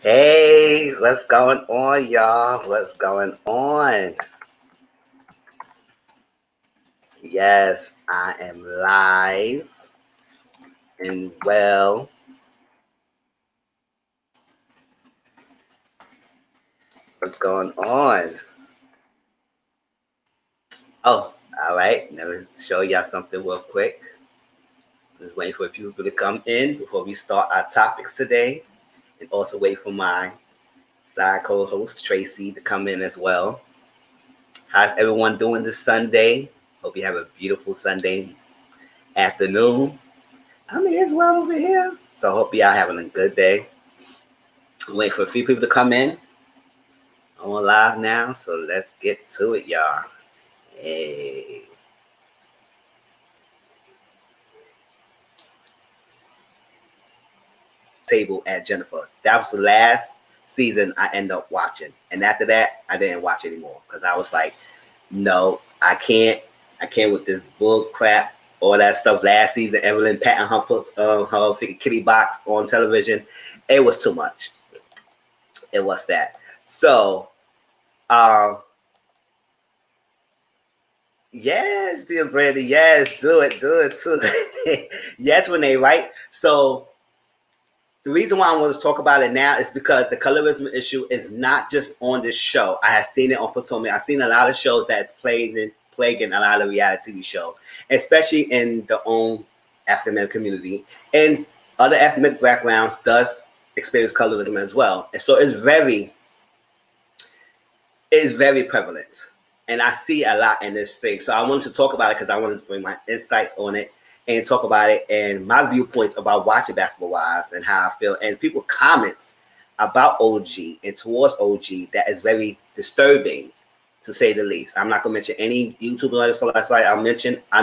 Hey, what's going on, y'all? What's going on? Yes, I am live and well. What's going on? Oh, all right. Let me show y'all something real quick. Just waiting for a few people to come in before we start our topics today. And also wait for my side co-host, Tracy, to come in as well. How's everyone doing this Sunday? Hope you have a beautiful Sunday afternoon. I'm here as well over here. So hope y'all having a good day. Wait for a few people to come in. I'm on live now, so let's get to it, y'all. Hey. Table at Jennifer. That was the last season I ended up watching. And after that, I didn't watch anymore. Because I was like, no, I can't with this bull crap. All that stuff last season. Evelyn patting her puts her kitty box on television. It was too much. It was that. So yes, dear Brandy, yes, do it too. Yes, Renee, right? So the reason why I want to talk about it now is because the colorism issue is not just on this show. I have seen it on Potomac. I've seen a lot of shows that's plaguing a lot of reality TV shows, especially in the own African American community. And other ethnic backgrounds does experience colorism as well. And so it's very prevalent. And I see a lot in this thing. So I wanted to talk about it because I wanted to bring my insights on it and talk about it and my viewpoints about watching Basketball Wives and how I feel. And people comments about OG and towards OG that is very disturbing, to say the least. I'm not going to mention any YouTube or stuff like I'm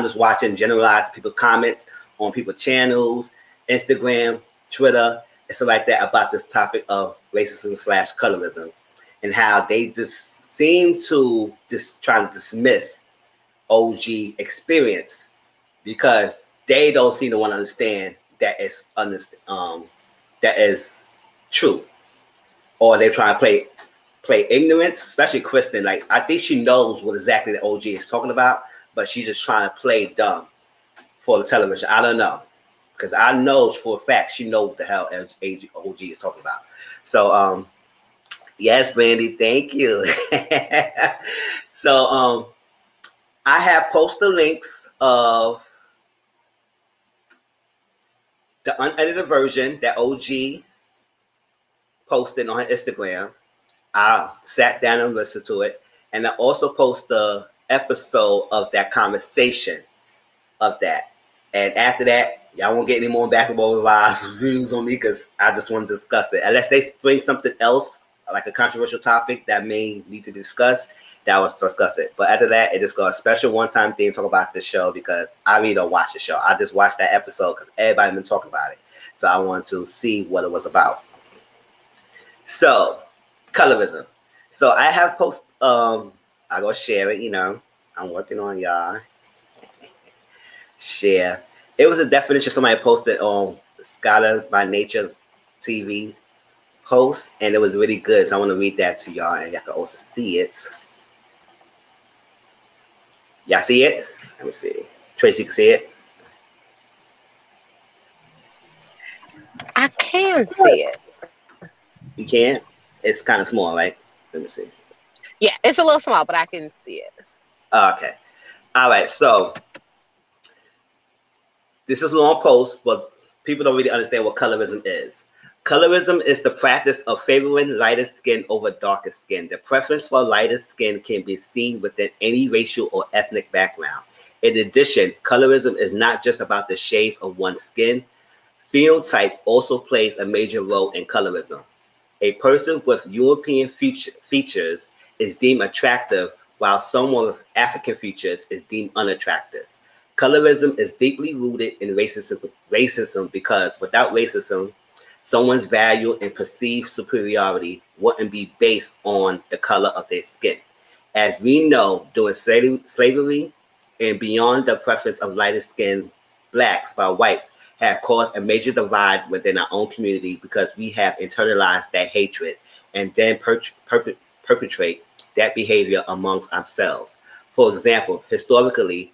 just watching generalized people comments on people's channels, Instagram, Twitter, and stuff like that about this topic of racism / colorism and how they just seem to just try to dismiss OG experience because they don't seem to want to understand that is true, or they're trying to play ignorance, especially Kristen. Like, I think she knows what exactly the OG is talking about, but she's just trying to play dumb for the television. I don't know, because I know for a fact she knows what the hell OG is talking about. So yes, Brandy, thank you. So I have posted links of the unedited version that OG posted on her Instagram. I sat down and listened to it. And I also post the episode of that conversation of that. And after that, y'all won't get any more Basketball Wives reviews on me because I just want to discuss it. Unless they bring something else, like a controversial topic that may need to be discussed, that was discuss it. But after that, it just got a special one-time thing to talk about this show because I really don't watch the show. I just watched that episode because everybody's been talking about it. So I wanted to see what it was about. So, colorism. So I have post. I go share it. You know, I'm working on y'all. Share. It was a definition somebody posted on Scholar by Nature TV post, and it was really good. So I want to read that to y'all, and y'all can also see it. Y'all see it? Let me see. Tracy, can see it? I can see it. You can? It's kind of small, right? Let me see. Yeah, it's a little small, but I can see it. Okay. All right. So this is a long post, but people don't really understand what colorism is. Colorism is the practice of favoring lighter skin over darker skin. The preference for lighter skin can be seen within any racial or ethnic background. In addition, colorism is not just about the shades of one's skin. Phenotype also plays a major role in colorism. A person with European features is deemed attractive, while someone with African features is deemed unattractive. Colorism is deeply rooted in racism because without racism, someone's value and perceived superiority wouldn't be based on the color of their skin. As we know, during slavery and beyond the preference of lighter skinned blacks by whites, have caused a major divide within our own community because we have internalized that hatred and then perpetrate that behavior amongst ourselves. For example, historically,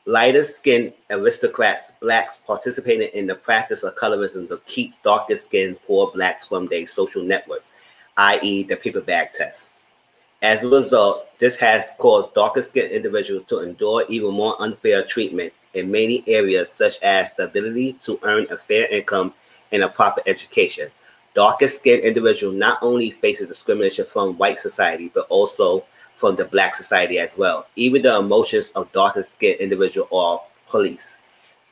lighter skinned aristocrats, blacks, participated in the practice of colorism to keep darker skinned poor blacks from their social networks, i.e., the paper bag test. As a result, this has caused darker skinned individuals to endure even more unfair treatment in many areas, such as the ability to earn a fair income and a proper education. Darker skinned individual not only faces discrimination from white society, but also from the black society as well. Even the emotions of darker skinned individual are policed.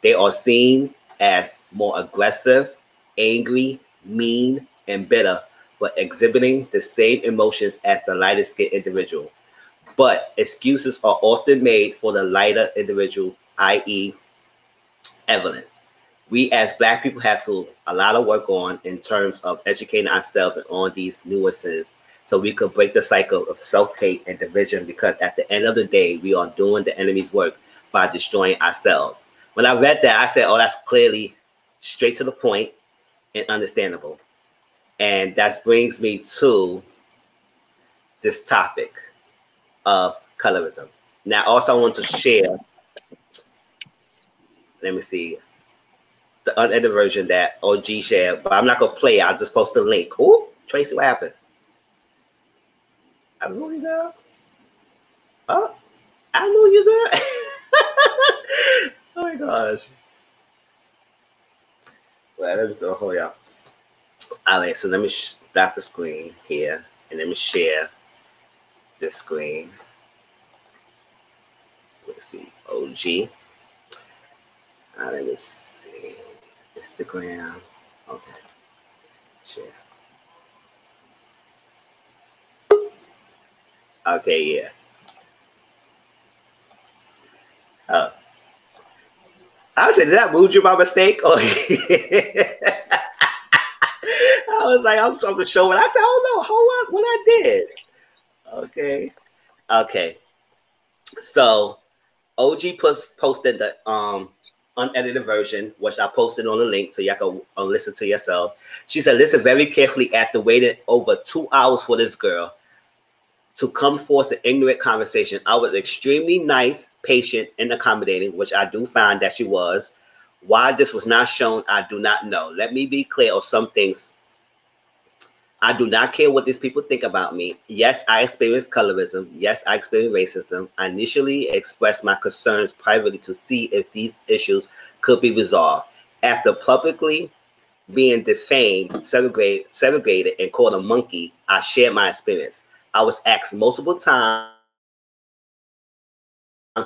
They are seen as more aggressive, angry, mean, and bitter for exhibiting the same emotions as the lighter skinned individual. But excuses are often made for the lighter individual, i.e., Evelyn. We as black people have to a lot of work on in terms of educating ourselves on these nuances so we could break the cycle of self-hate and division, because at the end of the day, we are doing the enemy's work by destroying ourselves. When I read that, I said, oh, that's clearly straight to the point and understandable. And that brings me to this topic of colorism. Now, also I want to share, let me see, the unedited version that OG shared, but I'm not going to play it. I'll just post the link. Oh, Tracy, what happened? I know you, girl. Oh, I know you, girl. Oh my gosh. Well, let me go. Hold on. All right, so let me stop the screen here and let me share this screen. Let's see, OG. Let me see. Instagram. Okay. Share. Okay, yeah. I said, did I move you by mistake? Or I was like, I'm trying to show it. I said, oh no, what I did. Okay. Okay. So OG posted the unedited version, which I posted on the link so y'all can listen to yourself. She said, listen very carefully after waiting over 2 hours for this girl to come forth an ignorant conversation. I was extremely nice, patient, and accommodating, which I do find that she was. Why this was not shown, I do not know. Let me be clear on some things. I do not care what these people think about me. Yes, I experienced colorism. Yes, I experienced racism. I initially expressed my concerns privately to see if these issues could be resolved. After publicly being defamed, segregated, and called a monkey, I shared my experience. I was asked multiple times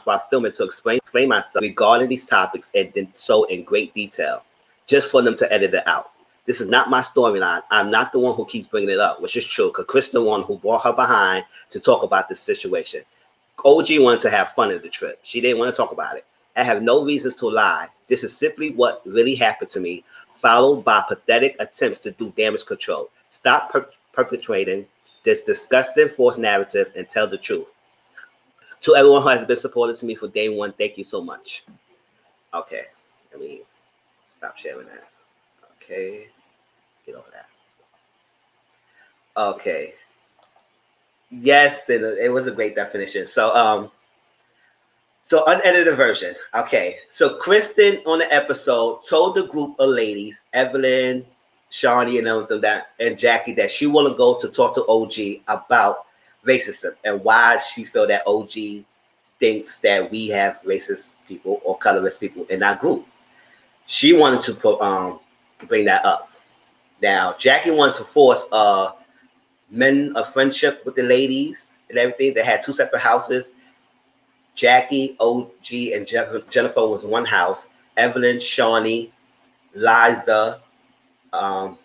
by filming to explain myself regarding these topics, and did so in great detail, just for them to edit it out. This is not my storyline. I'm not the one who keeps bringing it up, which is true, because Chris the one who brought her behind to talk about this situation. OG wanted to have fun at the trip. She didn't want to talk about it. I have no reason to lie. This is simply what really happened to me, followed by pathetic attempts to do damage control. Stop perpetrating this disgusting false narrative and tell the truth. To everyone who has been supportive to me for day one, thank you so much. Okay, let me stop sharing that. Okay, get over that. Okay. Yes, it was a great definition. So unedited version. Okay, so Kristen on the episode told the group of ladies, Evelyn, Shawnee, and Jackie, that she want to go to talk to OG about racism and why she feel that OG thinks that we have racist people or colorist people in our group. She wanted to bring that up. Now, Jackie wanted to force men of friendship with the ladies and everything. They had two separate houses. Jackie, OG, and Jennifer was one house. Evelyn, Shawnee, Liza,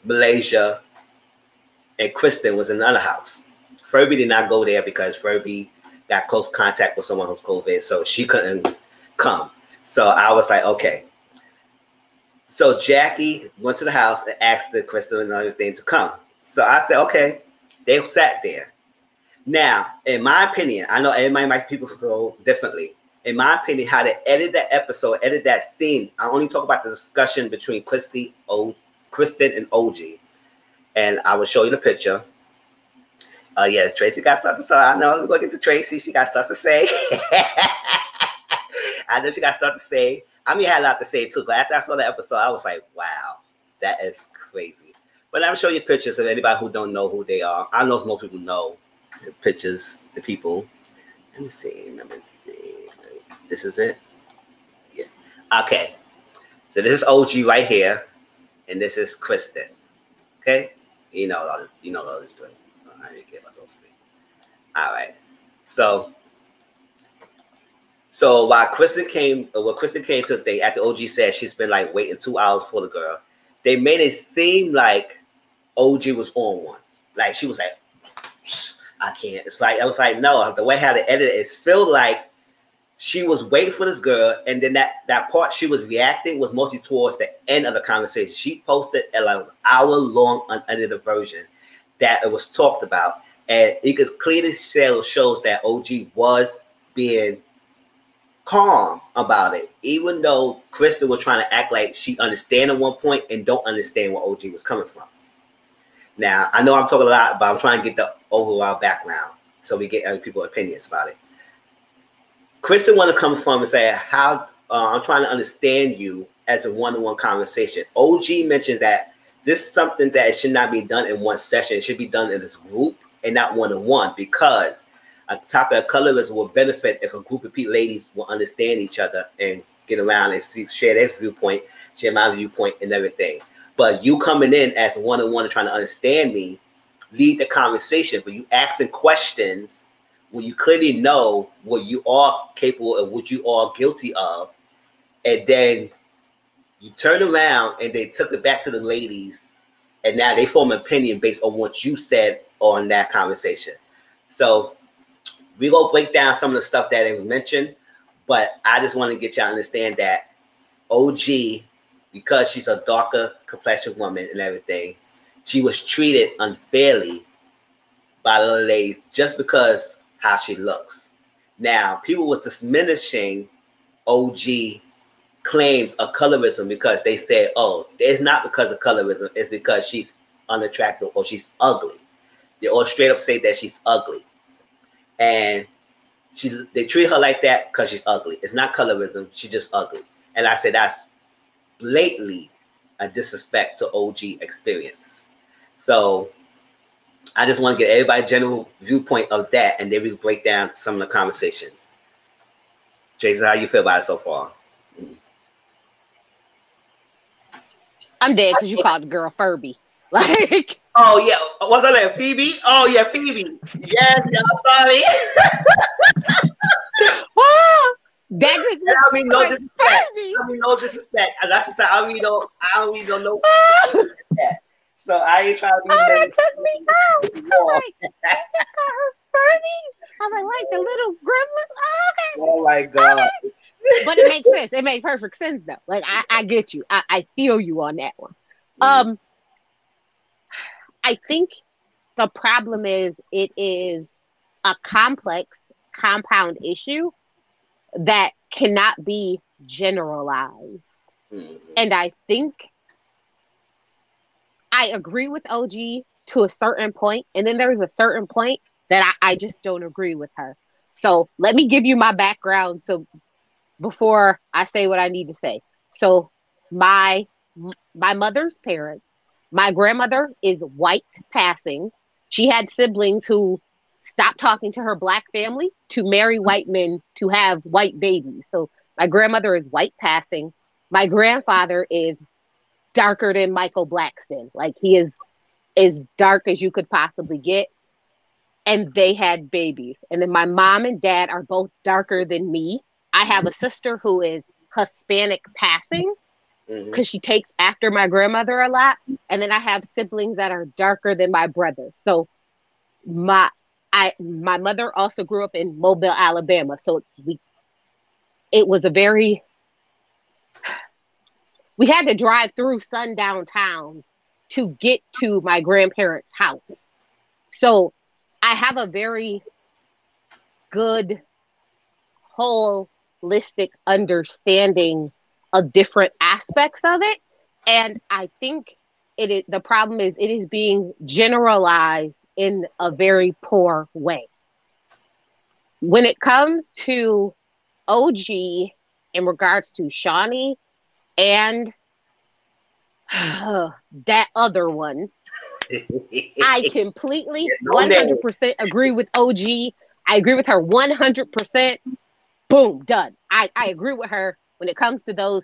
Malaysia, and Kristen was in another house. Furby did not go there because Furby got close contact with someone who's COVID, so she couldn't come. So I was like, okay. So Jackie went to the house and asked the Kristen and everything to come. So I said, okay. They sat there. Now, in my opinion, I know everybody might people feel differently. in my opinion, how to edit that episode, edit that scene. I only talk about the discussion between Kristen and OG. And I will show you the picture. Yes, Tracy got stuff to say. I know we're going to get to Tracy. She got stuff to say. I know she got stuff to say. I mean, I had a lot to say too. But after I saw the episode, I was like, wow, that is crazy. But I'm showing you pictures of anybody who don't know who they are. I know most people know the pictures, the people. Let me see. This is it. Yeah. Okay. So this is OG right here, and this is Kristen. Okay. You know all this. You know all this story. So I don't care about those three. All right. So while Kristen came to the thing, after OG said she's been like waiting 2 hours for the girl, they made it seem like OG was on one. Like she was like, I can't. It's like I was like, no. The way how they edit it, it felt like she was waiting for this girl, and then that part she was reacting was mostly towards the end of the conversation. She posted an hour-long unedited version that it was talked about, and it could clearly shows that OG was being calm about it, even though Kristen was trying to act like she understand at one point and don't understand where OG was coming from. Now, I know I'm talking a lot, but I'm trying to get the overall background so we get other people's opinions about it. Kristen want to come from and say, how I'm trying to understand you as a one-on-one conversation. OG mentions that this is something that should not be done in one session. It should be done in a group and not one-on-one, because a topic of colorism will benefit if a group of ladies will understand each other and get around and share their viewpoint, share my viewpoint and everything. But you coming in as a one-on-one and trying to understand me, lead the conversation, but you asking questions when you clearly know what you are capable of, what you are guilty of, and then you turn around and they took it back to the ladies, and now they form an opinion based on what you said on that conversation. So we're going to break down some of the stuff that they mentioned, but I just want to get y'all to understand that OG, because she's a darker complexion woman and everything, she was treated unfairly by the other ladies just because how she looks. Now, people was diminishing OG claims of colorism because they said, oh, it's not because of colorism, it's because she's unattractive or she's ugly. They all straight up say that she's ugly. And they treat her like that because she's ugly. It's not colorism, she's just ugly. And I said that's blatantly a disrespect to OG experience. So I just want to get everybody's general viewpoint of that, and then we can break down some of the conversations. Jason, how you feel about it so far? I'm dead because you called the girl Furby. Like, oh yeah, what's her name? Phoebe? Oh yeah, Phoebe. Yes, y'all sorry. That I mean no disrespect. I mean no disrespect. And that's just I don't mean no disrespect. So I ain't trying to be. Oh, that took me out. I was like, you just call her Furby? I was like the little gremlin. Oh, okay. Oh my god. Okay. But it makes sense. It made perfect sense though. Like I get you. I feel you on that one. I think the problem is it is a complex compound issue that cannot be generalized. Mm-hmm. And I think I agree with OG to a certain point, and then there's a certain point that I just don't agree with her. So let me give you my background so before I say what I need to say. So my mother's parents, my grandmother is white passing. She had siblings who stopped talking to her black family to marry white men to have white babies. So my grandmother is white passing. My grandfather is darker than Michael Blackston. Like he is as dark as you could possibly get. And they had babies. And then my mom and dad are both darker than me. I have a sister who is Hispanic passing because she takes after my grandmother a lot. And then I have siblings that are darker than my brother. So my mother also grew up in Mobile, Alabama. So it was a very, we had to drive through sundown towns to get to my grandparents' house. So I have a very good whole holistic understanding of different aspects of it. And I think the problem is it is being generalized in a very poor way. When it comes to OG in regards to Shawnee and that other one, I completely 100% agree with OG. I agree with her 100%. Boom, done. I agree with her when it comes to those.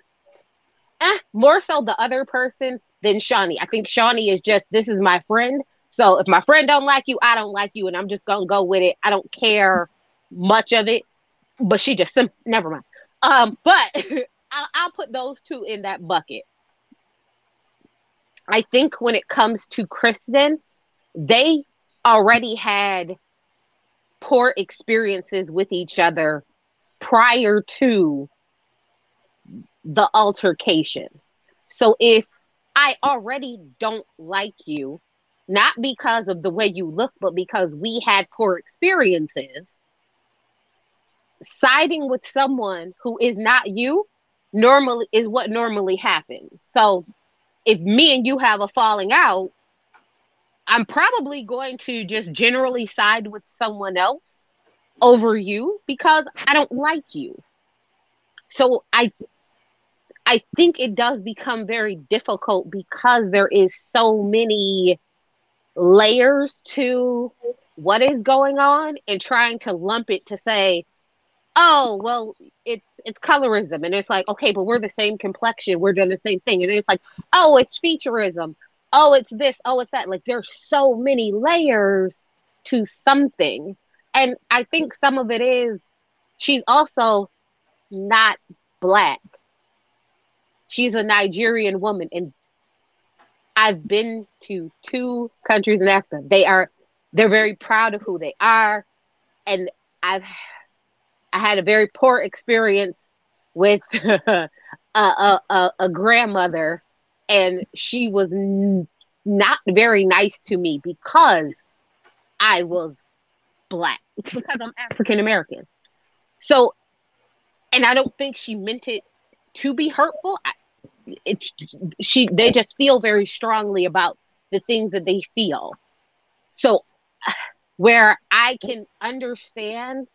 More so the other persons than Shawnee. I think Shawnee is just, this is my friend. So if my friend don't like you, I don't like you, and I'm just gonna go with it. I don't care much of it. But she just never mind. But I'll put those two in that bucket. I think when it comes to Kristen, they already had poor experiences with each other prior to the altercation. So if I already don't like you, not because of the way you look, but because we had poor experiences, siding with someone who is not you normally is what normally happens. So if me and you have a falling out, I'm probably going to just generally side with someone else over you because I don't like you. So I think it does become very difficult because there is so many layers to what is going on, and trying to lump it to say, oh, well, it's colorism. And it's like, okay, but we're the same complexion. We're doing the same thing. And it's like, oh, it's featureism. Oh, it's this. Oh, it's that. Like, there's so many layers to something. And I think some of it is she's also not Black. She's a Nigerian woman. And I've been to 2 countries in Africa. They're very proud of who they are. And I had a very poor experience with a grandmother, and she was not very nice to me because I was Black. It's because I'm African American. So, and I don't think she meant it to be hurtful. They just feel very strongly about the things that they feel. So, where I can understand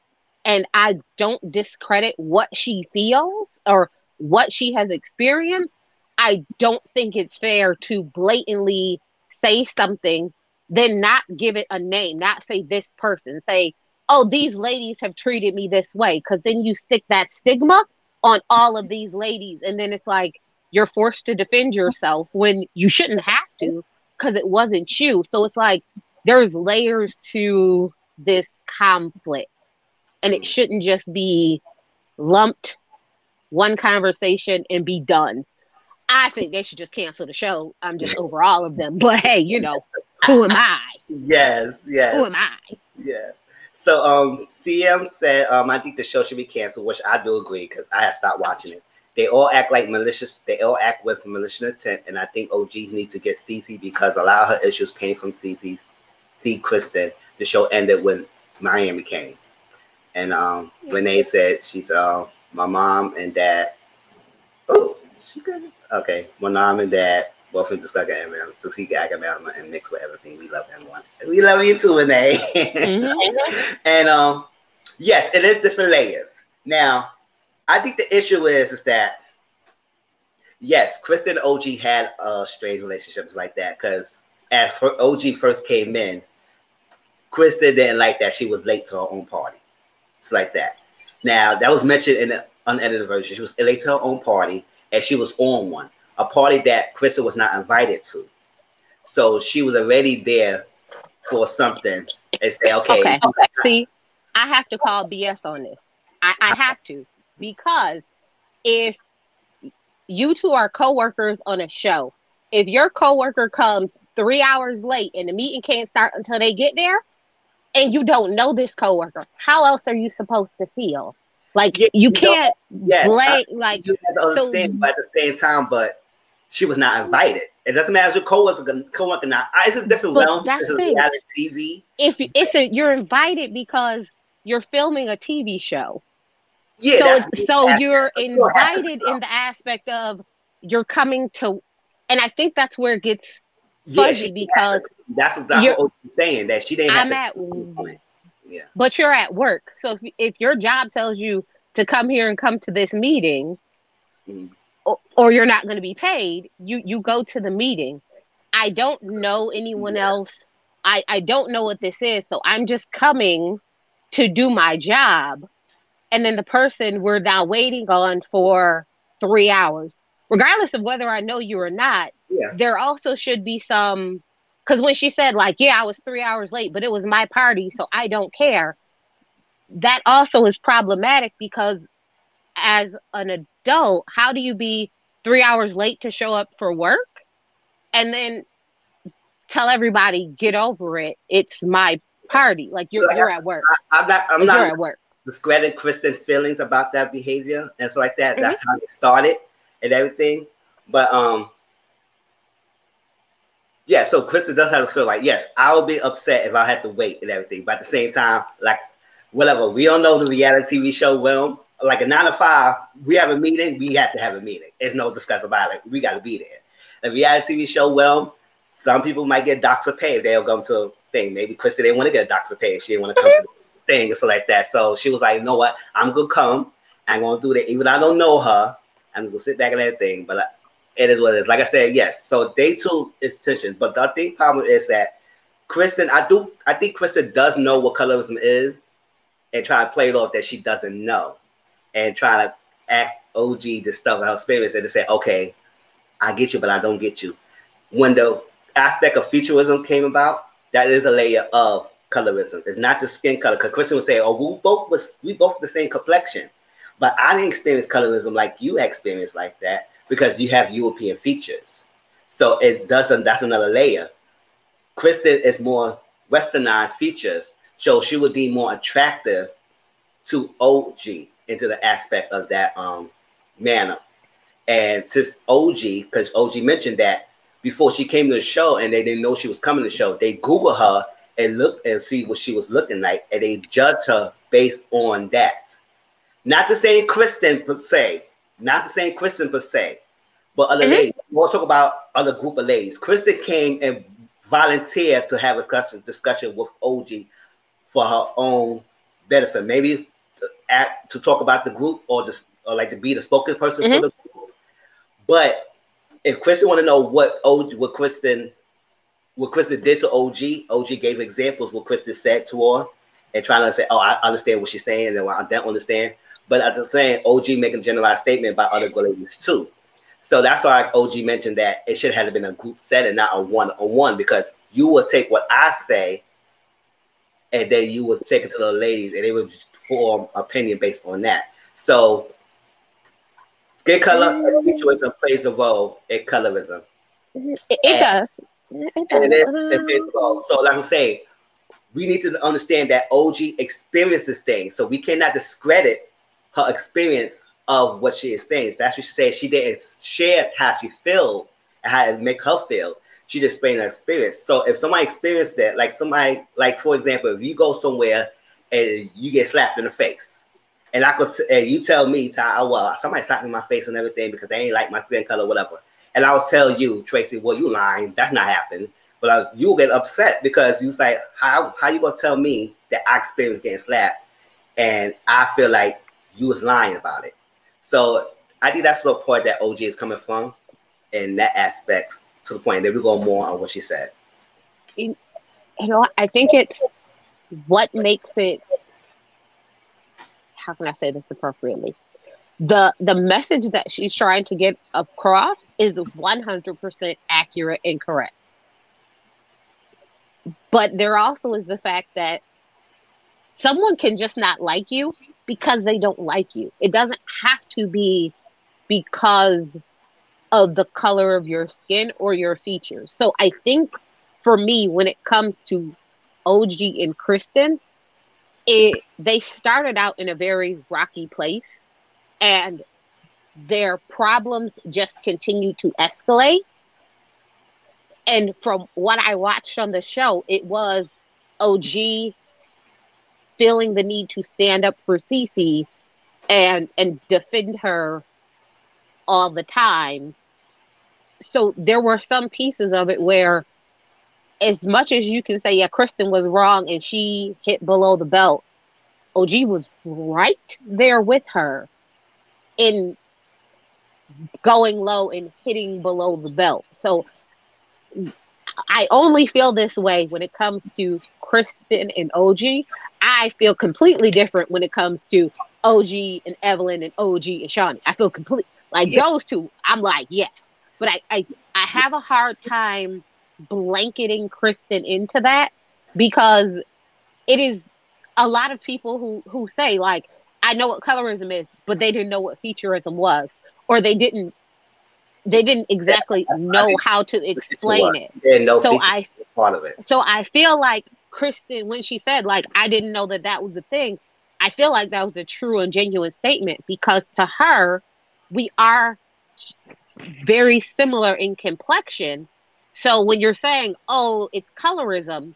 and I don't discredit what she feels or what she has experienced, I don't think it's fair to blatantly say something, then not give it a name, not say this person, say, oh, these ladies have treated me this way, because then you stick that stigma on all of these ladies, and then it's like you're forced to defend yourself when you shouldn't have to because it wasn't you. So it's like there's layers to this conflict. And it shouldn't just be lumped one conversation and be done. I think they should just cancel the show. I'm just over all of them. But hey, who am I? Yes. Who am I? Yes. So CM said, I think the show should be canceled, which I do agree because I have stopped watching it. They all act like malicious. They all act with malicious intent, and I think OGs need to get Cece because a lot of her issues came from C. Kristen. The show ended when Miami came. And Renee said, she said, my mom and dad. Oh, she good. Okay, my mom and dad both in discuss Agamemnon, succeed Agamemnon, and mix with everything. We love him. We love you too, Renee. Mm-hmm. And yes, it is different layers. Now, I think the issue is that yes, Kristen and OG had strange relationships like that because as OG first came in, Kristen didn't like that she was late to her own party. It's like that. Now, that was mentioned in the unedited version. She was late to her own party, and she was on one. A party that Kristen was not invited to. So she was already there for something and say, okay. See, I have to call BS on this. I have to. Because if you two are coworkers on a show, if your coworker comes 3 hours late and the meeting can't start until they get there, and you don't know this coworker, how else are you supposed to feel? Like you can't blame. Like you have to understand, but at the same time, but she was not invited. It doesn't matter if your coworker not. It's a different realm. It's a reality TV. If you're invited because you're filming a TV show, Yeah, So that's it's so you're but you don't have to. invited in the aspect of you're coming to, and I think that's where it gets Yeah, she fuzzy didn't have because to. That's you're what OG's saying, that she didn't have I'm to. at Yeah. but you're at work. So if your job tells you to come here and come to this meeting, Mhm. or you're not going to be paid, you go to the meeting. I don't know anyone Yeah. else. I don't know what this is, so I'm just coming to do my job. And then the person we're now waiting on for 3 hours, regardless of whether I know you or not, Yeah. there also should be some. Because when she said, like, yeah, I was 3 hours late, but it was my party, so I don't care, that also is problematic because as an adult, how do you be 3 hours late to show up for work and then tell everybody, get over it? It's my party. Like Like you're at work. I'm Like you're not at work. discrediting Kristen's feelings about that behavior and stuff like that. Mm-hmm. That's how it started and everything. But yeah, so Kristen does have to feel like, yes, I would be upset if I had to wait and everything. But at the same time, like, whatever, we don't know the reality TV show realm. Like a 9 to 5, we have a meeting, we have to have a meeting. There's no discuss about it. We got to be there. The reality TV show realm, some people might get doctor pay if they'll come to a thing. Maybe Kristen didn't want to get a doctor pay if she didn't want to come to the thing or something like that. So she was like, you know what? I'm going to come. I'm going to do that. Even though I don't know her, I'm just going to sit back and everything. But it is what it is. Like I said, yes. So day 2 is tension. But the big problem is that Kristen, I think Kristen does know what colorism is and try to play it off that she doesn't know. And try to ask OG the stuff of her experience and to say, okay, I get you, but I don't get you. When the aspect of futurism came about, that is a layer of colorism. It's not just skin color. Because Kristen would say, oh, we both the same complexion. But I didn't experience colorism like you experienced like that because you have European features. So it doesn't, that's another layer. Kristen is more westernized features. So she would be more attractive to OG into the aspect of that manner. And since OG, because OG mentioned that before she came to the show and they didn't know she was coming to the show, they Google her and look and see what she was looking like, and they judge her based on that. Not the same Kristen per se, not the same Kristen per se, but other Mm-hmm. ladies. We'll talk about other group of ladies. Kristen came and volunteered to have a discussion with OG for her own benefit. Maybe to talk about the group or like to be the spokesperson for Mm-hmm. the group. But if Kristen want to know what Kristen did to OG, OG gave examples what Kristen said to her and trying to say, oh, I understand what she's saying and I don't understand. But as I'm saying, OG making a generalized statement about other ladies too. So that's why OG mentioned that it should have been a group setting, not a one-on-one, because you will take what I say and then you would take it to the ladies and they would form opinion based on that. So skin color and featureism plays a role in colorism. It And, does. It and does. it plays a role. So like I'm saying, we need to understand that OG experiences things. So we cannot discredit her experience of what she experienced. That's what she said. She didn't share how she felt and how it make her feel. She just explained her experience. So if somebody experienced that, like somebody, like for example, if you go somewhere and you get slapped in the face, and and you tell me, Ty, oh, well, somebody slapped me in my face and everything because they ain't like my skin color, whatever. And I will tell you, Tracy, well, you lying. That's not happening. But you'll get upset because you say, how you gonna tell me that I experienced getting slapped, and I feel like you was lying about it. So I think that's the point that OG is coming from in that aspect to the point that we go more on what she said. You I think it's what makes it. How can I say this appropriately? The message that she's trying to get across is 100% accurate and correct. But there also is the fact that someone can just not like you because they don't like you. It doesn't have to be because of the color of your skin or your features. So I think for me, when it comes to OG and Kristen, they started out in a very rocky place and their problems just continue to escalate. And from what I watched on the show, it was OG feeling the need to stand up for Cece and defend her all the time. So there were some pieces of it where, as much as you can say, yeah, Kristen was wrong and she hit below the belt, OG was right there with her in going low and hitting below the belt. So I only feel this way when it comes to Kristen and OG. I feel completely different when it comes to OG and Evelyn and OG and Shawnee. I feel complete like Yeah, those two. I'm like, yes, but I have a hard time blanketing Kristen into that, because it is a lot of people who say, like, I know what colorism is, but they didn't know what featureism was, or they didn't yeah, exactly I know think how to feature was. explain it. Yeah, no So feature I was part of it. so I feel like Kristen, when she said, like, I didn't know that that was a thing, I feel like that was a true and genuine statement, because to her, we are very similar in complexion. So when you're saying, oh, it's colorism,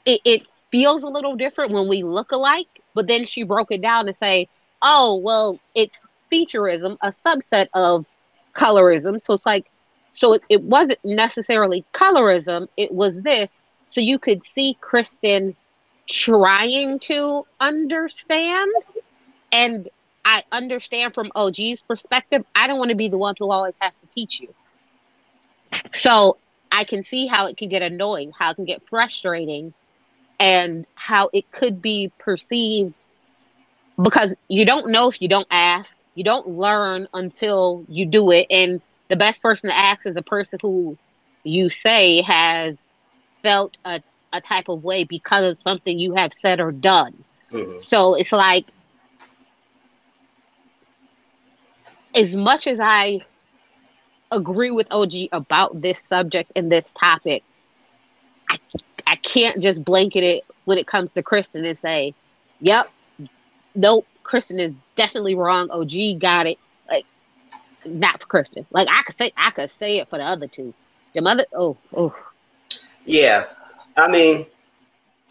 it feels a little different when we look alike. But then she broke it down to say, oh, well, it's featureism, a subset of colorism. So it's like, so it wasn't necessarily colorism, it was this. So you could see Kristen trying to understand. And I understand from OG's perspective. I don't want to be the one who always has to teach you. So I can see how it can get annoying, how it can get frustrating, and how it could be perceived, because you don't know if you don't ask. You don't learn until you do it. And the best person to ask is the person who you say has felt a type of way because of something you have said or done. Hmm. So it's like, as much as I agree with OG about this subject and this topic, I, I can't just blanket it when it comes to Kristen and say, yep, nope, Kristen is definitely wrong. OG got it. Like, not for Kristen. Like, I could say it for the other two. The mother, Yeah, I mean,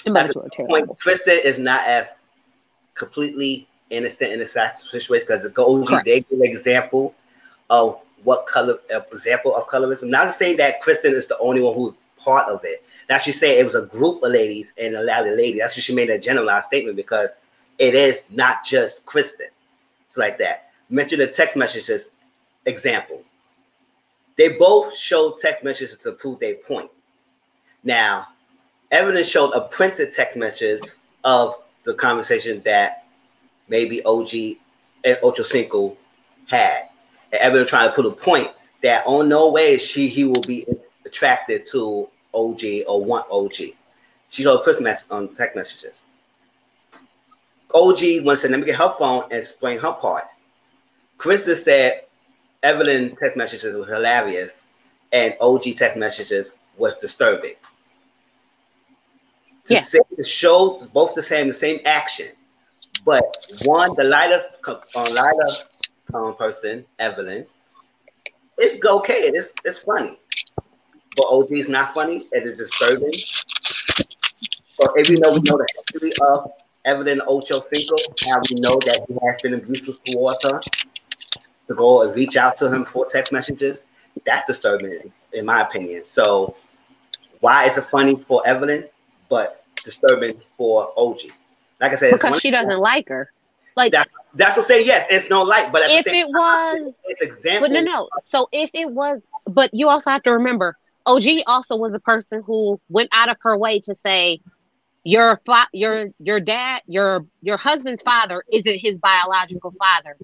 the at other the two are same point, terrible. Kristen is not as completely innocent in this situation because the OG Correct. they give an example of what color example of colorism. Not to say that Kristen is the only one who's part of it. Now she said it was a group of ladies and a lot of ladies. That's what she made a generalized statement because it is not just Kristen. It's like that. Mention the text messages example. They both showed text messages to prove their point. Now, evidence showed a printed text message of the conversation that maybe OG and Ocho Cinco had. And evidence trying to put a point that on no way he will be attracted to OG or want OG. She showed Chris on text messages. OG wants to let me get her phone and explain her part. Krista said Evelyn text messages were hilarious and OG text messages was disturbing. To Yeah. say to show both the same action, but one the lighter person Evelyn, it's okay. It's funny, but OG is not funny. It is disturbing. So even though we know the history of Evelyn Ocho Cinco, how we know that he has been abusive towards her, to go and reach out to him for text messages, that's disturbing in my opinion. So why is it funny for Evelyn, but disturbing for OG? Like I said, it's Because one she doesn't like her. Like, that's what say yes, it's no like, but at the if same it time, was, it's but no, example. no. So if it was, but you also have to remember, OG also was a person who went out of her way to say, your dad, your husband's father isn't his biological father.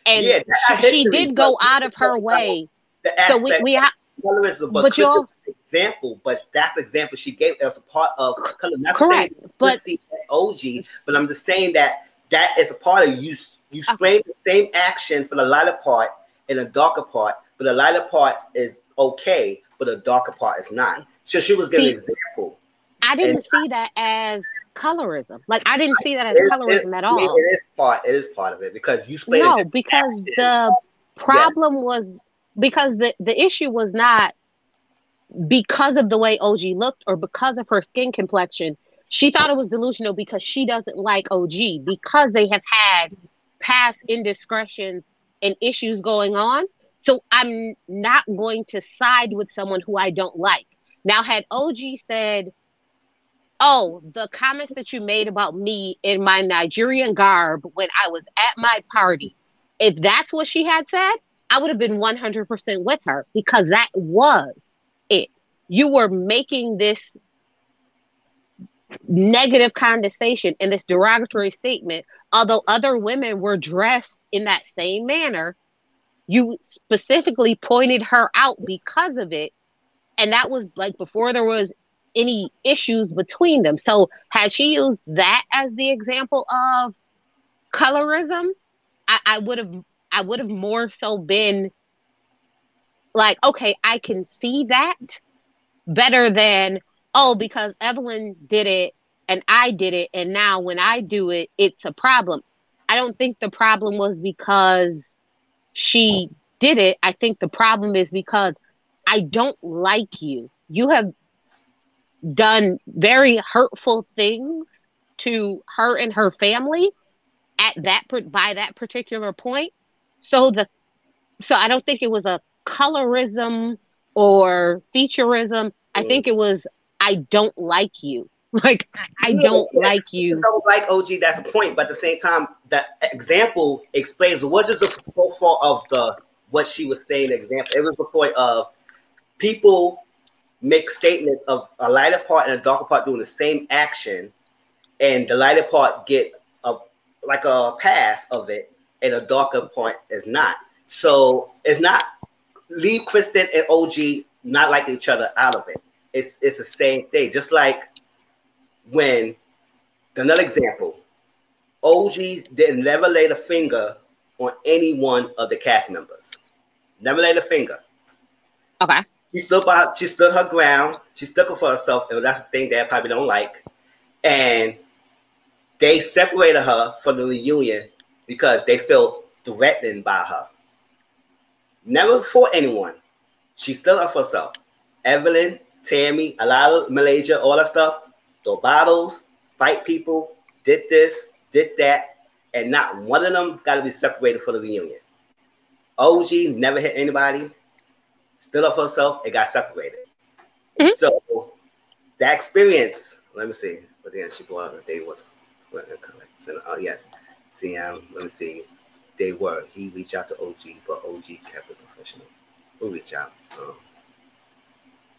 And Yeah, that she history, did but go out of her way. the So we aspect we of have, colorism, but but you Christian all example, but that's the example she gave as a part of color. Not to say correct. But Christy and OG, but I'm just saying that that is a part of you. You okay, explain the same action for the lighter part and the darker part, but the lighter part is okay, but the darker part is not. So she was giving see, an example, I and didn't see that as colorism. Like, I didn't see that as colorism at to me, all. it is part of it because you explain a No, different because action. the Yes, problem was, because the issue was not because of the way OG looked or because of her skin complexion. She thought it was delusional because she doesn't like OG, because they have had past indiscretions and issues going on. So I'm not going to side with someone who I don't like. Now, had OG said, "Oh, the comments that you made about me in my Nigerian garb when I was at my party," if that's what she had said, I would have been 100% with her, because that was it. You were making this negative condensation and this derogatory statement, although other women were dressed in that same manner. You specifically pointed her out because of it, and that was like before there was any issues between them. So had she used that as the example of colorism, I would have more so been like, okay, I can see that, better than, oh, because Evelyn did it and I did it, and now when I do it, it's a problem. I don't think the problem was because she did it. I think the problem is because I don't like you. You have done very hurtful things to her and her family at that by that particular point. So the so I don't think it was a colorism or featureism. I think it was, I don't like you. Like, I Yeah, don't yes, like you. don't like OG. That's a point, but at the same time, that example explains what is the profile of the what she was saying. Example, it was the point of people make statements of a lighter part and a darker part doing the same action, and the lighter part get a like a pass of it, and a darker part is not. So it's not leave Kristen and OG not like each other out of it. It's the same thing. Just like when another example, OG didn't never laid a finger on any one of the cast members. Never laid a finger. Okay. She stood her ground. She stuck up for herself, and that's the thing that I probably don't like. And they separated her from the reunion because they felt threatened by her. Never for anyone. She stood up for herself. Evelyn, Tammy, a lot of Malaysia, all that stuff, throw bottles, fight people, did this, did that, and not one of them got to be separated for the reunion. OG never hit anybody, stood up for herself, and got separated. Mm-hmm. So that experience, let me see. But then she brought up they was correct. So, yes. See, let me see. They were. He reached out to OG, but OG kept it professional. Who reached out?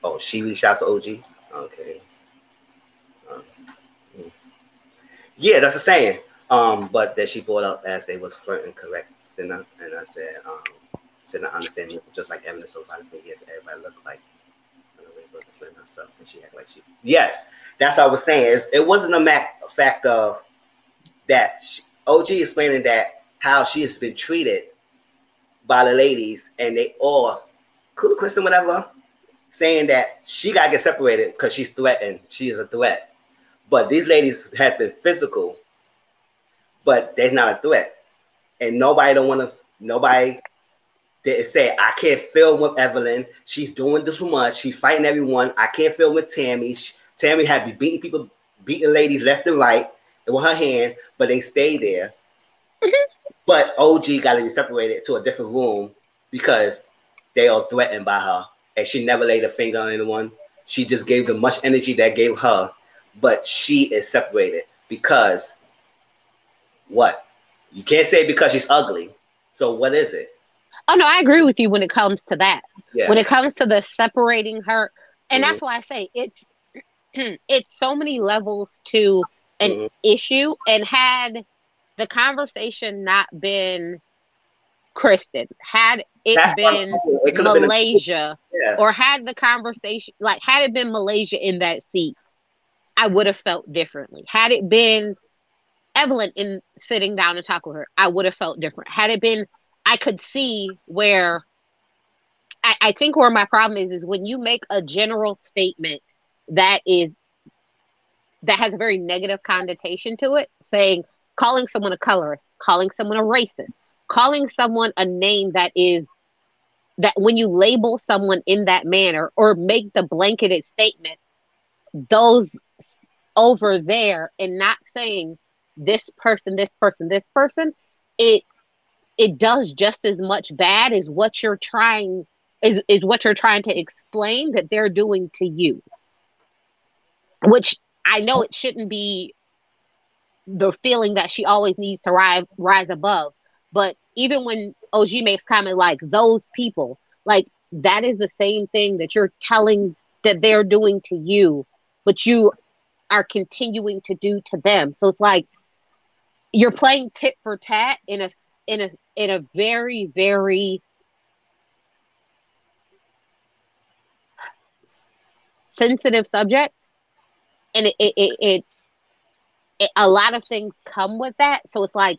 Oh, she reached out to OG? Okay. Yeah, that's the saying. But that she brought up as they was flirting, correct, Sinner. And I said, Sinner, understand this, just like Evan is so violent for years, everybody looked like herself, and she act like she's. Yes, that's what I was saying. It wasn't a fact of that. OG explaining that how she has been treated by the ladies, and they all, Kristen, whatever, saying that she gotta get separated because she's threatened. She is a threat. But these ladies has been physical, but they're not a threat. And nobody don't want to. Nobody didn't say I can't film with Evelyn. She's doing this too much. She's fighting everyone. I can't film with Tammy. Tammy had to be beating people, beating ladies left and right with her hand, but they stayed there. Mm-hmm. But OG got to be separated to a different room because they are threatened by her, and she never laid a finger on anyone. She just gave them much energy that gave her, but she is separated because what? You can't say because she's ugly. So what is it? Oh no, I agree with you when it comes to that. Yeah. When it comes to the separating her, and that's why I say it's so many levels to an issue. And had the conversation not been Kristen, had it been Malaysia, or had the conversation, like, had it been Malaysia in that seat, I would have felt differently. Had it been Evelyn in sitting down and talk with her, I would have felt different. Had it been, I could see where I think where my problem is when you make a general statement that has a very negative connotation to it, saying, calling someone a colorist, calling someone a racist, calling someone a name that when you label someone in that manner or make the blanketed statement, those over there, and not saying this person, this person, this person, it it does just as much bad as what you're trying is what you're trying to explain that they're doing to you. Which I know it shouldn't be the feeling that she always needs to rise above. But even when OG makes comment like those people, like that is the same thing that you're telling that they're doing to you, but you are continuing to do to them. So it's like you're playing tit for tat in a very, very sensitive subject. And a lot of things come with that. So it's like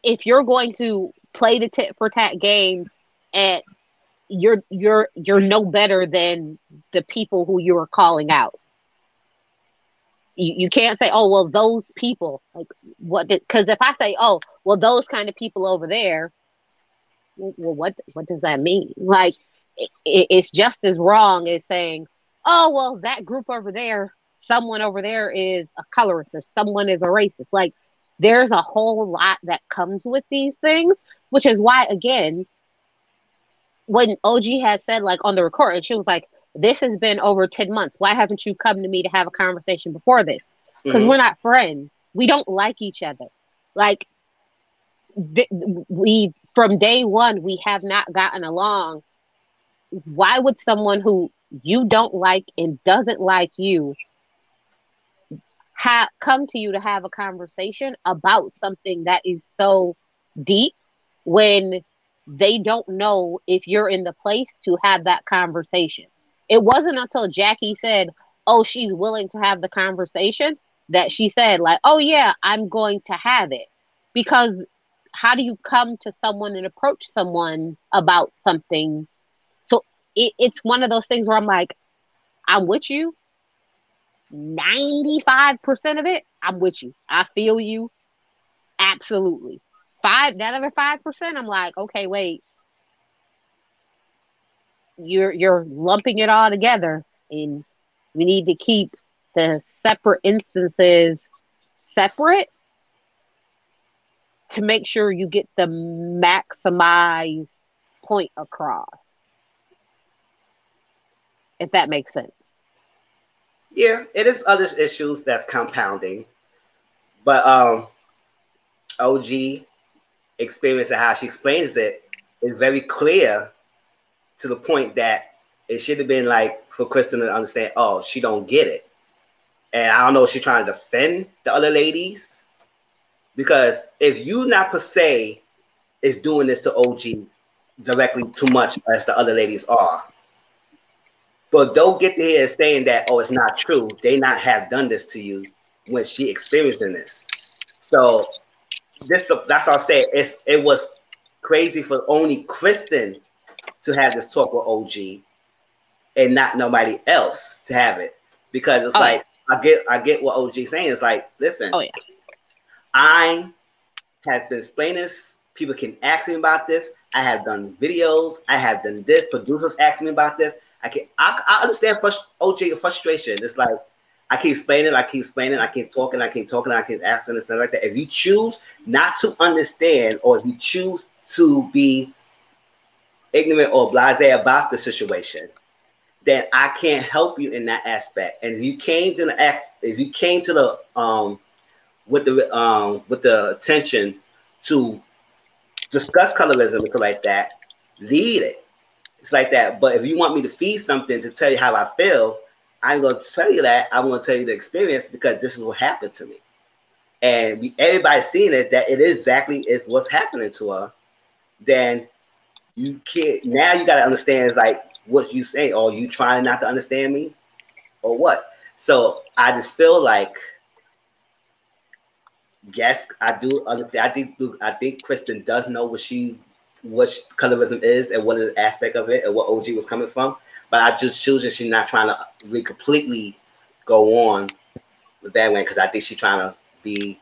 if you're going to play the tit for tat game, and you're no better than the people who you are calling out. You can't say, oh well, those people, like what? Because if I say, oh well, those kind of people over there, well, what does that mean? Like it's just as wrong as saying, oh well, that group over there, someone over there is a colorist or someone is a racist. Like there's a whole lot that comes with these things, which is why again, when OG had said like on the recording, she was like, "This has been over 10 months. Why haven't you come to me to have a conversation before this? Because we're not friends. We don't like each other. Like we from day one we have not gotten along. Why would someone who you don't like and doesn't like you come to you to have a conversation about something that is so deep when they don't know if you're in the place to have that conversation?" It wasn't until Jackie said, "Oh, she's willing to have the conversation," that she said, like, "Oh yeah, I'm going to have it." Because how do you come to someone and approach someone about something? So it's one of those things where I'm like, I'm with you. 95% of it, I'm with you. I feel you. Absolutely. That other 5%, I'm like, okay, wait. You're lumping it all together, and we need to keep the separate instances separate to make sure you get the maximized point across. If that makes sense. Yeah, it is other issues that's compounding, but OG experience and how she explains it is very clear to the point that it should have been like for Kristen to understand, oh, she don't get it. And I don't know if she's trying to defend the other ladies, because if you not per se is doing this to OG directly too much as the other ladies are, but don't get to here saying that, oh, it's not true. They not have done this to you when she experienced in this. So that's what I'll say. It was crazy for only Kristen to have this talk with OG and not nobody else to have it, because it's like I get what OG's saying. It's like, listen, I has been explaining this. People can ask me about this. I have done videos. I have done this. Producers ask me about this. I understand OG frustration. It's like I keep explaining, I keep talking, I keep asking and stuff like that. If you choose not to understand, or if you choose to be ignorant or blasé about the situation, then I can't help you in that aspect. And if you came to the with the attention to discuss colorism and stuff like that, lead it. It's like that. But if you want me to feed something to tell you how I feel, I ain't gonna tell you that. I'm gonna tell you the experience, because this is what happened to me. And everybody's seeing it, that it exactly is what's happening to her. Then you can't, now you gotta understand, it's like what you say, or you trying not to understand me or what. So I just feel like, yes, I do understand. I think Kristen does know what colorism is and what is the aspect of it and what OG was coming from. But I just choose that she's not trying to completely go on with that way, because I think she's trying to be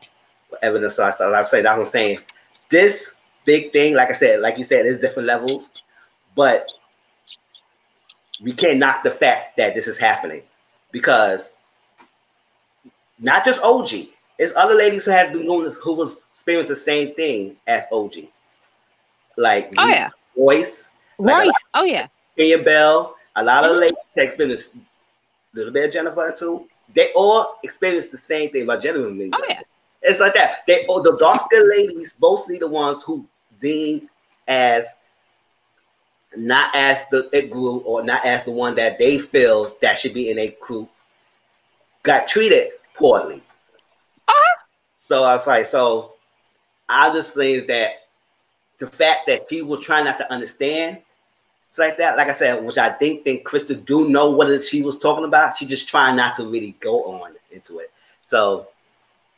whatever. So that's what I'm saying. This big thing, like I said, like you said, there's different levels, but we can't knock the fact that this is happening, because not just OG. It's other ladies who had been going, who was experiencing the same thing as OG, like Oh yeah, Royce, like a lot Royce. Oh yeah. Kenya Bell, a lot of Mm-hmm. ladies that experienced a little bit of Jennifer too. They all experienced the same thing about Jennifer Oh Mingo. yeah. It's like that. They the dark skinned ladies, mostly the ones who deemed as not as the it group or not as the one that they feel that should be in a group, got treated poorly. Uh-huh. So I was like, so I just think that the fact that she was trying not to understand, it's like that. Like I said, which I think Krista do know what she was talking about. She just trying not to really go on into it. So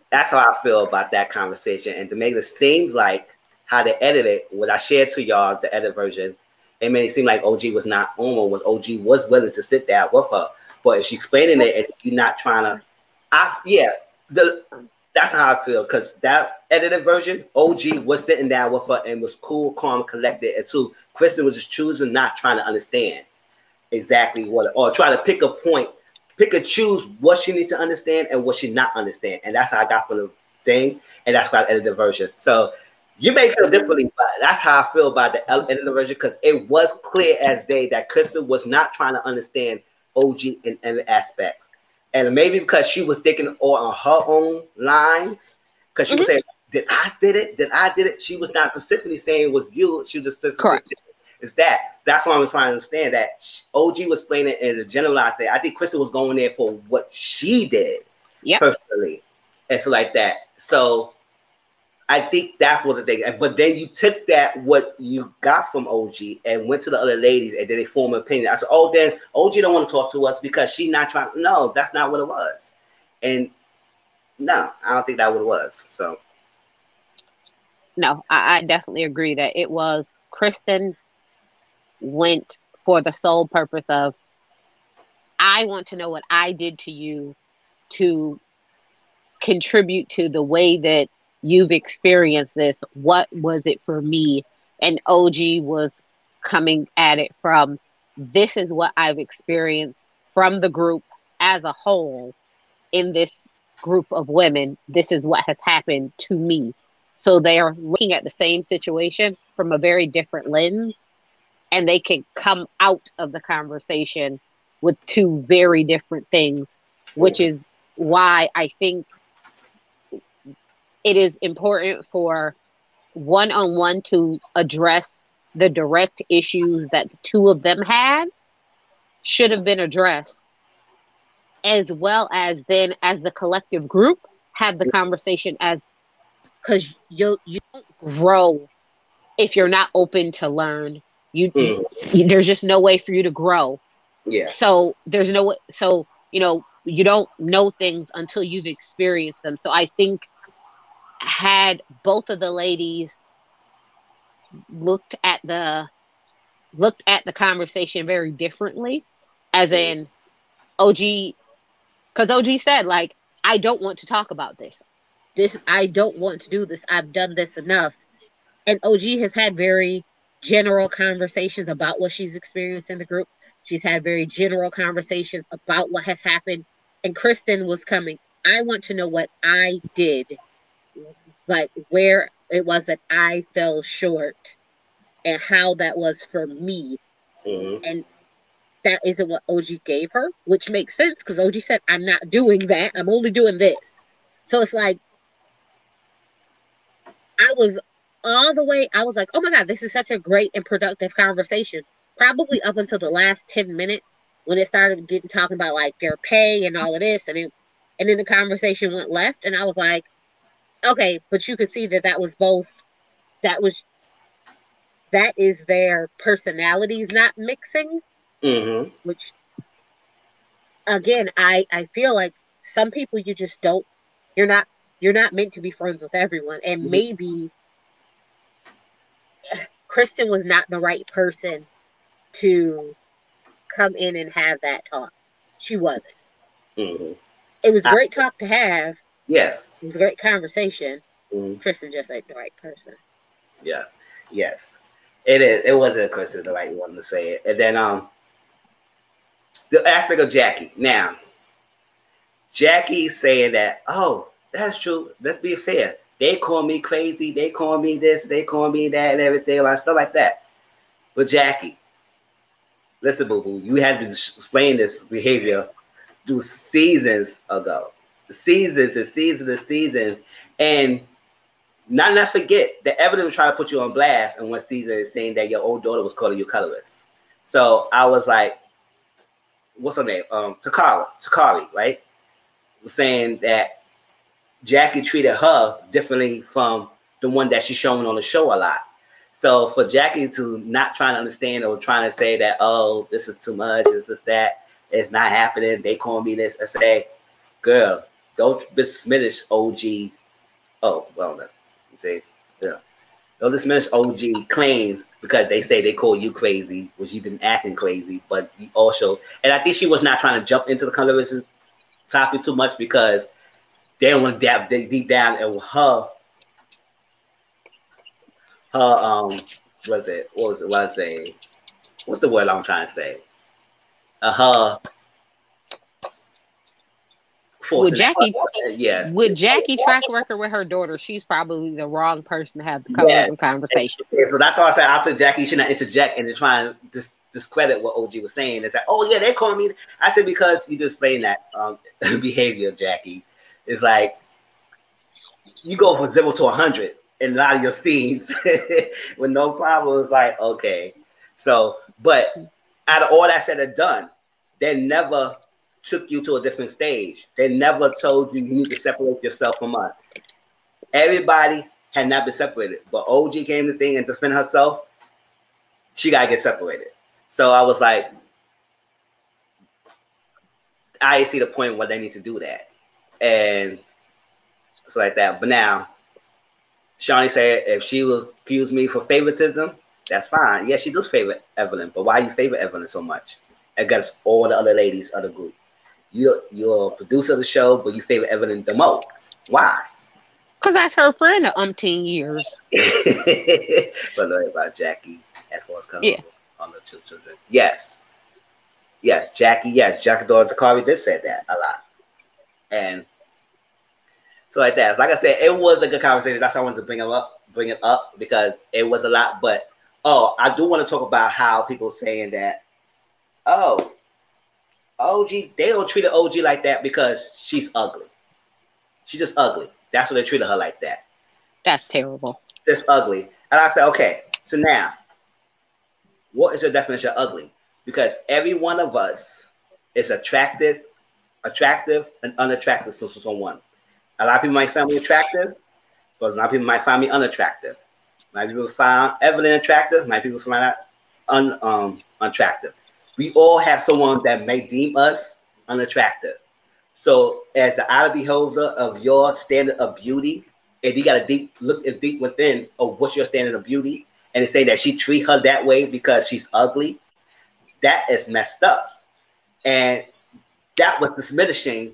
that's how I feel about that conversation. And to make it seem like how they edited, what I shared to y'all, the edit version, it made it seem like OG was not on or was OG was willing to sit there with her. But if she's explaining it and you're not trying to, that's how I feel. Because that edited version, OG was sitting down with her and was cool, calm, collected. And two, Kristen was just choosing not trying to understand exactly what, or try to pick a point, pick and choose what she needs to understand and what she not understand. And that's how I got from the thing. And that's why I edited the version. So you may feel differently, but that's how I feel about the edited version, because it was clear as day that Kristen was not trying to understand OG in every aspect. And maybe because she was thinking all on her own lines, because she was saying, did I did it? Did I did it? She was not specifically saying it was you. She was just Correct. it's that. That's why I was trying to understand that OG was explaining it in a generalized thing. I think Kristen was going there for what she did personally. And so like that. So I think that's what the thing. But then you took that, what you got from OG, and went to the other ladies, and then they form an opinion. I said, oh, then OG don't want to talk to us because she's not trying. No, that's not what it was. And no, I don't think that what it was. So. No, I definitely agree that it was Kristen went for the sole purpose of, I want to know what I did to you to contribute to the way that you've experienced this. What was it for me? And OG was coming at it from, this is what I've experienced from the group as a whole. In this group of women, this is what has happened to me. So they are looking at the same situation from a very different lens, and they can come out of the conversation with two very different things, which is why I think it is important for one-on-one to address the direct issues that the two of them had, should have been addressed, as well as then as the collective group have the conversation, as because you don't grow if you're not open to learn. There's just no way for you to grow. Yeah. So there's no way. So you don't know things until you've experienced them. So I think, had both of the ladies looked at the conversation very differently, as in OG, because OG said, like, I don't want to talk about this. I don't want to do this. I've done this enough. And OG has had very general conversations about what she's experienced in the group. She's had very general conversations about what has happened. And Kristen was coming, I want to know what I did, like where it was that I fell short and how that was for me. And that isn't what OG gave her, which makes sense because OG said, I'm not doing that. I'm only doing this. So it's like, I was all the way, I was like, oh my God, this is such a great and productive conversation. Probably up until the last 10 minutes when it started talking about like their pay and all of this. And then the conversation went left. And I was like, okay, but you could see that was both, that is their personalities not mixing, which again, I feel like some people you just don't, you're not meant to be friends with everyone. And maybe Kristen was not the right person to come in and have that talk. She wasn't. It was a great talk to have. Yes. It was a great conversation. Kristen just ain't the right person. Yeah. Yes. It is. It wasn't Kristen the right one to say it. And then the aspect of Jackie. Now, Jackie saying that, oh, That's true. Let's be fair. They call me crazy. They call me this. They call me that, and everything, like stuff like that. But Jackie, listen, boo boo, you had to explain this behavior through seasons ago, seasons and seasons and seasons, and not forget the evidence was trying to put you on blast in one season, saying that your old daughter was calling you colorist. So I was like, what's her name? Takari, right? Saying that Jackie treated her differently from the one that she's showing on the show a lot. So for Jackie to not trying to understand or trying to say that, oh, this is too much, this is that, it's not happening, they call me this, I say, girl, don't diminish OG. Oh, well, no. You say, yeah. Don't diminish OG claims because they say they call you crazy, which you've been acting crazy, but you also, and I think she was not trying to jump into the colorism topic too much because they don't want to dab deep down and what's the word I'm trying to say? Her with Jackie, yes. With Jackie track record with her daughter, she's probably the wrong person to have the colorism conversation. So that's why I said Jackie should not interject and try and discredit what OG was saying. It's like, oh yeah, they calling me. I said because you displaying that behavior, Jackie. It's like you go from 0 to 100 in a lot of your scenes with no problem. It's like, okay. So, but out of all that said and done, they never took you to a different stage. They never told you need to separate yourself from us. Everybody had not been separated, but OG came to the thing and defend herself. She got to get separated. So I was like, I see the point where they need to do that. And it's like that. But now, Shawnee said if she will accuse me for favoritism, that's fine. Yeah, she does favor Evelyn, but why you favor Evelyn so much against all the other ladies of the group? You're a producer of the show, but you favor Evelyn the most. Why? Because that's her friend of umpteen years. But learn about Jackie as far as coming on the two children. Yes, Jackie. Yes, Jackie Dawn Takari did say that a lot, and so like that. Like I said, it was a good conversation. That's why I wanted to bring it up because it was a lot. But I do want to talk about how people saying that, oh, OG, they don't treat an OG like that because she's ugly. She's just ugly. That's why they treated her like that. That's terrible. Just ugly. And I said, okay, so now, what is your definition of ugly? Because every one of us is attractive, and unattractive to someone. A lot of people might find me attractive, but a lot of people might find me unattractive. Might people find Evelyn attractive, might people find out unattractive. We all have someone that may deem us unattractive. So as an out of beholder of your standard of beauty, if you got to look deep within of what's your standard of beauty, and say that she treat her that way because she's ugly, that is messed up. And that was diminishing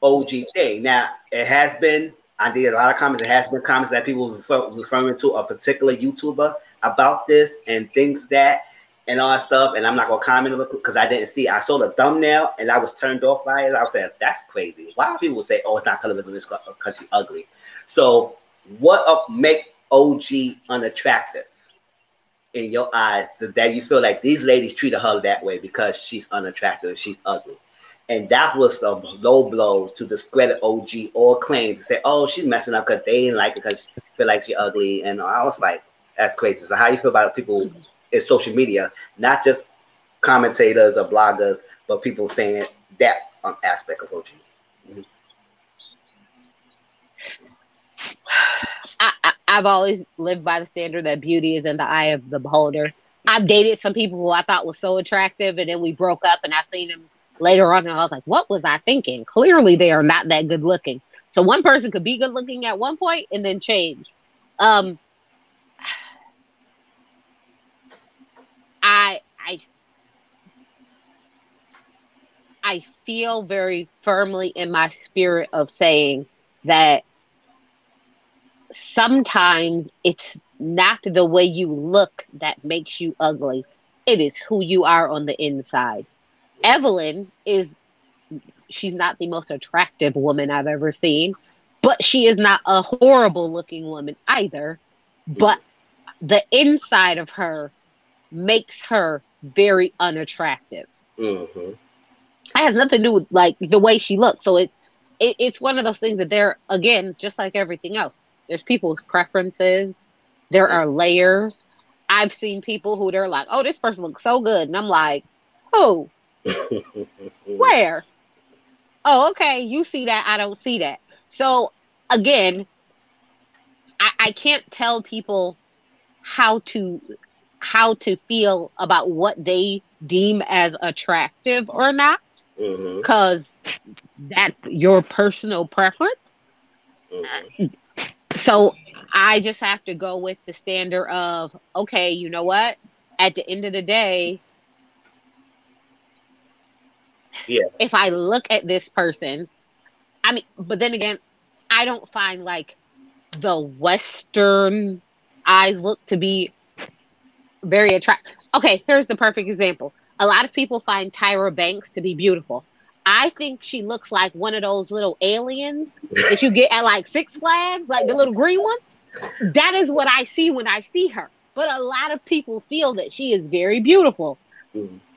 OG thing. Now, it has been, I did a lot of comments, it has been comments that people referring to a particular YouTuber about this and things that, and all that stuff, and I'm not gonna comment because I didn't see. I saw the thumbnail and I was turned off by it. I was saying that's crazy. Why people say, "Oh, it's not colorism in this country ugly"? So, what make OG unattractive in your eyes that you feel like these ladies treated her that way because she's unattractive, she's ugly? And that was the low blow to discredit OG or claim to say, "Oh, she's messing up because they didn't like it because she feel like she's ugly." And I was like, "That's crazy." So, how you feel about people in social media, not just commentators or bloggers, but people saying that aspect of OG? Mm-hmm. I've always lived by the standard that beauty is in the eye of the beholder. I've dated some people who I thought was so attractive, and then we broke up, and I seen them later on, and I was like, what was I thinking? Clearly, they are not that good looking. So one person could be good looking at one point and then change. I feel very firmly in my spirit of saying that sometimes it's not the way you look that makes you ugly. It is who you are on the inside. Evelyn she's not the most attractive woman I've ever seen, but she is not a horrible looking woman either. But the inside of her makes her very unattractive. Mm-hmm. It has nothing to do with like the way she looks. So it's one of those things that they're, again, just like everything else. There's people's preferences. There are layers. I've seen people who they're like, oh, this person looks so good. And I'm like, who? Where? Oh, okay. You see that. I don't see that. So again, I can't tell people how to feel about what they deem as attractive or not, because that's your personal preference. So I just have to go with the standard of, okay, you know what? At the end of the day, if I look at this person, I mean, but then again, I don't find like the Western eyes look to be very attractive. Okay, here's the perfect example. A lot of people find Tyra Banks to be beautiful. I think she looks like one of those little aliens that you get at like Six Flags, like the little green ones. That is what I see when I see her. But a lot of people feel that she is very beautiful.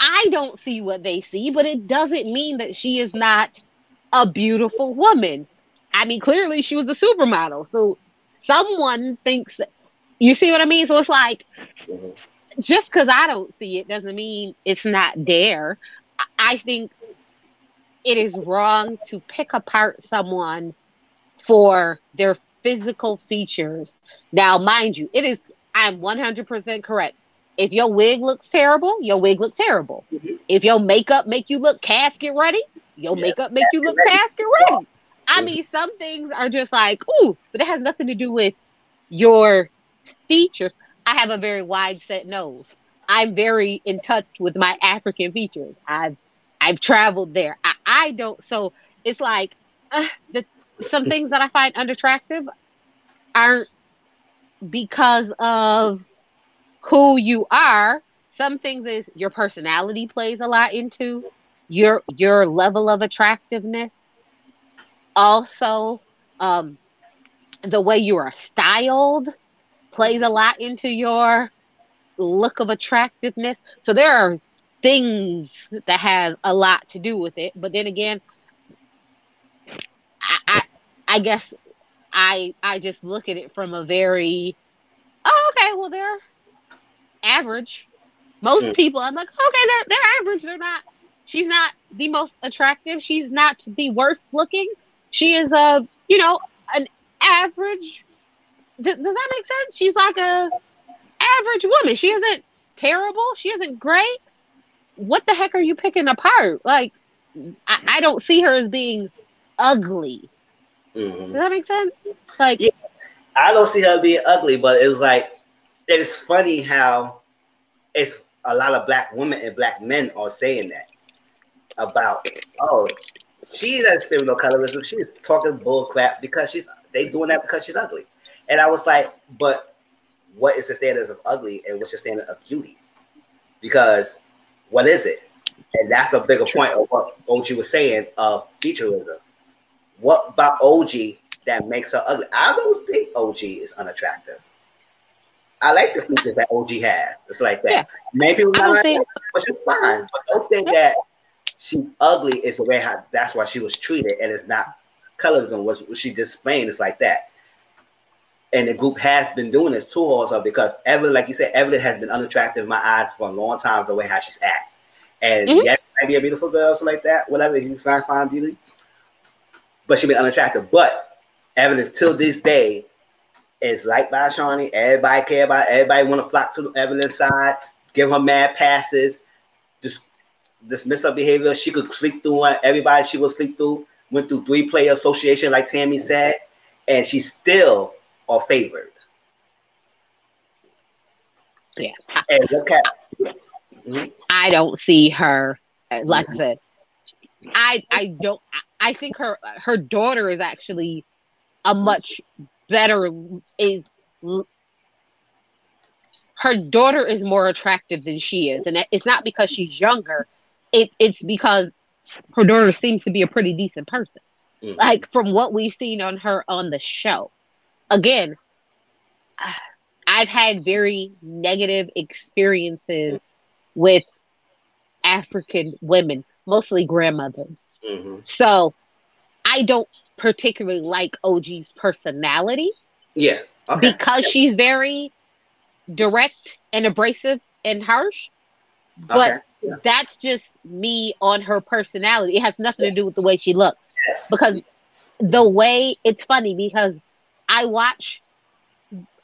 I don't see what they see, but it doesn't mean that she is not a beautiful woman. I mean, clearly she was a supermodel. So someone thinks that, you see what I mean? So it's like, just because I don't see it doesn't mean it's not there. I think it is wrong to pick apart someone for their physical features. Now, mind you, I'm 100% correct. If your wig looks terrible, your wig looks terrible. If your makeup make you look casket ready, your makeup make you look casket ready. I mean, some things are just like, ooh, but it has nothing to do with your features. I have a very wide set nose. I'm very in touch with my African features. I've traveled there. I don't. So it's like some things that I find unattractive aren't because of who you are. Some things is your personality plays a lot into your level of attractiveness. Also, the way you are styled plays a lot into your look of attractiveness. So there are things that has a lot to do with it. But then again, I guess I just look at it from a very, oh, okay, well, they're average. Most people, I'm like, okay, they're average. She's not the most attractive. She's not the worst looking. She is an average. Does that make sense? She's like a average woman. She isn't terrible. She isn't great. What the heck are you picking apart? Like, I don't see her as being ugly. Does that make sense? Like, yeah, I don't see her being ugly, but it was like, it's funny how it's a lot of black women and black men are saying that about, oh, she doesn't speak no colorism. She's talking bull crap because they doing that because she's ugly. And I was like, but what is the standards of ugly and what's the standard of beauty? Because what is it? And that's a bigger point of what OG was saying of featureism. What about OG that makes her ugly? I don't think OG is unattractive. I like the features that OG has. It's like that. Yeah. Maybe we're not like but she's fine. But don't think that she's ugly is the way that's why she was treated, and it's not colorism. What she displaying is like that. And the group has been doing this too also because Evelyn, like you said, Evelyn has been unattractive in my eyes for a long time, the way how she's act. And yes, she might be a beautiful girl, something like that, whatever, if you find beauty. But she been unattractive. But Evelyn till this day is liked by Shawnee. Everybody care about it. Everybody want to flock to Evelyn's side, give her mad passes, dismiss her behavior. She could sleep through one. Everybody she would sleep through. Went through 3-player association, like Tammy said, and she's still are favored. Yeah. And look at. I don't see her. Like I said, I don't. I think her daughter is actually a much better. Her daughter is more attractive than she is, and it's not because she's younger. It's because her daughter seems to be a pretty decent person. Mm. Like from what we've seen on her on the show. Again, I've had very negative experiences with African women, mostly grandmothers. Mm-hmm. So I don't particularly like OG's personality Yeah. Okay. because she's very direct and abrasive and harsh. But Okay. Yeah. that's just me on her personality. It has nothing to do with the way she looks. Yes. Because the way it's funny because I watch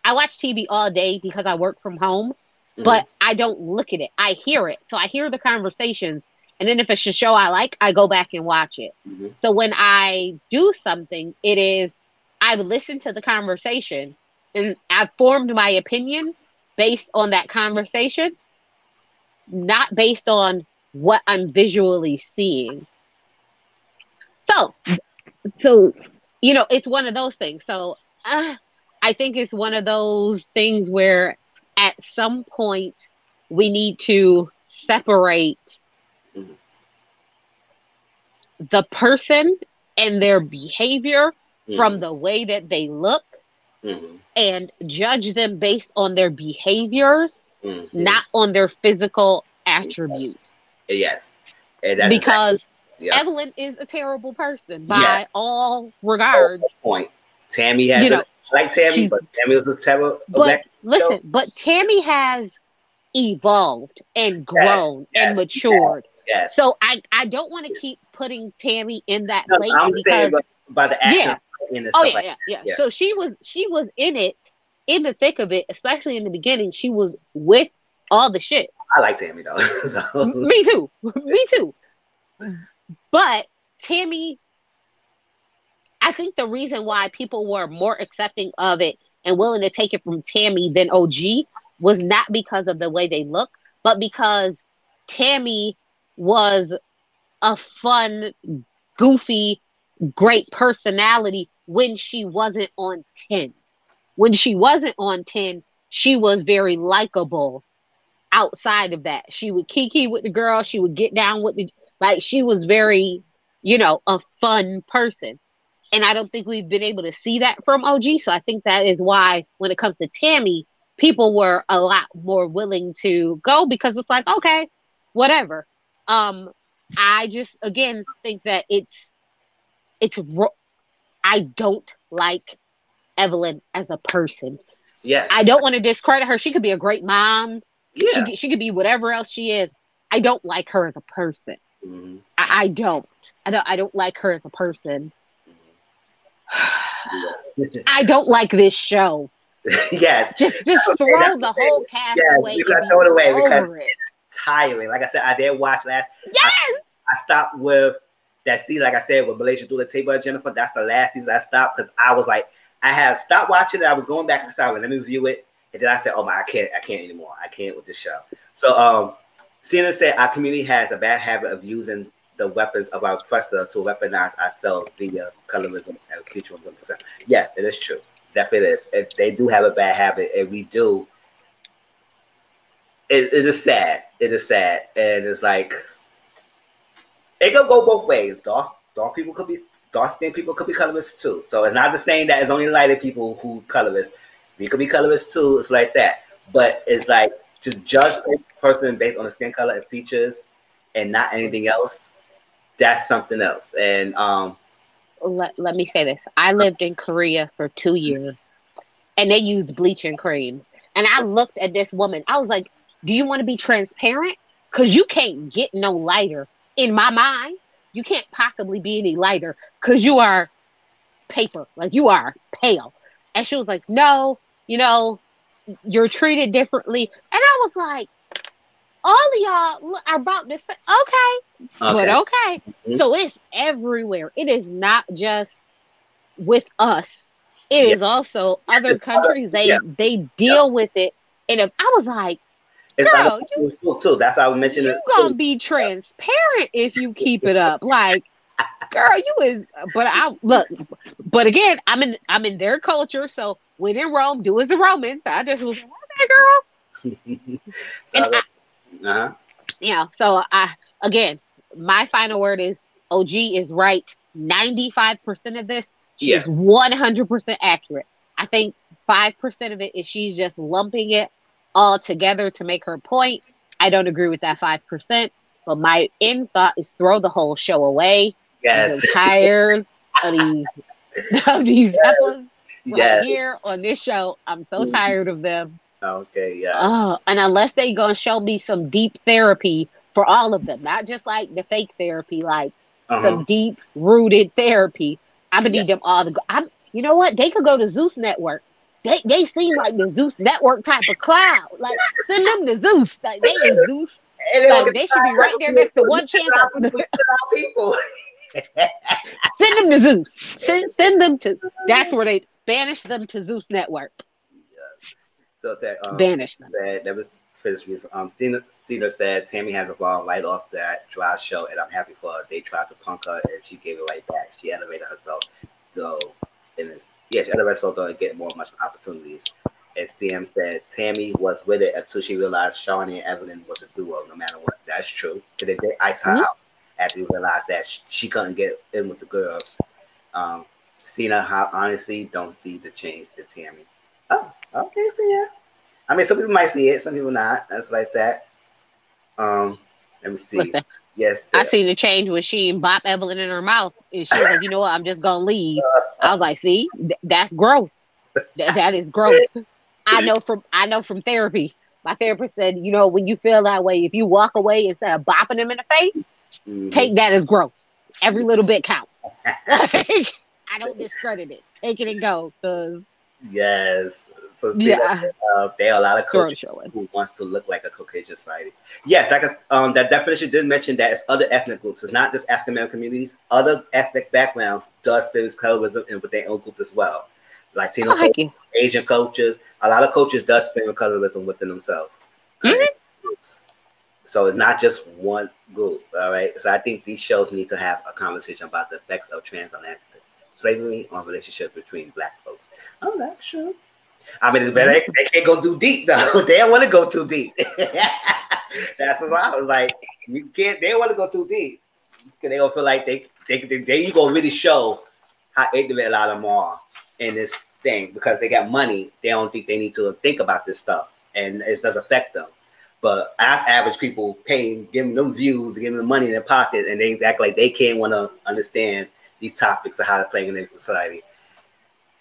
I watch TV all day because I work from home, Mm-hmm. but I don't look at it. I hear it. So I hear the conversations. And then if it's a show I like, I go back and watch it. Mm-hmm. So when I do something, it is I've listened to the conversation and I've formed my opinion based on that conversation, not based on what I'm visually seeing. So, so it's one of those things. So, I think it's one of those things where at some point we need to separate Mm-hmm. the person and their behavior Mm-hmm. from the way that they look Mm-hmm. and judge them based on their behaviors, Mm-hmm. not on their physical attributes. Yes. And that's exactly. Because Yep. Evelyn is a terrible person Yeah. by all Oh, regards. point. Tammy has You it. know, I like Tammy, she's, but Tammy was a terrible a but black show. listen, but Tammy has evolved and Yes. grown and Yes. matured. Yes. So I don't want to keep putting Tammy in that No, place I'm saying because about the action yeah. and Oh stuff yeah, like yeah, yeah. that. So she was in it, in the thick of it, especially in the beginning. She was with all the shit. I like Tammy though. So Me too. Me too. But Tammy, I think the reason why people were more accepting of it and willing to take it from Tammy than OG was not because of the way they look, but because Tammy was a fun, goofy, great personality when she wasn't on 10. When she wasn't on 10, she was very likable outside of that. She would kiki with the girl, she would get down with the like she was very, a fun person. And I don't think we've been able to see that from OG. So I think that is why when it comes to Tammy, people were a lot more willing to go because it's like, okay, whatever. Um, I just again think that it's I don't like Evelyn as a person. I yes. don't want to discredit her. She could be a great mom. Yeah. She could be whatever else she is. I don't like her as a person. Mm-hmm. I don't. I don't like her as a person. I don't like this show. Yes. Just Okay, throw the whole cast yes, away you and gotta be throw it away because over it. it's tiring. Like I said, I did watch last. Yes. I stopped with that season, like I said, with Malaysia through the table of Jennifer. That's the last season I stopped because I was like, I have stopped watching it. I was going back and started, let me review it. And then I said, oh my, I can't anymore. I can't with this show. So CNN said our community has a bad habit of using the weapons of our oppressor to weaponize ourselves via colorism and futurism. Yes, it is true. Definitely is. They do have a bad habit, and we do. It is sad. It is sad, and it's like it could go both ways. Dark people could be dark skinned people could be colorist too. So it's not the saying that it's only lighter people who colorist. We could be colorist too. It's like that. But it's like to judge a person based on the skin color and features and not anything else, that's something else. And Let me say this. I lived in Korea for 2 years and they used bleaching cream. And I looked at this woman. I was like, do you want to be transparent? Because you can't get no lighter. In my mind, you can't possibly be any lighter because you are paper. Like you are pale. And she was like, no, you're treated differently. And I was like, all of y'all are about to say, okay, but okay. okay. Mm-hmm. So it's everywhere. It is not just with us. It Yeah. is also other countries. Yeah. They deal with it. And if I was like, It's other girl, people too. That's how I mentioned you it. gonna be transparent if you keep it up. Like, girl, you is. But I look. But again, I'm in their culture. So when in Rome, do as the Romans. I just was like, okay, girl. So And so I again, my final word is OG is right 95% of this. She Yeah. is 100% accurate. I think 5% of it is she's just lumping it all together to make her point. I don't agree with that 5%, but my end thought is throw the whole show away. I'm so Yes. tired of these of these heifers right Yes. here on this show. I'm so Mhm. tired of them. Okay. Yes. Oh, and unless they gonna show me some deep therapy for all of them, not just like the fake therapy, like Uh huh. some deep rooted therapy. I'm gonna Yeah. need them all to go. You know what? They could go to Zeus Network. They seem like the Zeus Network type of crowd. Like send them to Zeus. Like they is Zeus. And they will Like get they should be right there next to one chance. people. Send them to Zeus. Send them to. That's where they banish them to Zeus Network. So Banish them. that was finished. Cena said Tammy has evolved right off that drive show, and I'm happy for her. They tried to punk her, and she gave it right back. She elevated herself. So, and it's, yeah, she elevated herself to get much opportunities. And CM said Tammy was with it until she realized Shawnee and Evelyn was a duo, no matter what. That's true. Because they did ice her out after we realized that she couldn't get in with the girls. Cena, honestly, don't see the change to Tammy. Oh, okay, so yeah. I mean, some people might see it, some people not. That's like that. Let me see. Listen, Yes, I seen the change when she bop Evelyn in her mouth, and she was like, "You know what? I'm just gonna leave." I was like, "See, that's growth. That is growth." I know from therapy. My therapist said, "You know, when you feel that way, if you walk away instead of bopping them in the face, take that as growth. Every little bit counts." Like, I don't discredit it. Take it and go, because yes. So yeah, there are a lot of throw the coaches show in. who wants to look like a Caucasian society. Yes, like that definition did mention that it's other ethnic groups. It's not just African American communities. Other ethnic backgrounds does experience colorism and with their own group as well. Latino coaches, Asian coaches, a lot of coaches does experience colorism within themselves. Groups. So it's not just one group. All right. So I think these shows need to have a conversation about the effects of transatlantic slavery on relationships between Black folks. Oh, that's true. I mean, they can't go too deep though. They don't want to go too deep. That's what I was like. You can't. They don't want to go too deep because they don't feel like they you gonna really show how ignorant a lot of them are in this thing because they got money. They don't think they need to think about this stuff, and it does affect them. But average people paying, giving them views, giving them money in their pocket, and they act like they can't want to understand these topics of how to play in their society.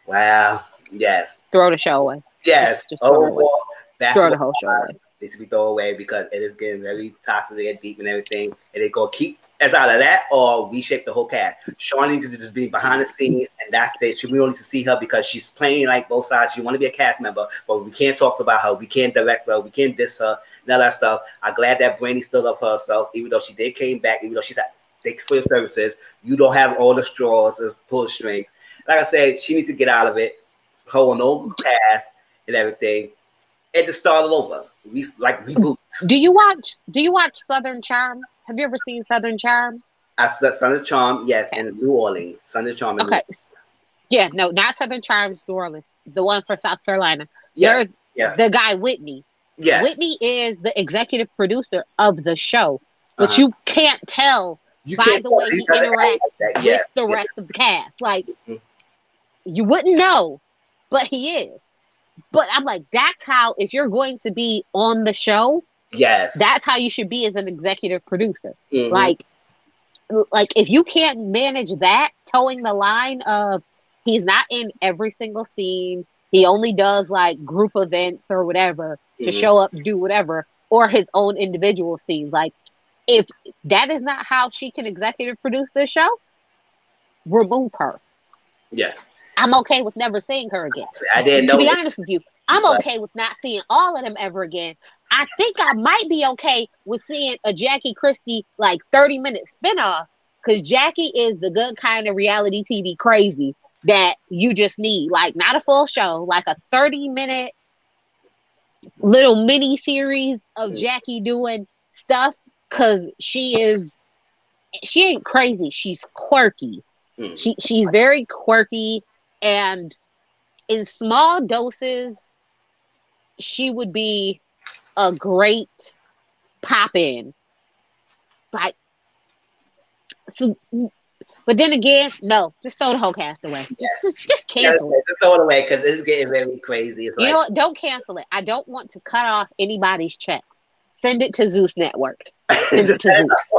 Wow. Yes. Throw the show away. Yes. Just throw it away. Throw the whole show away. Needs to be thrown away because it is getting very toxic and deep and everything. And they go keep us out of that or reshape the whole cast. Shawn needs to just be behind the scenes and that's it. We don't need to see her because she's playing like both sides. She want to be a cast member, but we can't talk about her. We can't direct her. We can't diss her. None of that stuff. I'm glad that Brandy stood up for herself, even though she did came back, even though she's at thank you for your services. You don't have all the straws and pull strings. Like I said, she needs to get out of it. Hold no pass and everything. And to start all over. We like reboot. Do you watch Southern Charm? Have you ever seen Southern Charm? I said Southern Charm, yes, in New Orleans. Southern Charm in New Orleans. Yeah, no, not Southern Charms, New Orleans. The one for South Carolina. Yes. There's the guy Whitney. Yes. Whitney is the executive producer of the show, but you can't tell by the way he interacts with the rest of the cast. Like you wouldn't know, but he is. But I'm like, that's how, if you're going to be on the show, yes, that's how you should be as an executive producer. Like if you can't manage that, towing the line of he's not in every single scene, he only does like group events or whatever to show up, do whatever, or his own individual scenes. Like if that is not how she can executive produce this show, remove her. Yeah. I'm okay with never seeing her again. I didn't know. To be honest with you, I'm okay with not seeing all of them ever again. I think I might be okay with seeing a Jackie Christie like 30-minute spinoff because Jackie is the good kind of reality TV crazy that you just need. Like not a full show, like a 30-minute little mini series of Jackie doing stuff because she ain't crazy. She's quirky. She's very quirky. And in small doses, she would be a great pop-in. Like So, but then again, no, just throw the whole cast away. Just cancel it. Just throw it away because it's getting very crazy. It's you know what? Don't cancel it. I don't want to cut off anybody's checks. Send it to Zeus Network. Send it to Zeus.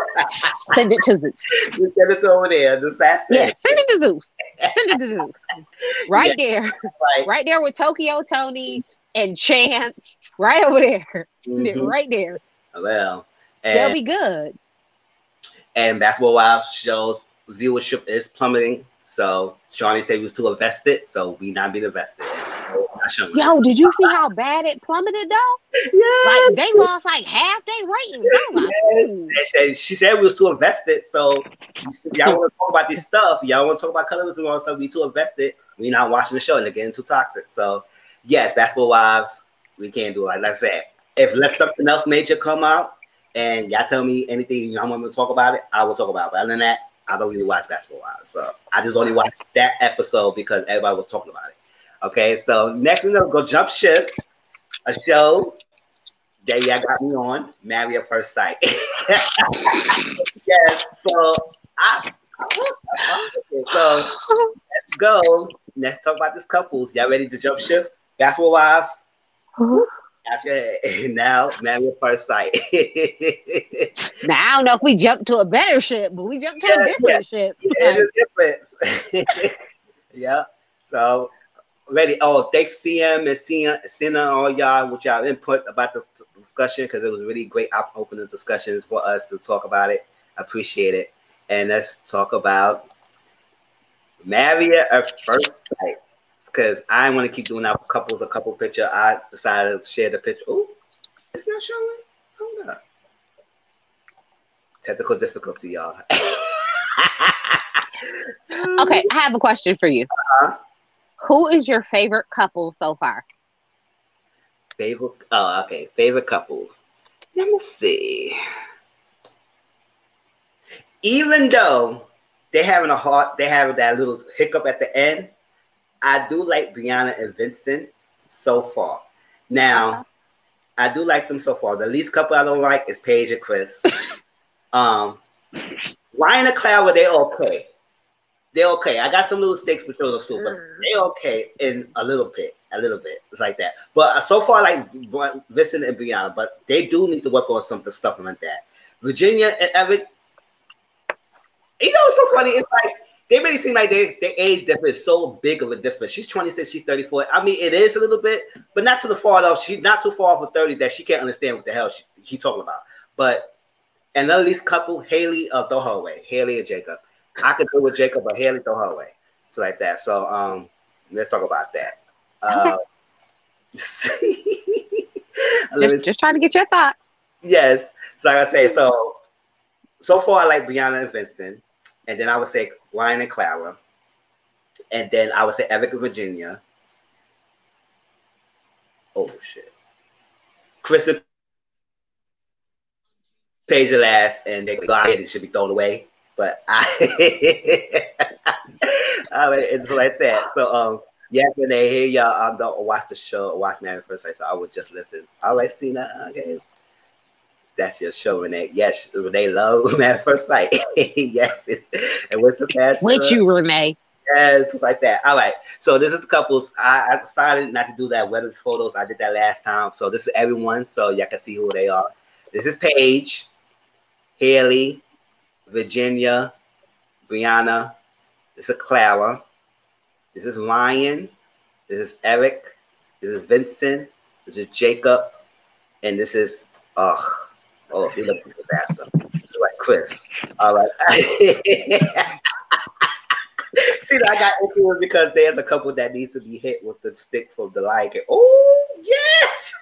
Send it to Zeus. Just send it to over there. Just that's it. Yeah, send it to Zeus. Send it to Zeus. Right there. Right there with Tokyo Tony and Chance. Right over there. Right there. Well, they'll be good. And Basketball Wives shows viewership is plummeting. So Shawnee said he was too invested, so we not being invested. Yo, did you see how bad it plummeted though? Yeah, like they lost like half their ratings. I was like, she said we was too invested. So y'all want to talk about this stuff? Y'all want to talk about colorism and stuff? We too invested. We not watching the show and they're getting too toxic. So yes, Basketball Wives, we can't do it. Like I said, if let something else major come out and y'all tell me anything y'all want me to talk about it, I will talk about it. But other than that, I don't really watch Basketball Wives. So I just only watched that episode because everybody was talking about it. Okay, so next we're gonna go jump ship, a show that y'all got me on, Marry at First Sight. Yes, so so let's go. Let's talk about this couples. Y'all ready to jump ship? Basketball Wives. Okay, now Marry at First Sight. Now I don't know if we jumped to a better ship, but we jumped to a different ship. There's a difference. Yeah. So ready. Oh, thanks CM and Sina, all y'all with y'all input about this discussion because it was really great opening discussions for us to talk about it. I appreciate it. And let's talk about Marry at First Sight. Because I want to keep doing our couples, a couple picture. I decided to share the picture. Oh, it's not showing. Hold up. Technical difficulty, y'all. Okay, I have a question for you. Who is your favorite couple so far? Favorite couples. Let me see. Even though they have that little hiccup at the end, I do like Brianna and Vincent so far. Now, I do like them so far. The least couple I don't like is Paige and Chris. Ryan and Clara, they're okay. They're okay. I got some little stakes between those two, but they're okay in a little bit. It's like that. But so far, I like Vincent and Brianna, but they do need to work on some of the stuff like that. Virginia and Eric, you know what's so funny? It's like, they really seem like their age difference is so big of a difference. She's 26, she's 34. I mean, it is a little bit, but not to the far though. She's not too far off of 30 that she can't understand what the hell he talking about. But another least couple, Haley, throw her away. Haley and Jacob. I could do with Jacob, but Haley, throw her away. So like that. So let's talk about that. Just trying to get your thoughts. Yes. So like I say, so far I like Brianna and Vincent. And then I would say Ryan and Clara. And then I would say Eric and Virginia. Oh, shit. Chris and Paige are last, and they should be thrown away. But it's like that. So, yes, when they hear y'all, don't watch the show, watch Marry at First Sight, so I would just listen. All right, Cena, okay. That's your show, Renee. Yes, Renee love Marry at First Sight. Yes. And what's the passion? With you, Renee. Yes, it's like that. All right. So this is the couples. I decided not to do that wedding photos. I did that last time. So this is everyone. So y'all can see who they are. This is Paige, Haley, Virginia, Brianna. This is Clara. This is Ryan. This is Eric. This is Vincent. This is Jacob. And this is he looks like a disaster. Like Chris. All right. See, I got into it because there's a couple that needs to be hit with the stick from the like. Oh, yes.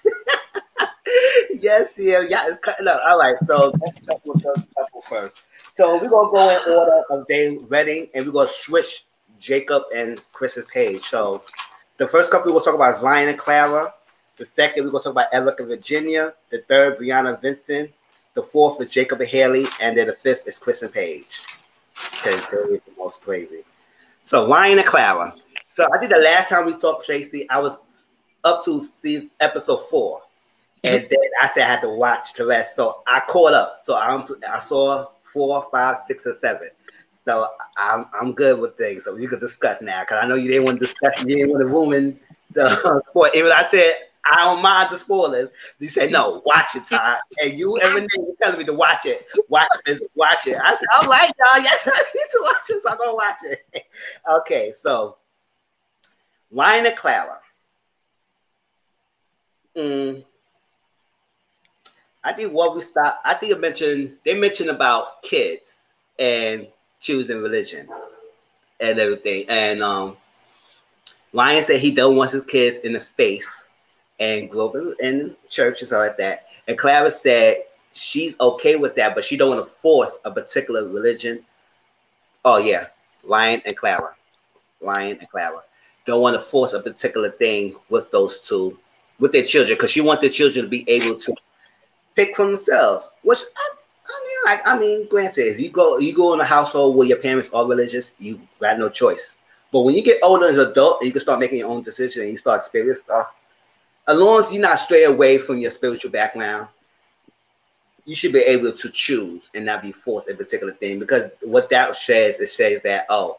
Yes, yeah, it's cutting up. All right, so let's couple first. So we're going to go in order of their wedding, and we're going to switch Jacob and Chris's page. So the first couple we're going to talk about is Ryan and Clara. The second, we're going to talk about Eric and Virginia. The third, Brianna and Vincent. The fourth is Jacob and Haley. And then the fifth is Chris and Paige. Because they're the most crazy. So Ryan and Clara. So I think the last time we talked, Tracy, I was up to episode 4. And then I said I had to watch the rest. So I caught up. So I saw 4, 5, 6, and 7. So I'm good with things. So we could discuss now because I know you didn't want to discuss. You didn't want to ruin the sport. Even I said I don't mind the spoilers. You said no, watch it, Todd. And you every day you're telling me to watch it. Watch it. I said all right, y'all. Y'all telling me to watch it, so I'm gonna watch it. Okay, so Ryan and Clara. Mm, I think what we stop. I think they mentioned about kids and choosing religion and everything. And Ryan said he don't want his kids in the faith and grow up in church and stuff like that. And Clara said she's okay with that, but she don't want to force a particular religion. Oh yeah, Ryan and Clara don't want to force a particular thing with those two, with their children, because she wants their children to be able to pick for themselves. Which I mean, granted, if you go in a household where your parents are religious, you got no choice. But when you get older as an adult, you can start making your own decisions and you start spirit stuff. As long as you're not stray away from your spiritual background, you should be able to choose and not be forced a particular thing. Because what that says, it says that, oh,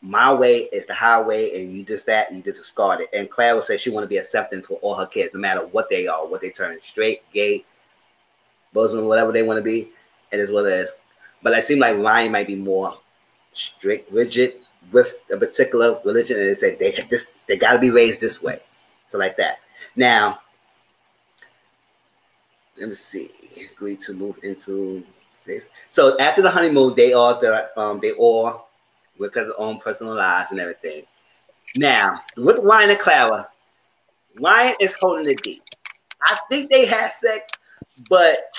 my way is the highway, and you just discard it. And Clara said she want to be accepting for all her kids, no matter what they are, what they turn, straight, gay, Muslim, whatever they want to be. It is what it is. But it seemed like Ryan might be more strict, rigid with a particular religion, and they said they got to be raised this way, so like that. Now, let me see. Agreed to move into space. So after the honeymoon, they all because of their own personal lives and everything. Now, with Ryan and Clara, Ryan is holding the D. I think they had sex, but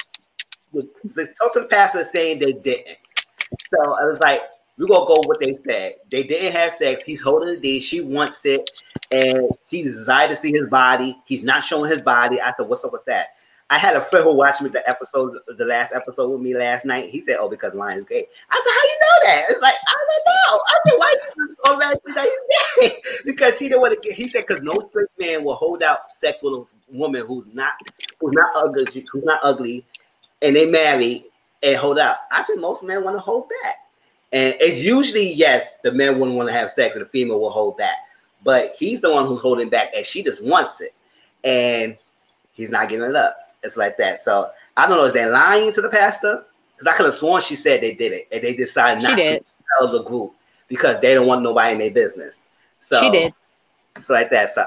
the total pastor is saying they didn't. So I was like, we're gonna go with what they said. They didn't have sex. He's holding the D. She wants it, and she desired to see his body. He's not showing his body. I said, what's up with that? I had a friend who watched me the last episode with me last night. He said, "Oh, because Ryan's gay." I said, "How you know that?" It's like I don't know. I said, "Why you already that he's gay?" Because he didn't want to get. He said, "Because no straight man will hold out sex with a woman who's not ugly, and they marry and hold out." I said, "Most men want to hold back, and it's usually yes, the men wouldn't want to have sex, and the female will hold back, but he's the one who's holding back, and she just wants it, and he's not giving it up." It's like that. So I don't know. Is they lying to the pastor? Because I could have sworn she said they did it, and they decided not to tell the group because they don't want nobody in their business. So she did. So like that. So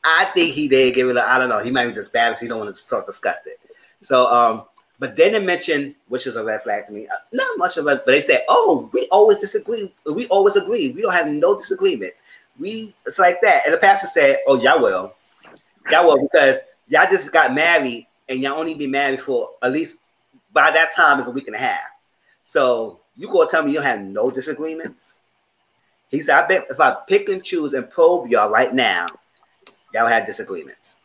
I think he did give it. I don't know. He might be just bad as he don't want to discuss it. So but then they mentioned, which is a red flag to me. Not much of it, but they said, "Oh, we always disagree. We always agree. We don't have no disagreements. It's like that." And the pastor said, "Oh, y'all will, because." Y'all just got married, and y'all only been married for at least by that time is a week and a half. So you gonna tell me you have no disagreements? He said, "I bet if I pick and choose and probe y'all right now, y'all have disagreements."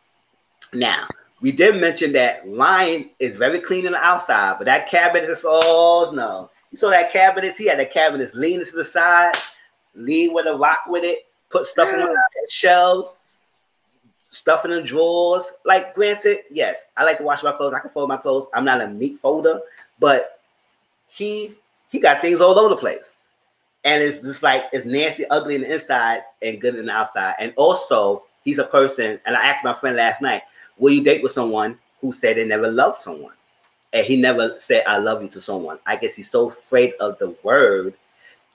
Now we did mention that Ryan is very clean on the outside, but that cabinet is no. You saw that cabinet? He had the cabinets leaning to the side, lean with a rock with it, put stuff on the shelves. Stuff in the drawers. Like, granted, yes, I like to wash my clothes. I can fold my clothes. I'm not a neat folder, but he got things all over the place. And it's just like, it's nasty, ugly in the inside and good in the outside. And also, he's a person, and I asked my friend last night, will you date with someone who said they never loved someone? And he never said, I love you to someone. I guess he's so afraid of the word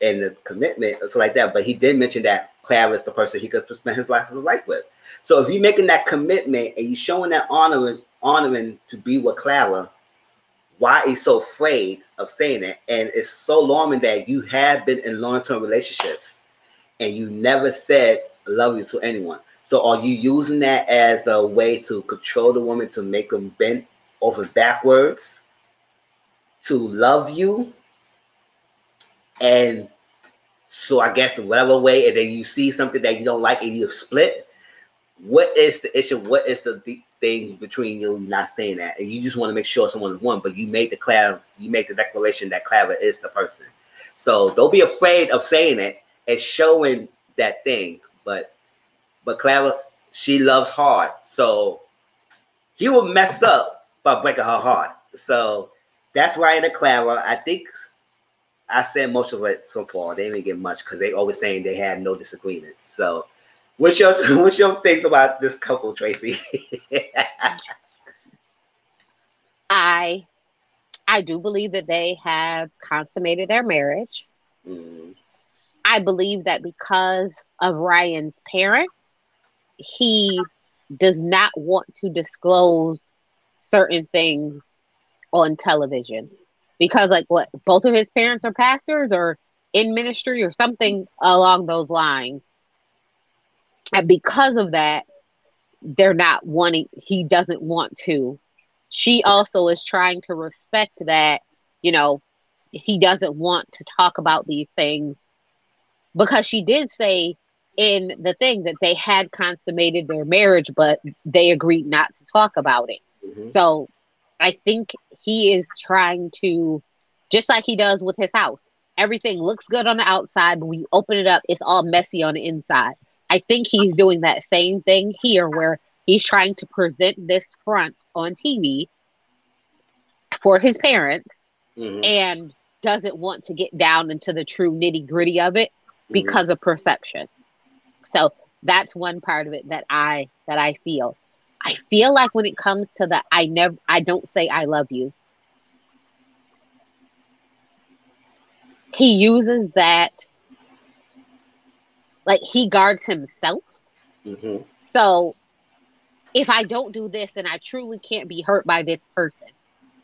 and the commitment, so like that. But he did mention that Clara is the person he could spend his life with. So if you're making that commitment and you're showing that honoring to be with Clara, why are you so afraid of saying it? And it's so alarming that you have been in long-term relationships and you never said love you to anyone. So are you using that as a way to control the woman, to make them bend over backwards to love you? And so I guess in whatever way, and then you see something that you don't like and you split, what is the issue? What is the thing between you not saying that? And you just want to make sure someone is one, but you made the declaration that Clara is the person. So don't be afraid of saying it and showing that thing. But Clara, she loves hard. So he will mess up by breaking her heart. So that's Ryan and Clara. I think I said most of it so far. They didn't get much because they always saying they had no disagreements. So, what's your things about this couple, Tracy? I do believe that they have consummated their marriage. I believe that because of Ryan's parents, he does not want to disclose certain things on television because, like, what, both of his parents are pastors or in ministry or something along those lines. And because of that, he doesn't want to. She also is trying to respect that, he doesn't want to talk about these things because she did say in the thing that they had consummated their marriage, but they agreed not to talk about it. So I think he is trying to, just like he does with his house, everything looks good on the outside, but when you open it up, it's all messy on the inside. I think he's doing that same thing here where he's trying to present this front on TV for his parents and doesn't want to get down into the true nitty gritty of it because of perception. So that's one part of it that I feel. I feel like when it comes to the I don't say I love you, he uses that, like, he guards himself. So if I don't do this, then I truly can't be hurt by this person.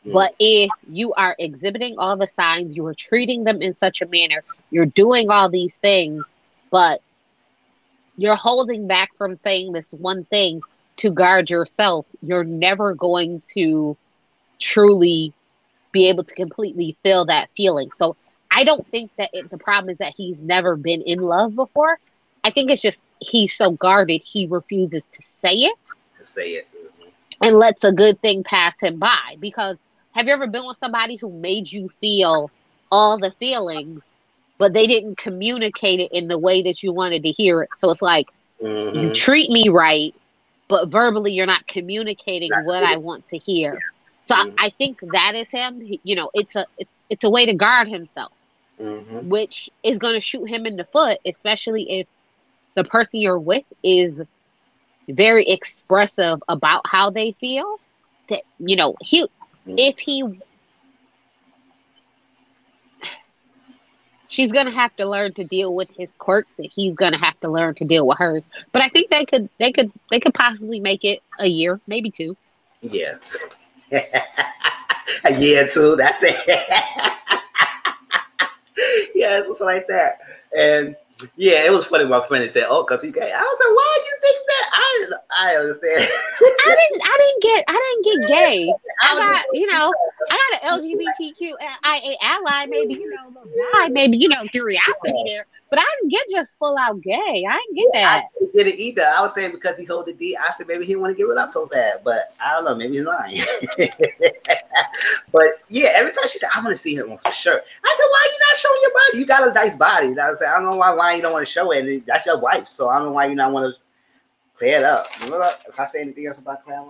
But if you are exhibiting all the signs, you are treating them in such a manner, you're doing all these things, but you're holding back from saying this one thing to guard yourself, you're never going to truly be able to completely feel that feeling. So I don't think that the problem is that he's never been in love before. I think it's just he's so guarded, he refuses to say it. And lets a good thing pass him by. Because have you ever been with somebody who made you feel all the feelings, but they didn't communicate it in the way that you wanted to hear it? So it's like, you treat me right, but verbally you're not communicating what I want to hear. So I think that is him. It's a way to guard himself, which is going to shoot him in the foot, especially if the person you're with is very expressive about how they feel. That she's gonna have to learn to deal with his quirks, and he's gonna have to learn to deal with hers. But I think they could possibly make it a year, maybe 2. Yeah. A year or 2, that's it. Yeah, something like that. And yeah, it was funny. My friend said, "Oh, cause he's gay." I was like, "Why you think that?" I understand. I didn't get gay. I got an LGBTQIA ally, maybe maybe curiosity there, but I didn't get just full out gay. I didn't get that. I didn't get it either. I was saying because he hold the D. I said maybe he want to give it up so bad, but I don't know. Maybe he's lying. But yeah, every time she said, "I want to see him for sure," I said, "Why are you not showing your body? You got a nice body." And I said, "I don't know why you don't want to show it. And that's your wife, so I don't know why you not want to clear it up." You know, if I say anything else about Clara,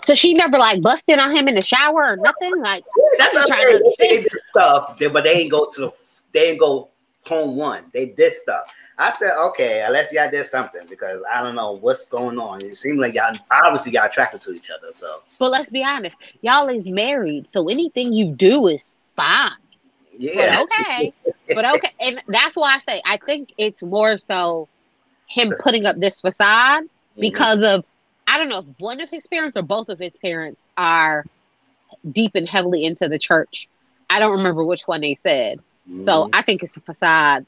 so she never like busted on him in the shower or nothing. Like that's what I'm saying. They did stuff, but they ain't go home one. They did stuff. I said, okay, unless y'all did something, because I don't know what's going on. It seems like y'all obviously got attracted to each other. So, but let's be honest, y'all is married, so anything you do is fine. Yeah. But okay, and that's why I say I think it's more so him putting up this facade because of, I don't know if one of his parents or both of his parents are deep and heavily into the church. I don't remember which one they said. So I think it's a facade.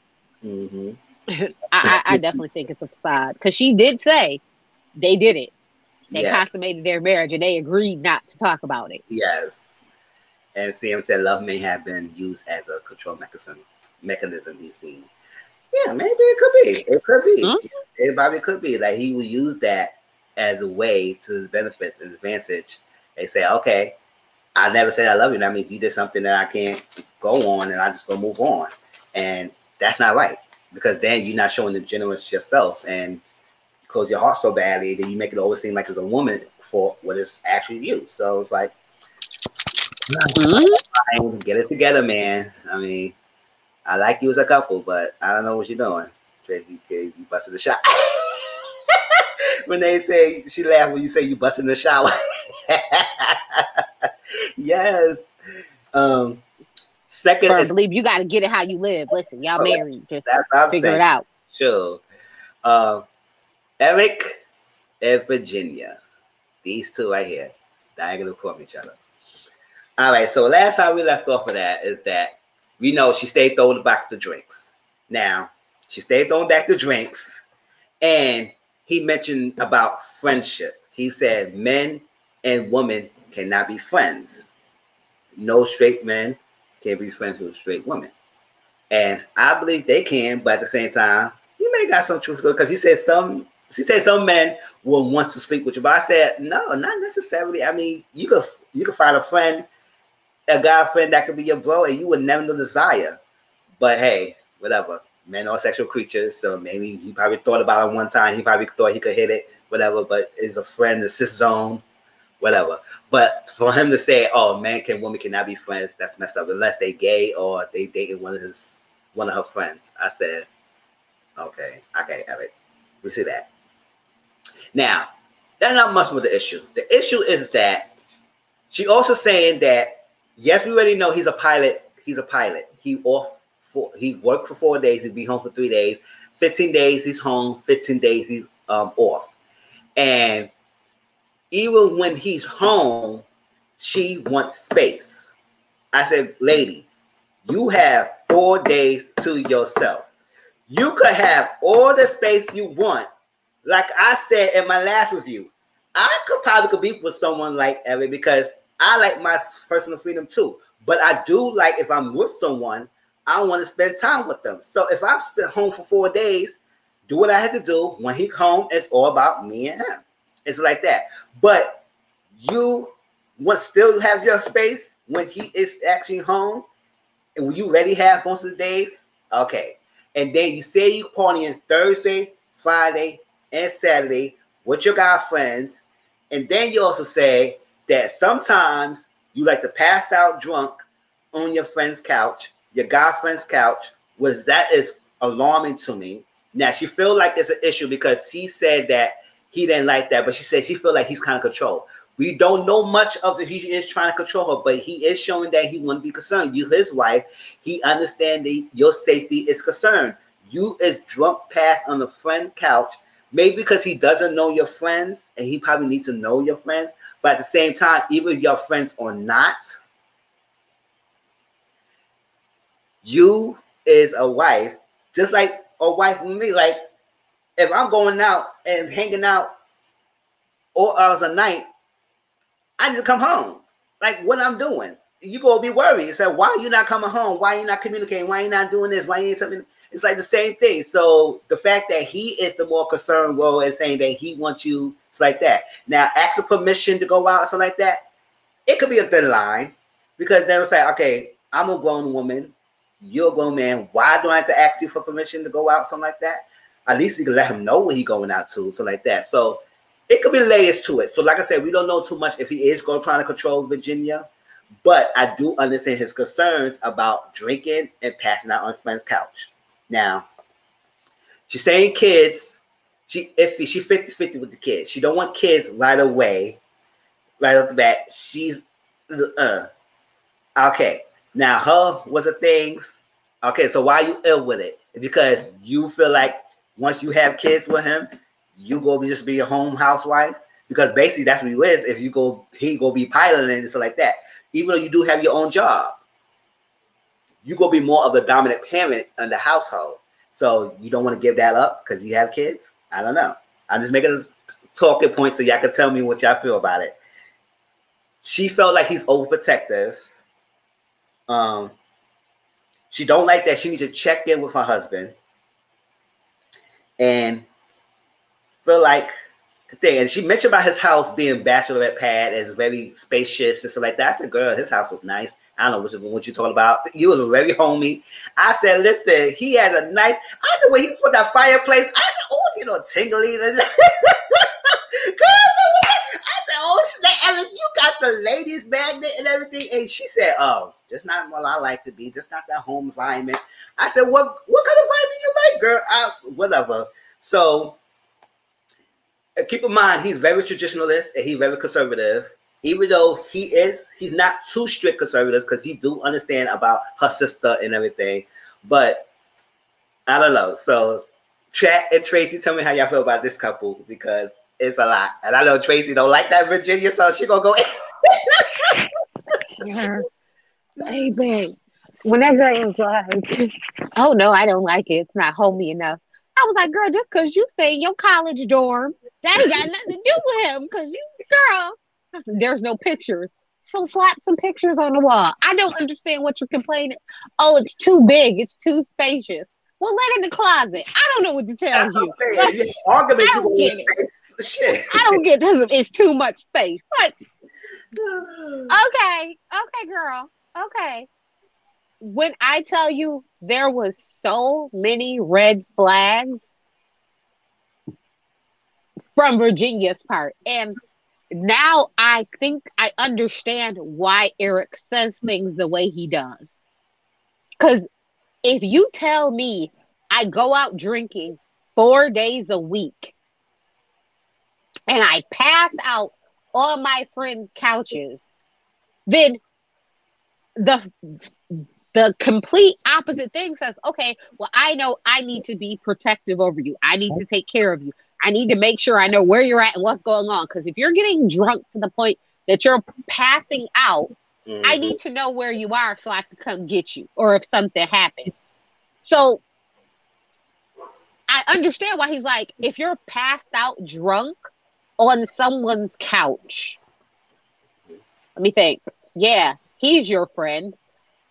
I definitely think it's a facade because she did say they did it. They consummated their marriage and they agreed not to talk about it. Yes. And CM said love may have been used as a control mechanism he's seen. Yeah, maybe it could be. It could be. It probably could be. Like he would use that as a way to his benefits and advantage. They say, okay, I never said I love you. That means you did something that I can't go on and I just gonna move on. And that's not right. Because then you're not showing the genuineness yourself and close your heart so badly that you make it always seem like it's a woman for what is actually you. So it's like, Mm-hmm. Get it together, man. I mean, I like you as a couple, but I don't know what you're doing. Tracy, you busted the shot. When they say, she laughed when you say you busted the shower. Yes. Um, second Firm is, believe you got to get it how you live. Listen, y'all oh, married. Just that's what I'm figure saying. it out. Sure. Uh, Eric and Virginia. These two right here. Diagonal from each other. All right, so last time we left off of that is that we know she stayed throwing back the drinks. Now, she stayed throwing back the drinks, and he mentioned about friendship. He said men and women cannot be friends. No straight men can be friends with straight women. And I believe they can, but at the same time, you may got some truth to it because he said some men will want to sleep with you. But I said, no, not necessarily. I mean, you could find a guy friend that could be your bro, and you would never know desire. But hey, whatever. Men are sexual creatures, so maybe he probably thought about it one time. He probably thought he could hit it, whatever. But is a friend, the cis zone, whatever. But for him to say, "Oh, man can woman cannot be friends," that's messed up. Unless they gay or they dated one of her friends. I said, okay, Eric, we see that. Now, that's not much with the issue. The issue is that she also saying that yes, we already know he's a pilot. He's a pilot. He worked for 4 days. He'd be home for 3 days. 15 days he's home. 15 days he's off. And even when he's home, she wants space. I said, lady, you have 4 days to yourself. You could have all the space you want. Like I said in my last review, I could be with someone like Eric because I like my personal freedom too. But I do like if I'm with someone, I want to spend time with them. So if I've spent home for 4 days, do what I had to do. When he's home, it's all about me and him. It's like that. But you still have your space when he is actually home, and when you already have most of the days, okay. And then you say you partying Thursday, Friday, and Saturday with your guy friends, and then you also say that sometimes you like to pass out drunk on your friend's couch, your guy friend's couch, which that is alarming to me. Now she feel like it's an issue because he said that he didn't like that, but she said she feel like he's kind of controlled. We don't know much of if he is trying to control her, but he is showing that he want to be concerned. You, his wife, he understands that your safety is concerned. You is drunk past on a friend couch, maybe because he doesn't know your friends, and he probably needs to know your friends. But at the same time, even if your friends or not, you is a wife, just like a wife with me. Like if I'm going out and hanging out all hours a night, I need to come home. Like what I'm doing, you gonna be worried. Say, why are you not coming home? Why are you not communicating? Why are you not doing this? Why you ain't something? It's like the same thing. So the fact that he is the more concerned role and saying that he wants you, it's like that. Now, ask for permission to go out or something like that. It could be a thin line because they'll say, okay, I'm a grown woman, you're a grown man. Why do I have to ask you for permission to go out? Something like that. At least you can let him know where he's going out to, something like that. So it could be layers to it. So like I said, we don't know too much if he is going to try to control Virginia, but I do understand his concerns about drinking and passing out on a friend's couch. Now, she's saying kids, she 50-50 with the kids. She don't want kids right away, right off the bat. She's okay. Now her was the things. Okay, so why are you ill with it? Because you feel like once you have kids with him, you go just be a home housewife, because basically that's what he is. If you go, he go be piloting and stuff like that. Even though you do have your own job, you go be more of a dominant parent in the household. So you don't want to give that up because you have kids. I don't know. I'm just making this talking point so y'all can tell me what y'all feel about it. She felt like he's overprotective. She don't like that. She needs to check in with her husband and feel like the thing. And she mentioned about his house being bachelorette pad, as very spacious and stuff like that. I said, girl, his house was nice. I don't know what you're talking about. You was very homey. I said, listen, he has a nice. I said, when he put that fireplace, I said, oh, tingly. Girl, I said, oh, You got the ladies magnet and everything. And she said, oh, that's not what I like to be. That's not that home environment. I said, what kind of environment you like, girl? Whatever. So keep in mind, he's very traditionalist and he's very conservative. Even though he's not too strict conservative because he do understand about her sister and everything. But I don't know. So Chat and Tracy, tell me how y'all feel about this couple because it's a lot. And I know Tracy don't like that Virginia, so she gonna go. Hey, babe. Whenever it was like, oh no, I don't like it. It's not homey enough. I was like, girl, just because you stay in your college dorm, that ain't got nothing to do with him. Because you, girl, I said, there's no pictures. So slap some pictures on the wall. I don't understand what you're complaining. Oh, it's too big. It's too spacious. Well, let it in the closet. I don't know what to tell you. Like, I don't get it. Shit. I don't get this. It's too much space. Like, okay, girl. Okay. When I tell you there was so many red flags from Virginia's part, and now I think I understand why Eric says things the way he does. Because if you tell me I go out drinking 4 days a week and I pass out on my friends' couches, then the complete opposite thing says, okay, well, I know I need to be protective over you. I need to take care of you. I need to make sure I know where you're at and what's going on. Because if you're getting drunk to the point that you're passing out, I need to know where you are so I can come get you or if something happened. So I understand why he's like, if you're passed out drunk on someone's couch, let me think. Yeah, he's your friend.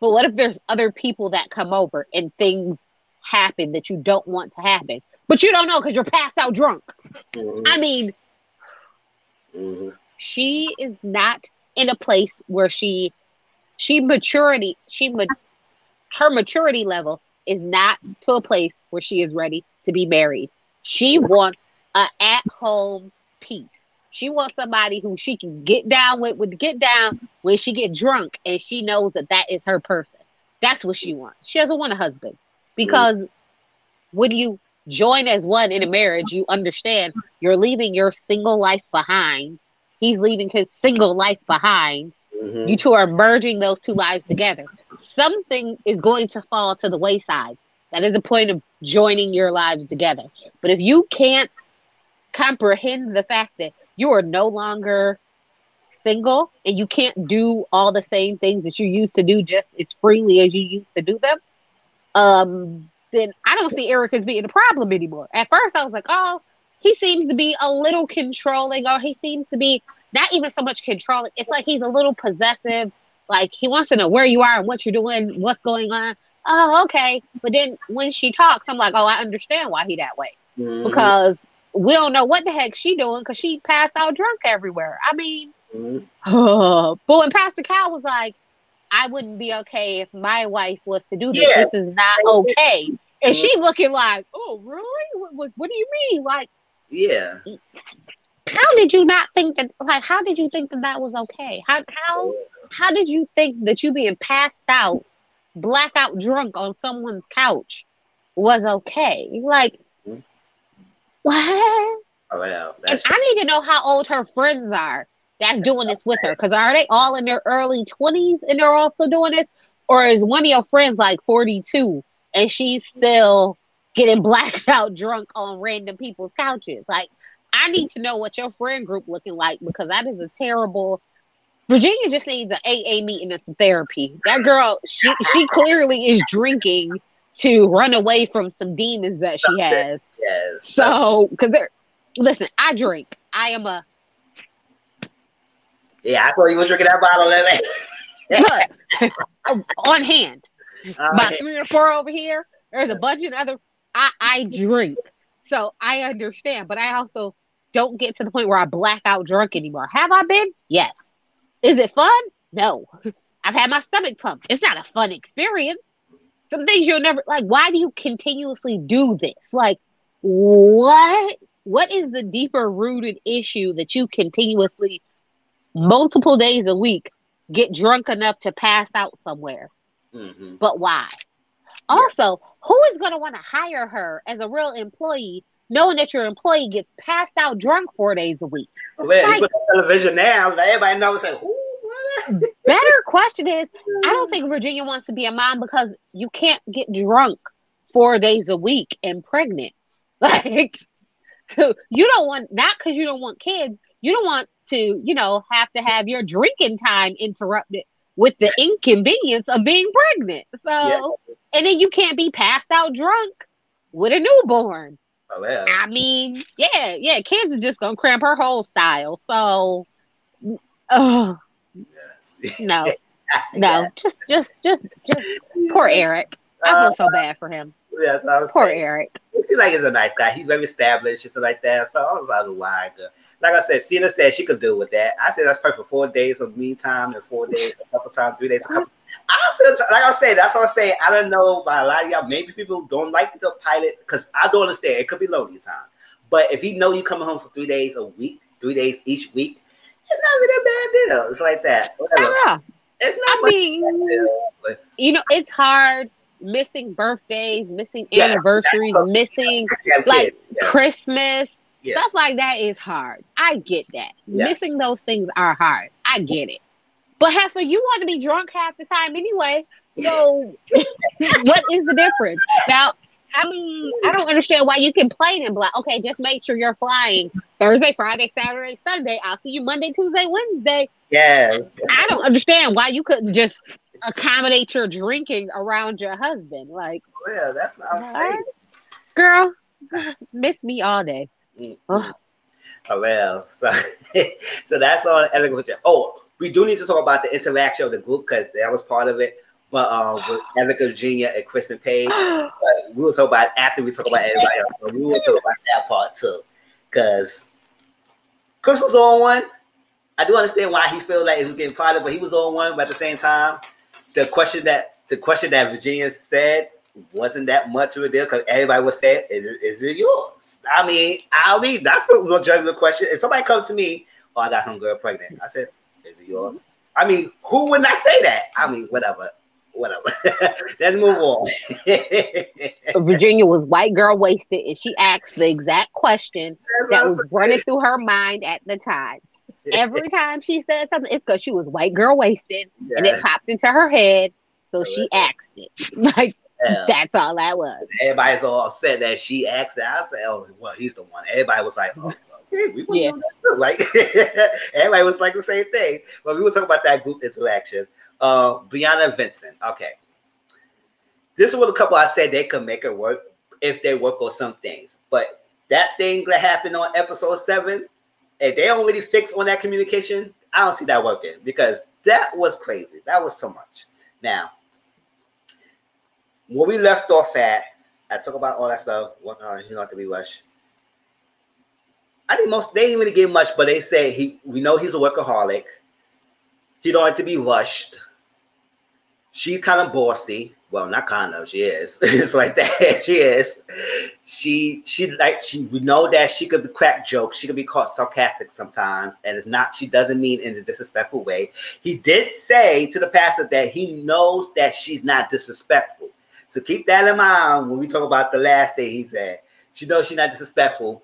But what if there's other people that come over and things happen that you don't want to happen? But you don't know because you're passed out drunk. I mean, she is not in a place where her maturity level is not to a place where she is ready to be married. She wants an at-home peace. She wants somebody who she can get down with when she get drunk and she knows that is her person. That's what she wants. She doesn't want a husband because when you join as one in a marriage, you understand you're leaving your single life behind. He's leaving his single life behind. You two are merging those two lives together. Something is going to fall to the wayside. That is the point of joining your lives together. But if you can't comprehend the fact that you are no longer single and you can't do all the same things that you used to do just as freely as you used to do them, then I don't see Eric as being a problem anymore. At first I was like, oh, he seems to be a little controlling, or he seems to be not even so much controlling. It's like he's a little possessive. Like he wants to know where you are and what you're doing, what's going on. Oh, okay. But then when she talks, I'm like, oh, I understand why he that way. Because we don't know what the heck she doing because she passed out drunk everywhere. I mean, but when Pastor Cal was like, I wouldn't be okay if my wife was to do this. Yeah. This is not okay. And she looking like, oh, really? What do you mean? Like, yeah. How did you not think that? Like, how did you think that was okay? How did you think that you being passed out, blackout drunk on someone's couch was okay? Like, what? Oh, well, and I need to know how old her friends are that's doing this with her. Because are they all in their early 20s and they're also doing this? Or is one of your friends like 42 and she's still getting blacked out drunk on random people's couches? Like, I need to know what your friend group looking like because that is a terrible... Virginia just needs an AA meeting and some therapy. That girl, she clearly is drinking to run away from some demons that she has. Yes. So, because listen, I drink. I am a... Yeah, I thought you were drinking that bottle. On hand. About 3 or 4 over here. There's a bunch of other... I drink. So, I understand. But I also don't get to the point where I black out drunk anymore. Have I been? Yes. Is it fun? No. I've had my stomach pumped. It's not a fun experience. Some things you'll never... Like, why do you continuously do this? Like, what? What is the deeper rooted issue that you continuously multiple days a week, get drunk enough to pass out somewhere. Mm-hmm. But why? Yeah. Also, who is going to want to hire her as a real employee, knowing that your employee gets passed out drunk 4 days a week? Well, you Like, put on television now, like, everybody knows. Like, who? better question is, I don't think Virginia wants to be a mom because you can't get drunk 4 days a week and pregnant. Like, you don't want, not because you don't want kids, you don't want to, have to have your drinking time interrupted with the inconvenience of being pregnant. Yeah. So, and then you can't be passed out drunk with a newborn. Oh, well. I mean, yeah, kids are just gonna cramp her whole style. So, oh Yes. no, Yeah. just poor Eric. I feel so bad for him. That's what I was Poor saying. Eric. He seems like he's a nice guy. He's very established, just like that. So I was like, why? Like I said, Cena said she could do with that. I said that's perfect. 4 days of me time and 4 days, a couple times, 3 days, a couple. I feel like I said, that's what I say. I don't know about a lot of y'all. Maybe people don't like the pilot because I don't understand. It could be lonely time. But if you know you coming home for 3 days a week, 3 days each week, it's not really a bad deal. It's like that. Whatever. It's not much I mean, it's hard missing birthdays, missing anniversaries, missing like Christmas. Stuff like that is hard. I get that. Missing those things are hard. I get it. But Heifer, you want to be drunk half the time anyway. So what is the difference? Now, I mean, I don't understand why you complain and be like, okay, just make sure you're flying Thursday, Friday, Saturday, Sunday. I'll see you Monday, Tuesday, Wednesday. Yeah. I don't understand why you couldn't just accommodate your drinking around your husband. Like, well, that's what I'm saying. Girl, miss me all day. Oh, well. So that's on Eric. Oh, we do need to talk about the interaction of the group because that was part of it. But with Erica, Virginia, and Chris and Paige, we will talk about after we talk about everybody else. But we will talk about that part too, because Chris was on one. I do understand why he felt like he was getting fired, but he was on one. But at the same time, the question that Virginia said wasn't that much of a deal because everybody was saying, "Is it yours?" I mean, that's what was the question. If somebody comes to me, "Oh, I got some girl pregnant," I said, "Is it yours?" I mean, who would not say that? I mean, whatever. Let's move on. Virginia was white girl wasted, and she asked the exact question that was running through her mind at the time. Every time she said something, it's because she was white girl wasted, and it popped into her head, so she asked it. Like, that's all that was. Everybody's all upset that she asked it. I said, "Oh, well, he's the one." Everybody was like, "Oh, okay, we want to know that too." Like, everybody was like the same thing. But we will talk about that group interaction. Brianna and Vincent. Okay. This was a couple I said they could make it work if they work on some things. But that thing that happened on episode 7, if they don't really fix on that communication, I don't see that working because that was crazy. That was so much. Now, when we left off at, I talk about all that stuff. You don't have to be rushed. I think they didn't really give much, but they say we know he's a workaholic. He don't have to be rushed. She's kind of bossy. Well, not kind of. She is. It's like that. She is. We know that she could crack jokes. She could be caught sarcastic sometimes, and it's not. She doesn't mean in a disrespectful way. He did say to the pastor that he knows that she's not disrespectful. So keep that in mind when we talk about the last thing he said. She knows she's not disrespectful,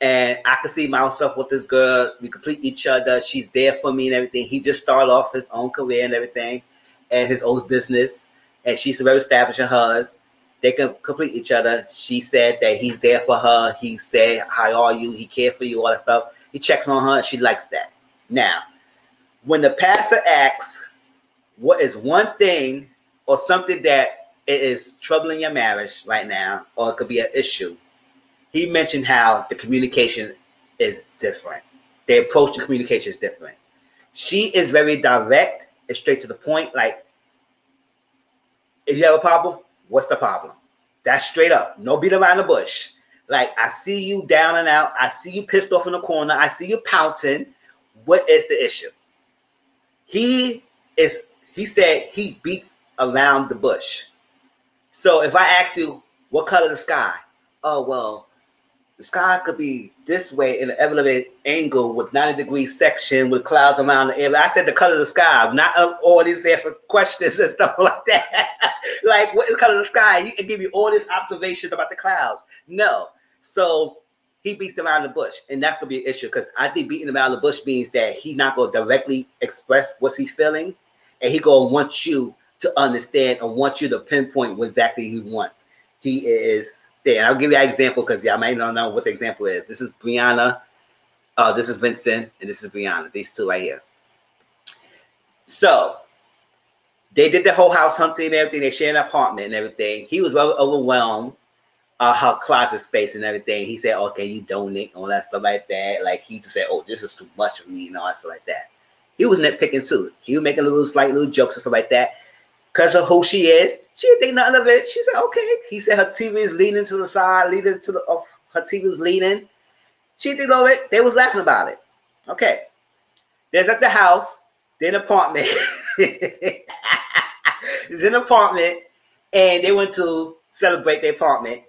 and I can see myself with this girl. We complete each other. She's there for me and everything. He just started off his own career and everything, and his own business. And she's very established in hers. They can complete each other. She said that he's there for her. He said, "How are you?" He cared for you, all that stuff. He checks on her, and she likes that. Now, when the pastor asks, what is one thing or something that is troubling your marriage right now, or it could be an issue, he mentioned how the communication is different. The approach to communication is different. She is very direct and straight to the point. Like, if you have a problem, what's the problem? That's straight up. No beat around the bush. Like, I see you down and out. I see you pissed off in the corner. I see you pouting. What is the issue? He said he beats around the bush. So if I ask you, what color the sky? Oh, well, The sky could be this way in an elevated angle with 90-degree section with clouds around the air. I said the color of the sky, not all these different questions and stuff like that. Like, what is the color of the sky? You can give you all these observations about the clouds. No. So he beats around the bush, and that could be an issue because I think beating around the bush means that he's not going to directly express what he's feeling, and he going to want you to understand and want you to pinpoint what exactly he wants. He is there. I'll give you an example because y'all might not know what the example is. This is Brianna, this is Vincent, and this is Brianna. These two right here. So they did the whole house hunting and everything. They shared an apartment and everything. He was well overwhelmed. Her closet space and everything. He said, "Okay, you donate all that stuff like that." Like he just said, "Oh, this is too much for me," and all that stuff like that. He was nitpicking too. He was making slight little jokes and stuff like that. Because of who she is, she didn't think nothing of it. She said, "Okay." He said her TV is leaning to the side, leaning to the her TV was leaning. She didn't know it. They was laughing about it. Okay. There's at the house, then apartment. It's an apartment, and they went to celebrate their apartment.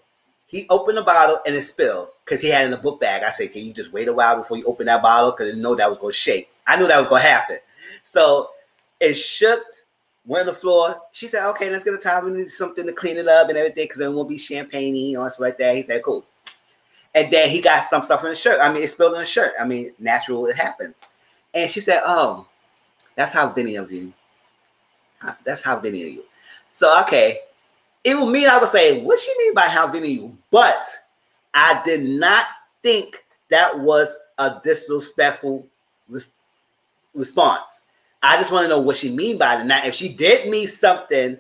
He opened the bottle and it spilled because he had it in a book bag. I said, "Can you just wait a while before you open that bottle?" Because I didn't know that was going to shake. I knew that was going to happen. So it shook, went on the floor. She said, "Okay, let's get a towel. We need something to clean it up and everything because it won't be champagne-y or something like that." He said, "Cool." And then he got some stuff in the shirt. I mean, it spilled in the shirt. I mean, natural, it happens. And she said, "Oh, that's how Vinny of you. That's how Vinny of you." So, okay. It would mean I would say, what she mean by how Vinny you? But I did not think that was a disrespectful response. I just want to know what she mean by it. Now, if she did mean something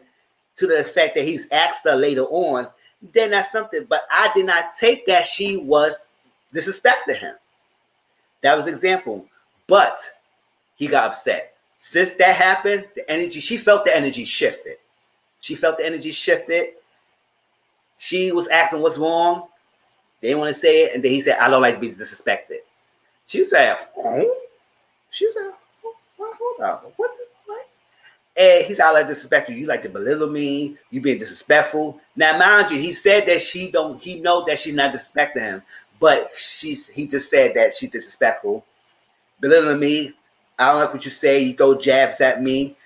to the effect that he's asked her later on, then that's something. But I did not take that she was disrespecting him. That was an example. But he got upset. Since that happened, the energy, she felt the energy shifted. She felt the energy shifted. She was asking what's wrong. They didn't want to say it. And then he said, "I don't like to be disrespected." She said, "Oh?" She said, "Oh, well, hold on. What? And he said, "I like to disrespect you. You like to belittle me. You being disrespectful." Now, mind you, he said that he know that she's not disrespecting him. But he just said that she's disrespectful. Belittling me. I don't like what you say. You throw jabs at me.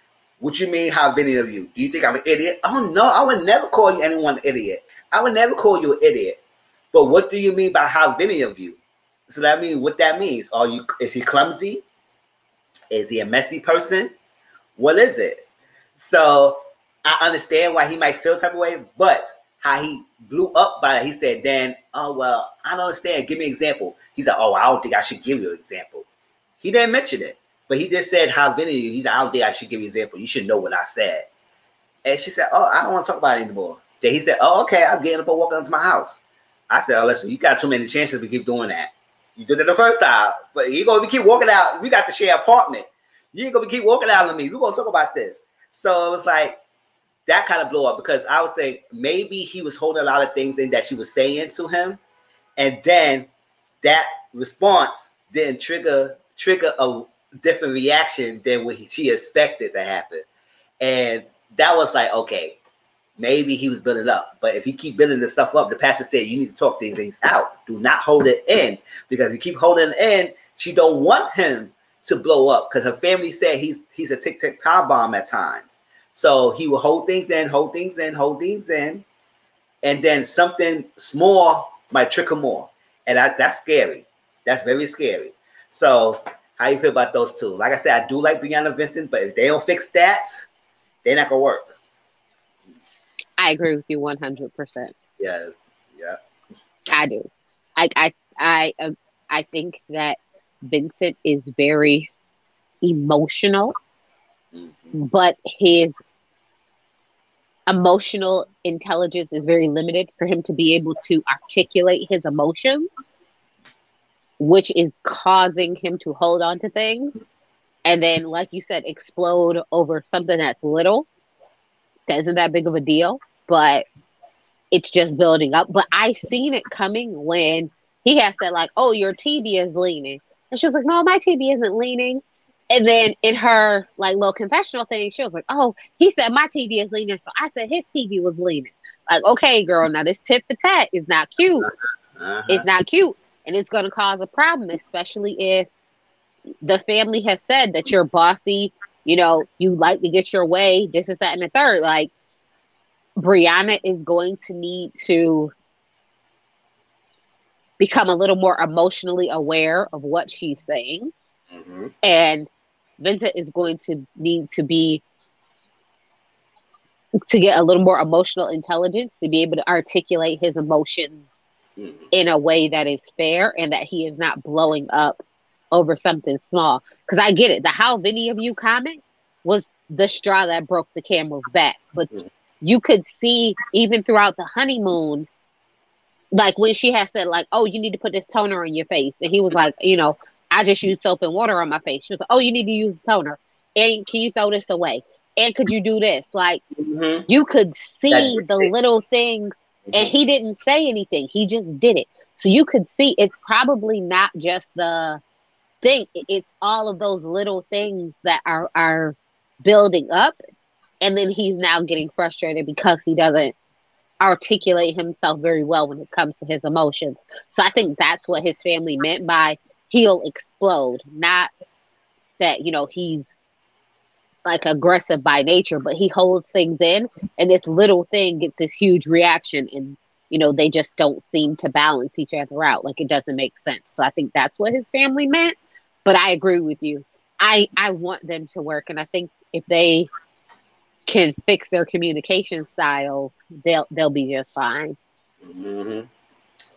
What you mean, how Vinny of you? Do you think I'm an idiot? Oh, no, I would never call you anyone an idiot. I would never call you an idiot. But what do you mean by how Vinny of you? So that means what that means. Is he clumsy? Is he a messy person? What is it? So I understand why he might feel type of way, but how he blew up by it, he said, "Dan, oh, well, I don't understand. Give me an example." He said, "Oh, I don't think I should give you an example." He didn't mention it. But he just said how Vinny you. He said, "I don't think I should give you an example. You should know what I said." And she said, "Oh, I don't want to talk about it anymore." Then he said, "Oh, okay, I'm getting up and walking up to my house." I said, "Oh, listen, you got too many chances to keep doing that. You did it the first time, but you're going to keep walking out. We got to share an apartment. You ain't going to keep walking out on me. We're going to talk about this." So it was like, that kind of blew up because I would say maybe he was holding a lot of things in that she was saying to him. And then that response didn't trigger a different reaction than what she expected to happen. And that was like, okay, maybe he was building up. But if he keep building this stuff up, the pastor said you need to talk these things out. Do not hold it in. Because if you keep holding it in, she don't want him to blow up. Because her family said he's a tic-tac-toe bomb at times. So he will hold things in, hold things in, hold things in. And then something small might trigger more. And that's scary. That's very scary. So how you feel about those two? Like I said, I do like Brianna Vincent, but if they don't fix that, they're not gonna work. I agree with you 100%. Yes, yeah. I do. I think that Vincent is very emotional, but his emotional intelligence is very limited for him to be able to articulate his emotions, which is causing him to hold on to things and then, like you said, explode over something that's little. That isn't that big of a deal, but it's just building up. But I seen it coming when he has said, like, "Oh, your TV is leaning." And she was like, "No, my TV isn't leaning." And then in her like little confessional thing, she was like, "Oh, he said my TV is leaning, so I said his TV was leaning." Like, okay, girl, now this tit for tat is not cute. It's not cute. And it's going to cause a problem, especially if the family has said that you're bossy, you like to get your way, this is that and the third. Like, Brianna is going to need to become a little more emotionally aware of what she's saying. Mm-hmm. And Vincent is going to need to get a little more emotional intelligence to be able to articulate his emotions in a way that is fair and that he is not blowing up over something small. Because I get it. The how many of you comment was the straw that broke the camel's back. But you could see even throughout the honeymoon, like when she had said, like, oh, you need to put this toner on your face. And he was like, I just use soap and water on my face. She was like, oh, you need to use toner. And can you throw this away? And could you do this? Like, you could see the little things, and he didn't say anything. He just did it. So you could see it's probably not just the thing. It's all of those little things that are building up. And then he's now getting frustrated because he doesn't articulate himself very well when it comes to his emotions. So I think that's what his family meant by he'll explode. Not that, he's like aggressive by nature, but he holds things in, and this little thing gets this huge reaction, and they just don't seem to balance each other out. Like, it doesn't make sense. So I think that's what his family meant. But I agree with you. I want them to work, and I think if they can fix their communication styles, they'll be just fine. Mm-hmm.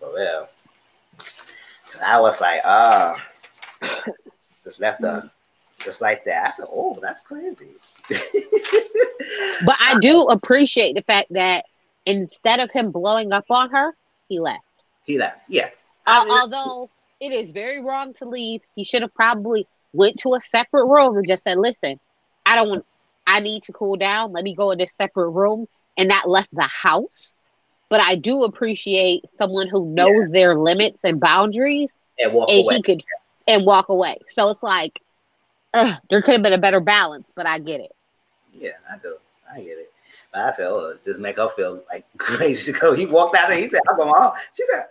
Well, I was like, just left her just like that. I said, oh, that's crazy. But I do appreciate the fact that instead of him blowing up on her, he left. He left, yes. Although it is very wrong to leave, he should have probably went to a separate room and just said, listen, I need to cool down. Let me go in this separate room, and not left the house. But I do appreciate someone who knows their limits and boundaries and walk away. And walk away. So it's like, there could have been a better balance, but I get it. Yeah, I do. I get it. But I said, oh, just make her feel like crazy. He walked out there. He said, I'm going home. She said,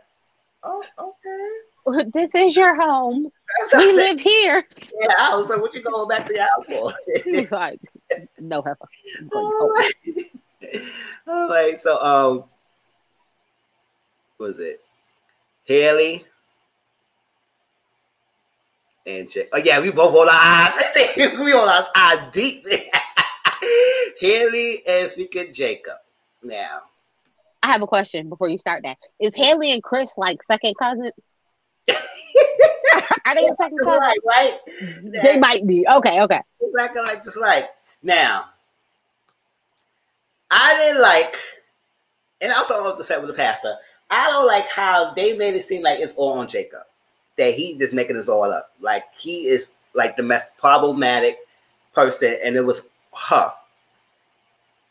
oh, okay. This is your home. We live here. Yeah, I was like, what you going back to your house for? He was like, no, heifer. All right. So, what was it? Haley and Jake. Oh, yeah, we both on our eyes. I say we on our eyes deep. Haley and freaking Jacob. Now, I have a question before you start that. Is Haley and Chris like second cousins? Are they second cousins? Right? They might be. Okay. Exactly, just like. Now, I didn't like, and also I was upset with the pastor, I don't like how they made it seem like it's all on Jacob. That he just making this all up. Like, he is like the most problematic person, and it was her.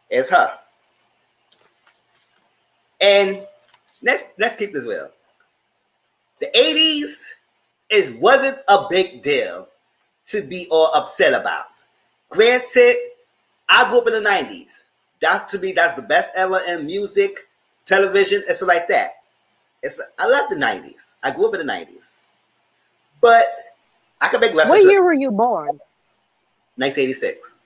It's her. And let's keep this real. The 80s wasn't a big deal to be all upset about. Granted, I grew up in the 90s. That to me, that's the best ever in music, television, and stuff like that. I love the 90s. I grew up in the 90s. But I can make references. What year were you born? 1986.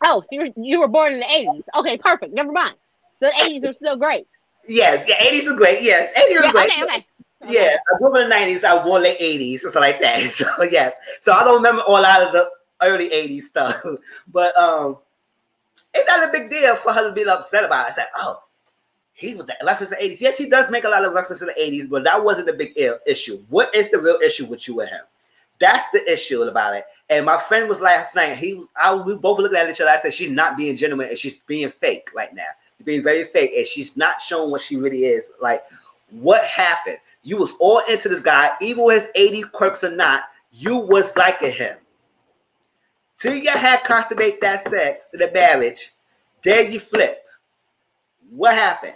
Oh, so you were born in the 80s. Okay, perfect. Never mind. The 80s are still great. Yes, 80s are great. Yeah, 80s are great. Okay. Yeah, I grew up in the 90s. I was born late 80s, something like that. So, yes. So, I don't remember a lot of the early 80s stuff. But it's not a big deal for her to be upset about it. I said, oh, he was the reference to the 80s. Yes, he does make a lot of reference to the 80s, but that wasn't a big issue. What is the real issue with you and him? That's the issue about it. And my friend was last night. We both looked at each other. I said, she's not being genuine and she's being fake right now. She's being very fake and she's not showing what she really is. Like, what happened? You was all into this guy, even with his 80 quirks or not, you was liking him. Till you had consummate that sex, the marriage, then you flipped. What happened?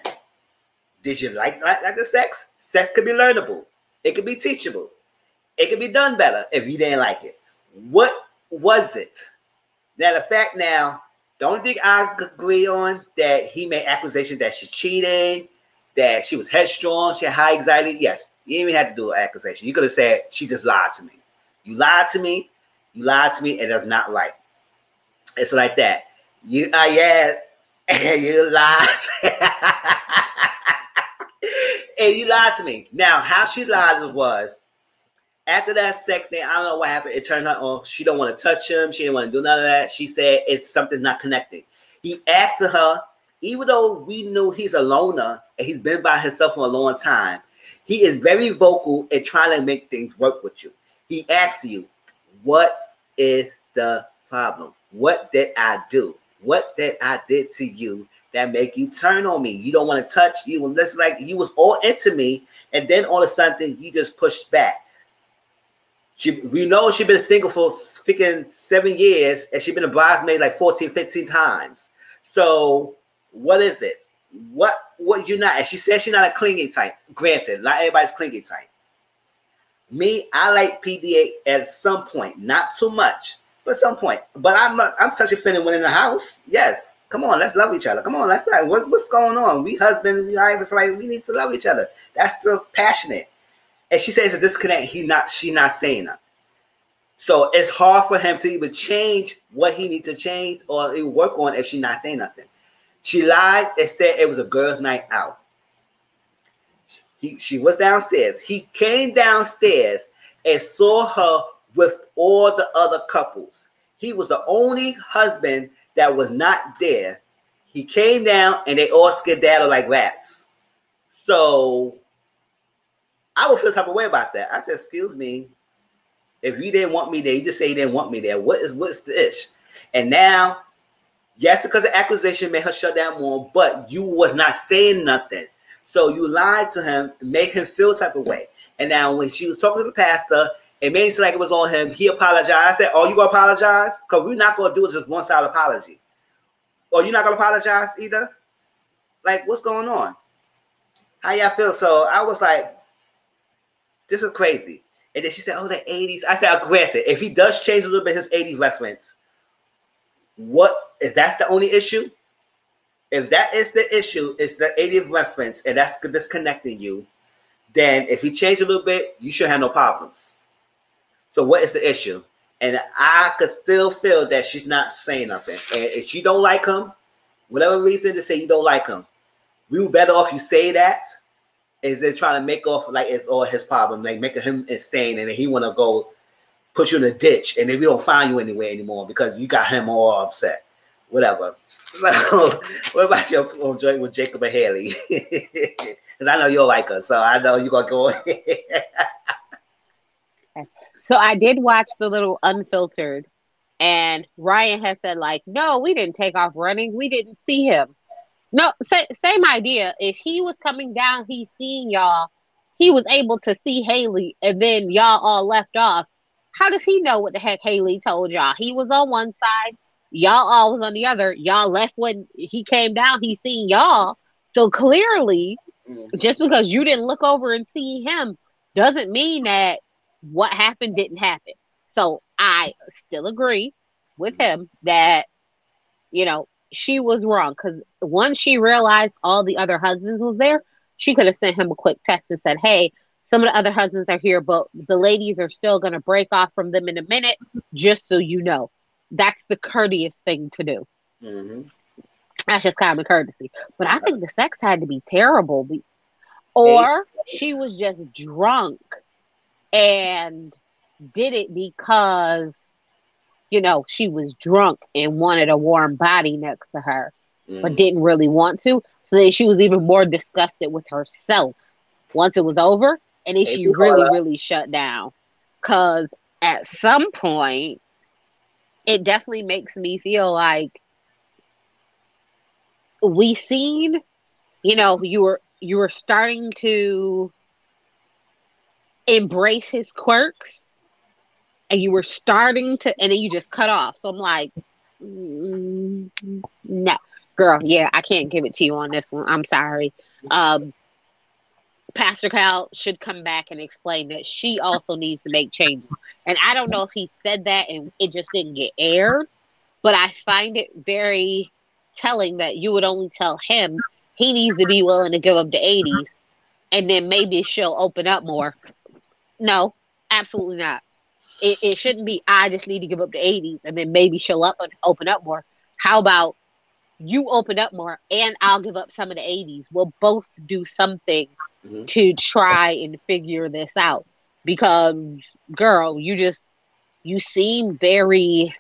Did you like the sex? Sex could be learnable. It could be teachable. It could be done better if you didn't like it. What was it? Now, the fact now, the only thing I agree on that he made accusations that she's cheating that she was headstrong, she had high anxiety. Yes, you didn't even have to do an accusation. You could have said she just lied to me. You lied to me. You lied to me, and that's not right. It's like that. You yeah, and you lied. And you lied to me. Now, how she lied was after that sex thing, I don't know what happened. It turned out off. She don't want to touch him. She didn't want to do none of that. She said it's something's not connecting. He asked her, even though we knew he's a loner and he's been by himself for a long time, he is very vocal in trying to make things work with you. He asks you, what is the problem? What did I do? What did I did to you that make you turn on me? You don't want to touch. You were just like you was all into me, and then all of a sudden you just pushed back. We know she's been single for freaking 7 years, and she's been a bridesmaid like 14, 15 times. So what is it? What you not? And she says she's not a clingy type. Granted, not everybody's clingy type. Me, I like PDA at some point, not too much, but some point. But I'm touching feeling when in the house. Yes, come on, let's love each other. Come on, let's like what's going on? We husband, we wife. It's like we need to love each other. That's still passionate. And she says a disconnect. She not saying that. So it's hard for him to even change what he needs to change or even work on if she's not saying nothing. She lied and said it was a girl's night out. She was downstairs. He came downstairs and saw her with all the other couples. He was the only husband that was not there. He came down and they all skedaddled like rats. So I would feel type of way about that. I said, excuse me, if you didn't want me there, you just say you didn't want me there. What's the ish? And now, yes, because of acquisition made her shut down more, but you was not saying nothing. So you lied to him, made him feel type of way. And now when she was talking to the pastor, it made it seem like it was on him. He apologized. I said, oh, you going to apologize? Because we're not going to do it just one side apology. Or you're not going to apologize either? Like, what's going on? How y'all feel? So I was like, this is crazy. And then she said, oh, the 80s. I said, granted, if he does change a little bit his 80s reference, what if that's the only issue? If that is the issue, it's the 80th reference, and that's disconnecting you, then if he changed a little bit, you should have no problems. So what is the issue? And I could still feel that she's not saying nothing. And if she don't like him, whatever reason to say you don't like him, we were better off you say that instead of trying to make off like it's all his problem, like making him insane, and then he want to go put you in a ditch, and then we don't find you anywhere anymore because you got him all upset. Whatever. So, what about your joint with Jacob and Haley? Because I know you'll like her, so I know you're gonna go. So I did watch the little unfiltered, and Ryan has said like, no, we didn't take off running. We didn't see him. No, same idea. If he was coming down, he's seeing y'all. He was able to see Haley, and then y'all all left off. How does he know what the heck Haley told y'all? He was on one side. Y'all all was on the other. Y'all left when he came down. He seen y'all. So clearly, just because you didn't look over and see him doesn't mean that what happened didn't happen. So I still agree with him that, you know, she was wrong. Because once she realized all the other husbands was there, she could have sent him a quick text and said, hey, some of the other husbands are here, but the ladies are still going to break off from them in a minute, just so you know. That's the courteous thing to do. Mm-hmm. That's just common courtesy. But I think the sex had to be terrible. Or she was just drunk and did it because, you know, she was drunk and wanted a warm body next to her, but didn't really want to. So then she was even more disgusted with herself once it was over. And then she really shut down. Because at some point, it definitely makes me feel like we seen, you know, you were starting to embrace his quirks, and you were starting to, and then you just cut off. So I'm like, no, girl, yeah, I can't give it to you on this one. I'm sorry. Pastor Cal should come back and explain that she also needs to make changes. And I don't know if he said that and it just didn't get aired, but I find it very telling that you would only tell him he needs to be willing to give up the 80s, and then maybe she'll open up more. No, absolutely not. It shouldn't be, I just need to give up the 80s, and then maybe she'll open up more. How about you open up more, and I'll give up some of the 80s. We'll both do something to try and figure this out. Because, girl, you seem very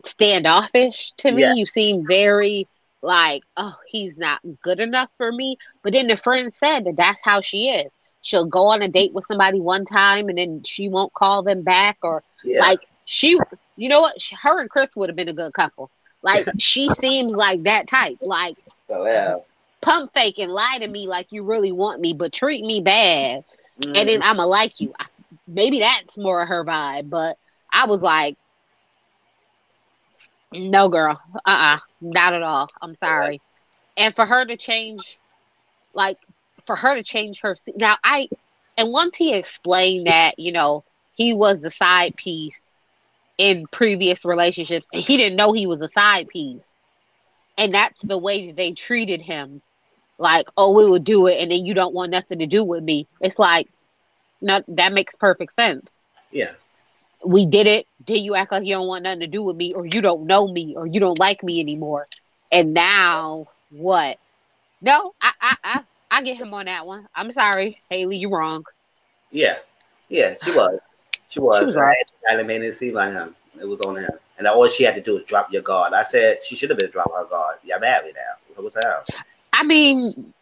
standoffish to me. Yeah. You seem very like, oh, he's not good enough for me. But then the friend said that that's how she is. She'll go on a date with somebody one time and then she won't call them back, or like you know what? Her and Chris would have been a good couple. Like, she seems like that type. Like, pump fake and lie to me like you really want me, but treat me bad, and then I'ma like you. Maybe that's more of her vibe. But I was like, no, girl, not at all. I'm sorry. And for her to change, her now, and once he explained that, you know, he was the side piece in previous relationships, and he didn't know he was a side piece, and that's the way that they treated him. Like, oh, we would do it, and then you don't want nothing to do with me. It's like, no, that makes perfect sense. Yeah. We did it. Did you act like you don't want nothing to do with me, or you don't know me, or you don't like me anymore? And now what? No, I get him on that one. I'm sorry, Haley, you're wrong. Yeah, she was. She was right. And it made it seem like him. It was on him. And all she had to do was drop your guard. I said she should have been dropping her guard. Y'all married now. So what's the hell? I mean,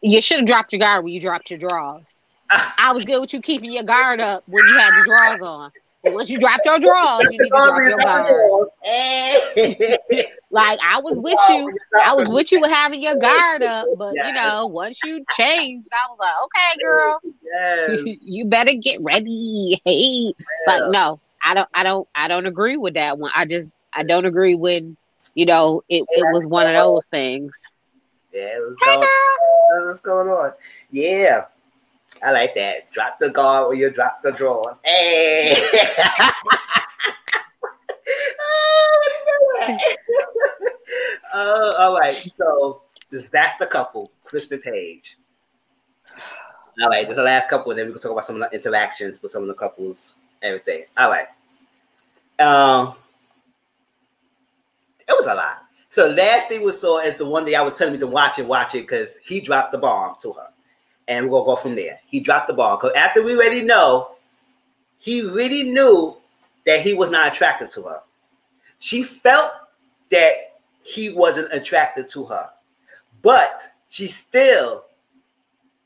you should have dropped your guard when you dropped your drawers. I was good with you keeping your guard up when you had the drawers on. But once you dropped your drawers, you need to drop your guard. Like, I was with you. I was with you with having your guard up. But, you know, once you changed, I was like, okay, girl, you better get ready. Hey, like, no, I don't agree with that one. I don't agree when, you know, it was one of those things. Yeah, what's going on? Yeah. I like that. Drop the guard when you drop the drawers. Hey! All right. So that's the couple, Chris and Paige. All right. There's the last couple, and then we can talk about some of the interactions with some of the couples, everything. All right. It was a lot. So last thing we saw is the one that I was telling me to watch it because he dropped the bomb to her. And we're going to go from there. He dropped the ball. Because after we already know, he really knew that he was not attracted to her. She felt that he wasn't attracted to her. But he still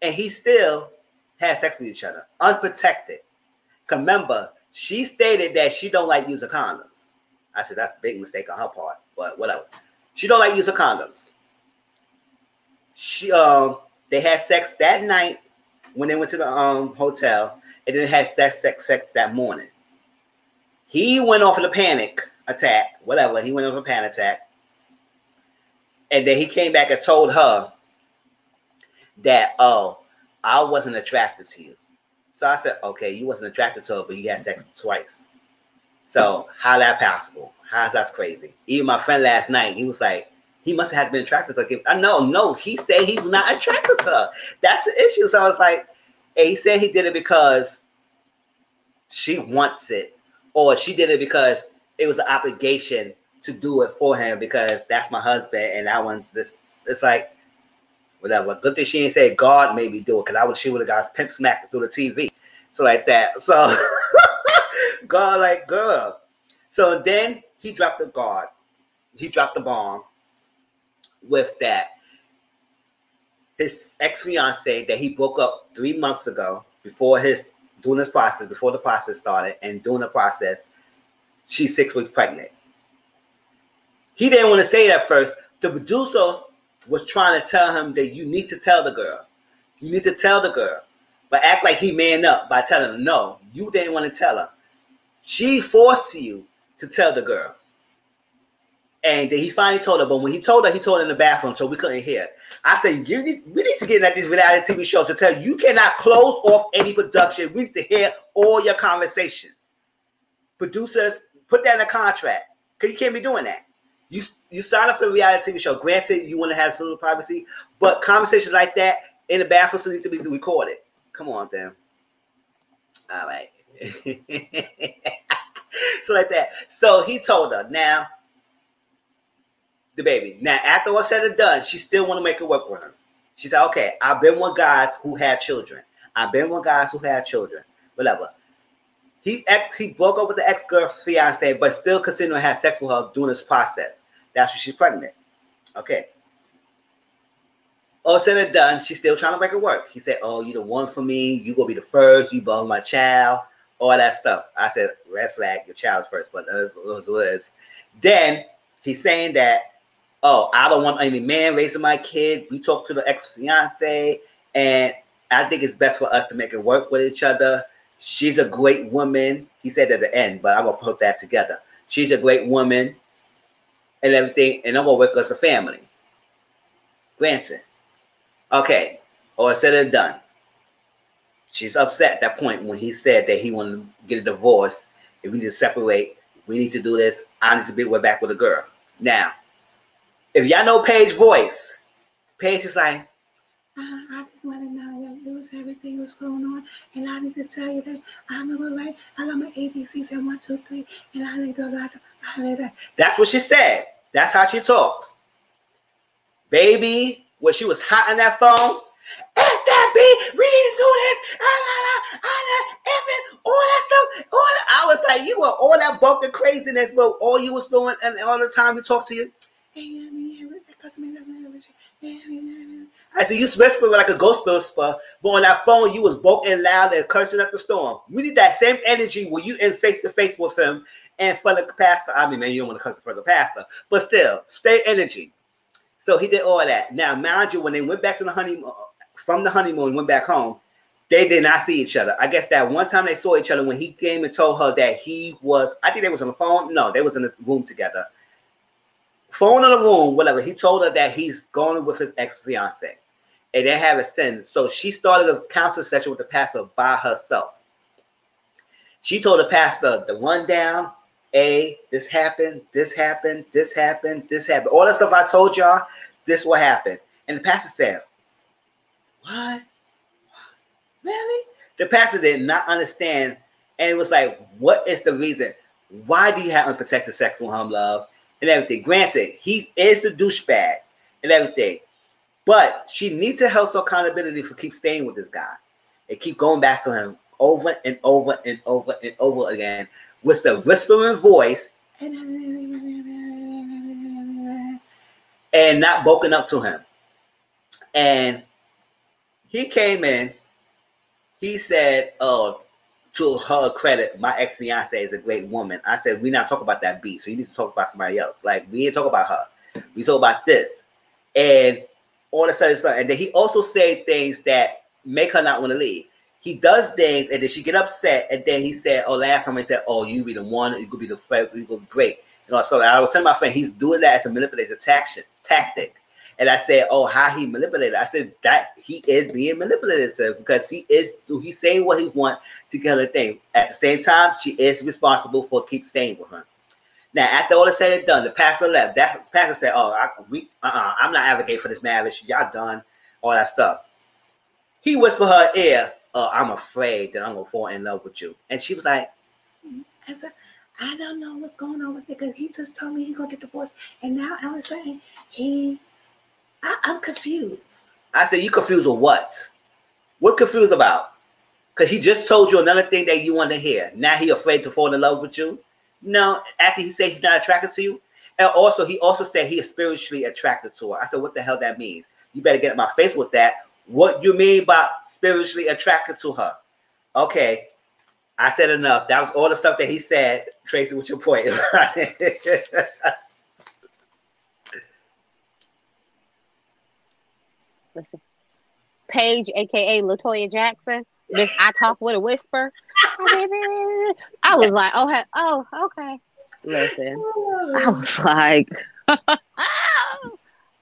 had sex with each other. Unprotected. Remember, she stated that she don't like using condoms. I said, that's a big mistake on her part. But whatever. She don't like using condoms. They had sex that night when they went to the hotel, and then had sex that morning. He went off in a panic attack, whatever. He went off a panic attack. And then he came back and told her that, oh, I wasn't attracted to you. So I said, okay, you wasn't attracted to her, but you had sex twice. So how that possible? How's that crazy? Even my friend last night, he was like, he must have been attracted to her. I know, no, he said he was not attracted to her. That's the issue. So I was like, and he said he did it because she wants it, or she did it because it was an obligation to do it for him because that's my husband and I want this. It's like, whatever. Good thing she ain't say God made me do it, because she would have got pimp smacked through the TV. So like that. So God, like, girl. So then he dropped the guard. He dropped the bomb with that. His ex-fiance that he broke up 3 months ago, before the process started, and during the process, she's 6 weeks pregnant. He didn't want to say it at first. The producer was trying to tell him that you need to tell the girl. You need to tell the girl. But act like he man up by telling her, no, you didn't want to tell her. She forced you to tell the girl. And then he finally told her, but when he told her in the bathroom, so we couldn't hear. I said, we need to get at these reality TV shows to tell you cannot close off any production. We need to hear all your conversations. Producers, put that in a contract, because you can't be doing that. You you sign up for a reality TV show. Granted, you want to have some privacy, but conversations like that in the bathroom still need to be recorded. Come on, then. All right. So like that. So he told her, now, the baby. Now, after all said and done, she still want to make it work with him. She said, okay, I've been with guys who had children. I've been with guys who had children. Whatever. He broke up with the ex-girl fiance, but still continuing to have sex with her during this process. That's when she's pregnant. Okay. All said and done, she's still trying to make it work. He said, oh, you the one for me. You gonna be the first. You born my child. All that stuff. I said, red flag, your child's first, but it was. Then he's saying that, oh, I don't want any man raising my kid. We talked to the ex-fiance, and I think it's best for us to make it work with each other. She's a great woman. He said at the end, but I'm going to put that together. She's a great woman and everything, and I'm going to work as a family. Granted. Okay. All said and done. She's upset at that point when he said that he wanted to get a divorce. If we need to separate, we need to do this. I need to be back with a girl. Now, if y'all know Paige's voice, Paige is like, I just want to know that it was everything was going on, and I need to tell you that I'm all right. I love my ABCs and 1, 2, 3, and I need to. That's what she said. That's how she talks. Baby, when she was hot on that phone, that B, we need to do this. All that stuff. I was like, you were all that broken craziness, but all you was doing, and all the time we talk to you. I said, you whispering like a ghost whisper, but on that phone, you was broken loud and cursing up the storm. We need that same energy when you in face-to-face with him and for the pastor. I mean, man, you don't want to curse in front of the pastor, but still, stay energy. So he did all that. Now, mind you, when they went back to the honeymoon, from the honeymoon, went back home, they did not see each other. I guess that one time they saw each other when he came and told her that he was, I think they was on the phone. No, they was in the room together. Phone in the room, whatever. He told her that he's going with his ex-fiance. And they have a sin. So she started a counseling session with the pastor by herself. She told the pastor the rundown, this happened, this happened, this happened, this happened. All that stuff I told y'all, this will happen. And the pastor said, what? Really? The pastor did not understand. And it was like, what is the reason? Why do you have unprotected sex with him, love? And everything. Granted, he is the douchebag and everything. But she needs to have some accountability for keep staying with this guy. And keep going back to him over and over and over and over again with the whispering voice and not broken up to him. And he came in, he said, oh, to her credit, my ex-fiance is a great woman. I said, we're not talking about that beat, so you need to talk about somebody else. Like, we ain't talking about her. We talk about this. And all this other stuff. And then he also said things that make her not want to leave. He does things, and then she get upset, and then he said, oh, last time he said, oh, you be the one, you could be the first, you could be great. You know, so I was telling my friend, he's doing that as a manipulative tactic. And I said, oh, how he manipulated. I said that he is being manipulative because he's saying what he wants to get her thing. At the same time, she is responsible for keep staying with him. Now, after all is said and done, the pastor left. That pastor said, oh, I'm not advocating for this marriage. Y'all done, all that stuff. He whispered her ear, oh, I'm afraid that I'm going to fall in love with you. And she was like, I don't know what's going on with it because he just told me he's going to get divorced. And now all of a sudden, I'm confused. I said, you confused with what? What confused about? Because he just told you another thing that you want to hear. Now he afraid to fall in love with you? No, after he said he's not attracted to you. And also, he also said he is spiritually attracted to her. I said, what the hell that means? You better get in my face with that. What you mean by spiritually attracted to her? Okay, I said enough. That was all the stuff that he said. Tracy, what's your point? Listen, Paige, aka Latoya Jackson, Miss I Talk with a Whisper. I was like, oh, okay. Listen, I was like,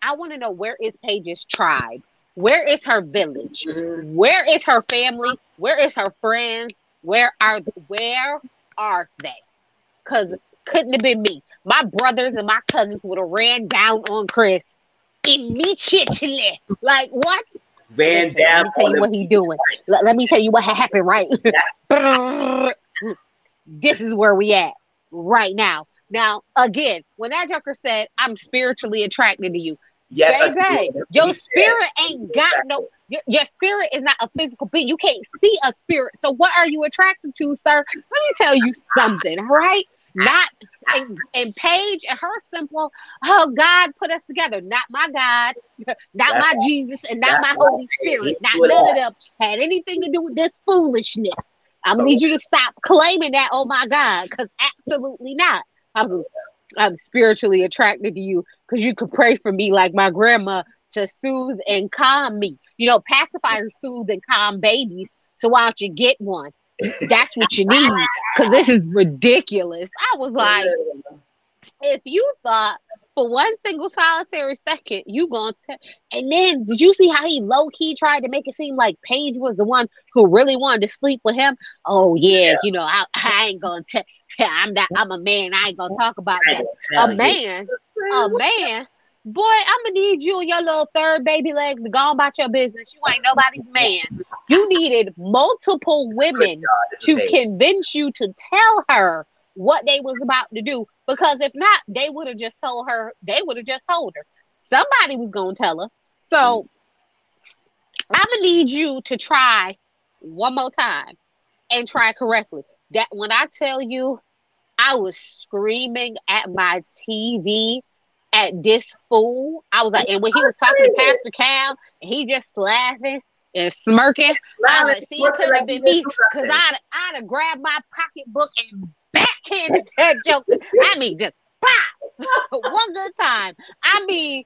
I want to know, where is Paige's tribe? Where is her village? Where is her family? Where is her friends? Where are they? Because couldn't have been me. My brothers and my cousins would have ran down on Chris immediately. Like, what? Ran Listen, down let me tell you on what he's doing. Let me tell you what happened, right? This is where we at right now. Now, again, when that joker said, I'm spiritually attracted to you, yes, baby, your spirit ain't got no, your spirit is not a physical being. You can't see a spirit. So what are you attracted to, sir? Let me tell you something, all right? Not, and Paige and her simple, oh, God put us together. Not my God, not my Jesus, and not my Holy Spirit. Not none of them had anything to do with this foolishness. I need you to stop claiming that, oh my God, because absolutely not. I'm spiritually attracted to you because you could pray for me like my grandma to soothe and calm me. You know, pacifiers soothe and calm babies. So why don't you get one? That's what you need, because this is ridiculous. I was like, if you thought for one single solitary second you gonna and then did you see how he low-key tried to make it seem like Paige was the one who really wanted to sleep with him? Oh yeah, you know, I ain't gonna tell. I'm a man. I ain't gonna talk about that. A man, boy, I'm gonna need you and your little third baby leg to go on about your business. You ain't nobody's man. You needed multiple women to convince you to tell her what they was about to do, because if not, they would have just told her. Somebody was gonna tell her. So I'm gonna need you to try one more time and try correctly. That when I tell you, I was screaming at my TV at this fool. I was like, and when he was talking to Pastor Cal, and he just laughing and smirking, I was like, see, it couldn't have been me, because I'd have grabbed my pocketbook and backhanded that joker. I mean, just pop, one good time. I mean,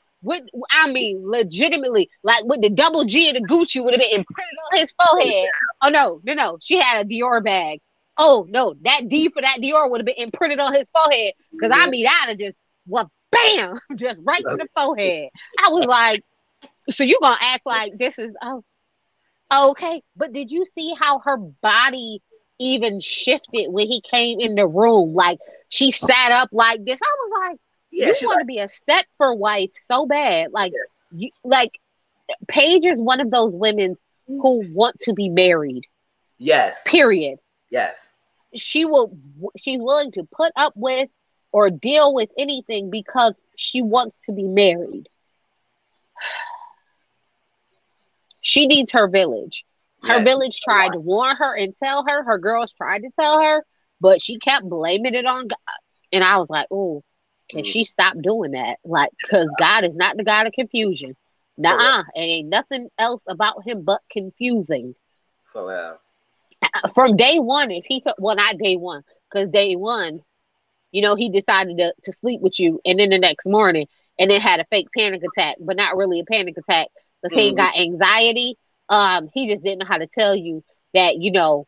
legitimately, like with the double G and the Gucci would have been imprinted on his forehead. Oh no, she had a Dior bag. Oh no, that D for that Dior would have been imprinted on his forehead, because I mean, I'd have just bam, just right to the forehead. I was like, so you gonna act like this is okay? But did you see how her body even shifted when he came in the room? Like, she sat up like this. I was like, you want to be a Stepford wife so bad. Like, you, like Paige is one of those women who want to be married. Yes. Period. Yes. She's willing to put up with or deal with anything because she wants to be married. She needs her village. Her village tried to warn her and tell her. Her girls tried to tell her, but she kept blaming it on God. And I was like, oh, can she stop doing that? Like, because God is not the God of confusion. Nuh-uh. And ain't nothing else about him but confusing. For real. From day one, if he took, well, not day one, because day one, you know, he decided to sleep with you, and then the next morning, and then had a fake panic attack, but not really a panic attack, because he ain't got anxiety. He just didn't know how to tell you that, you know,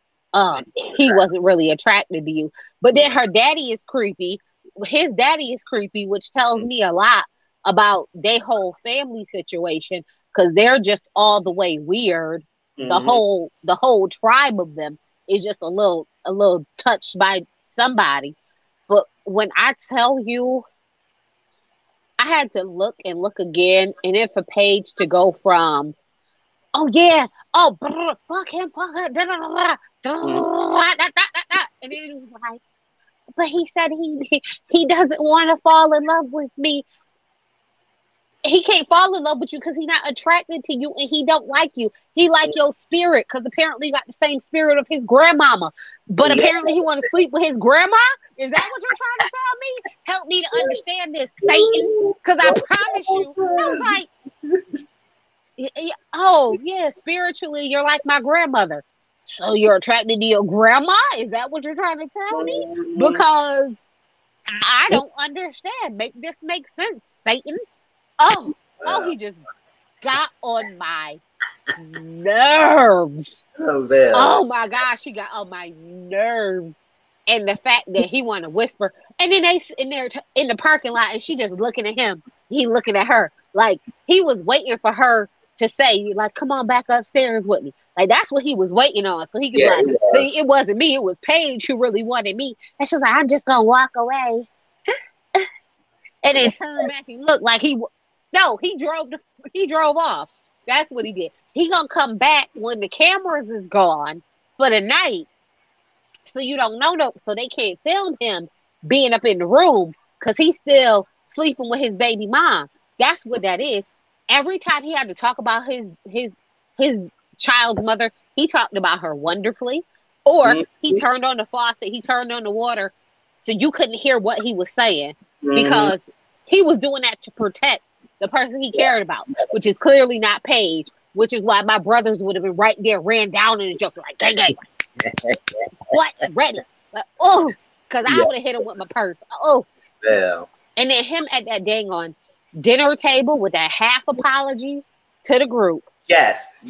he wasn't really attracted to you. But then her daddy is creepy. His daddy is creepy, which tells me a lot about their whole family situation, because they're just all the way weird. The whole tribe of them is just a little touched by somebody. But when I tell you, I had to look and look again, and then for Paige to go from, oh yeah, oh fuck him, fuck her, da, da, da, da, da, da, and then it was like, but he said he doesn't want to fall in love with me. He can't fall in love with you because he's not attracted to you, and he don't like you. He like your spirit, because apparently you got the same spirit of his grandmama. But apparently he want to sleep with his grandma? Is that what you're trying to tell me? Help me to understand this, Satan. Because I promise you, I was like, oh, yeah, spiritually, you're like my grandmother. So you're attracted to your grandma? Is that what you're trying to tell me? Because I don't understand. Make this make sense, Satan. Oh, he just got on my nerves. Oh my gosh, he got on my nerves. And the fact that he wanted to whisper, and then they in there in the parking lot, and she just looking at him. He looking at her like he was waiting for her to say, like, come on back upstairs with me. Like, that's what he was waiting on. So he could be Yeah, like, it was. see, it wasn't me. It was Paige who really wanted me. And she's like, I'm just going to walk away. And then turn back and look like no, he drove off. That's what he did. He going to come back when the cameras is gone for the night. So you don't know, so they can't film him being up in the room because he's still sleeping with his baby mom. That's what that is. Every time he had to talk about his child's mother, he talked about her wonderfully, or he turned on the faucet, he turned on the water, so you couldn't hear what he was saying because he was doing that to protect the person he cared about, which is clearly not Paige. Which is why my brothers would have been right there, ran down in the joke like, gang, gang. What? Ready? Like, oh, because I would have hit him with my purse. Oh. Yeah. And then him at that dang on dinner table with that half apology to the group. Yes.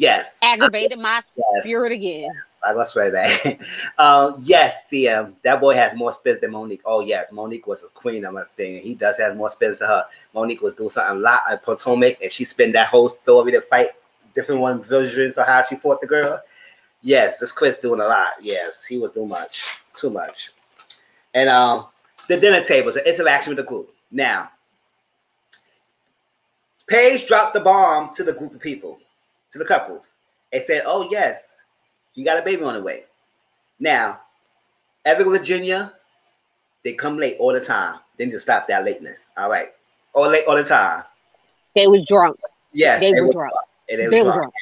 Aggravated my spirit again. I must say that. Yes, CM, that boy has more spins than Monique. Oh, yes, Monique was a queen, I'm not saying. He does have more spins than her. Monique was doing something a lot at Potomac, and she spent that whole story to fight different one versions of how she fought the girl. Yes, this Chris doing a lot. Yes, he was doing too much. And the dinner table, the interaction with the group. Now, Paige dropped the bomb to the group of people, to the couples, and said, "Oh yes, you got a baby on the way." Now, Evan and Virginia, they come late all the time. They need to stop that lateness. All right, all late all the time. They was drunk. Yes, they were drunk. They were drunk.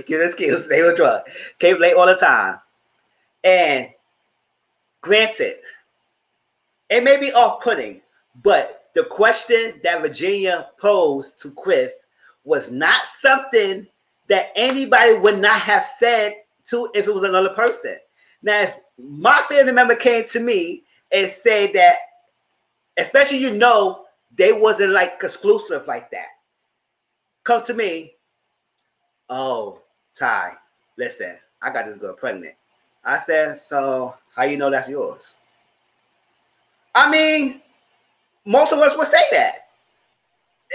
Give an excuse. They were drunk. Came late all the time. And granted, it may be off-putting, but the question that Virginia posed to Chris was not something that anybody would not have said to if it was another person. Now, if my family member came to me and said that, especially they wasn't like exclusive like that. Come to me, "Oh, Ty, listen, I got this girl pregnant." I said, "So how you know that's yours?" I mean, most of us would say that.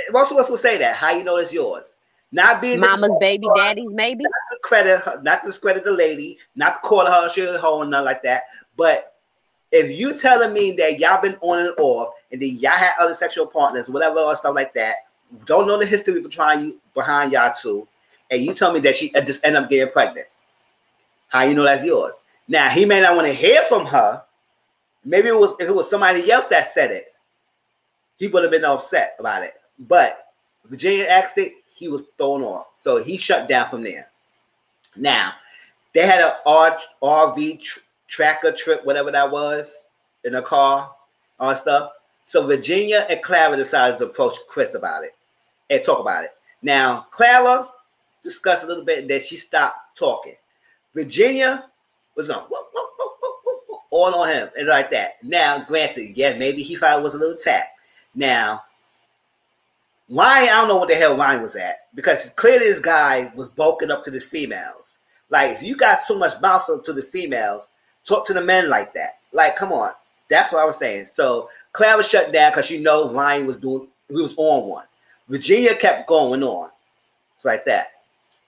Most of us would say that. How you know it's yours? Not being mama's baby, daddy's maybe. Not to discredit the lady, not to call her a hoe and nothing like that. But if you telling me that y'all been on and off, and then y'all had other sexual partners, whatever or stuff like that, don't know the history behind y'all two, and you tell me that she just ended up getting pregnant, how you know that's yours? Now, he may not want to hear from her. Maybe if it was somebody else that said it, he would have been upset about it. But Virginia asked it, he was thrown off. So he shut down from there. Now, they had an RV tracker trip, whatever that was, in a car on stuff. So Virginia and Clara decided to approach Chris about it and talk about it. Now, Clara discussed a little bit, and then she stopped talking. Virginia was going all on him and like that. Now, granted, yeah, maybe he thought it was a little tap. Now, Ryan, I don't know what the hell Ryan was at, because clearly this guy was bulking up to the females. Like, if you got so much mouth up to the females, talk to the men like that. Like, come on. That's what I was saying. So Claire was shut down because Ryan was on one. Virginia kept going on. It's like that.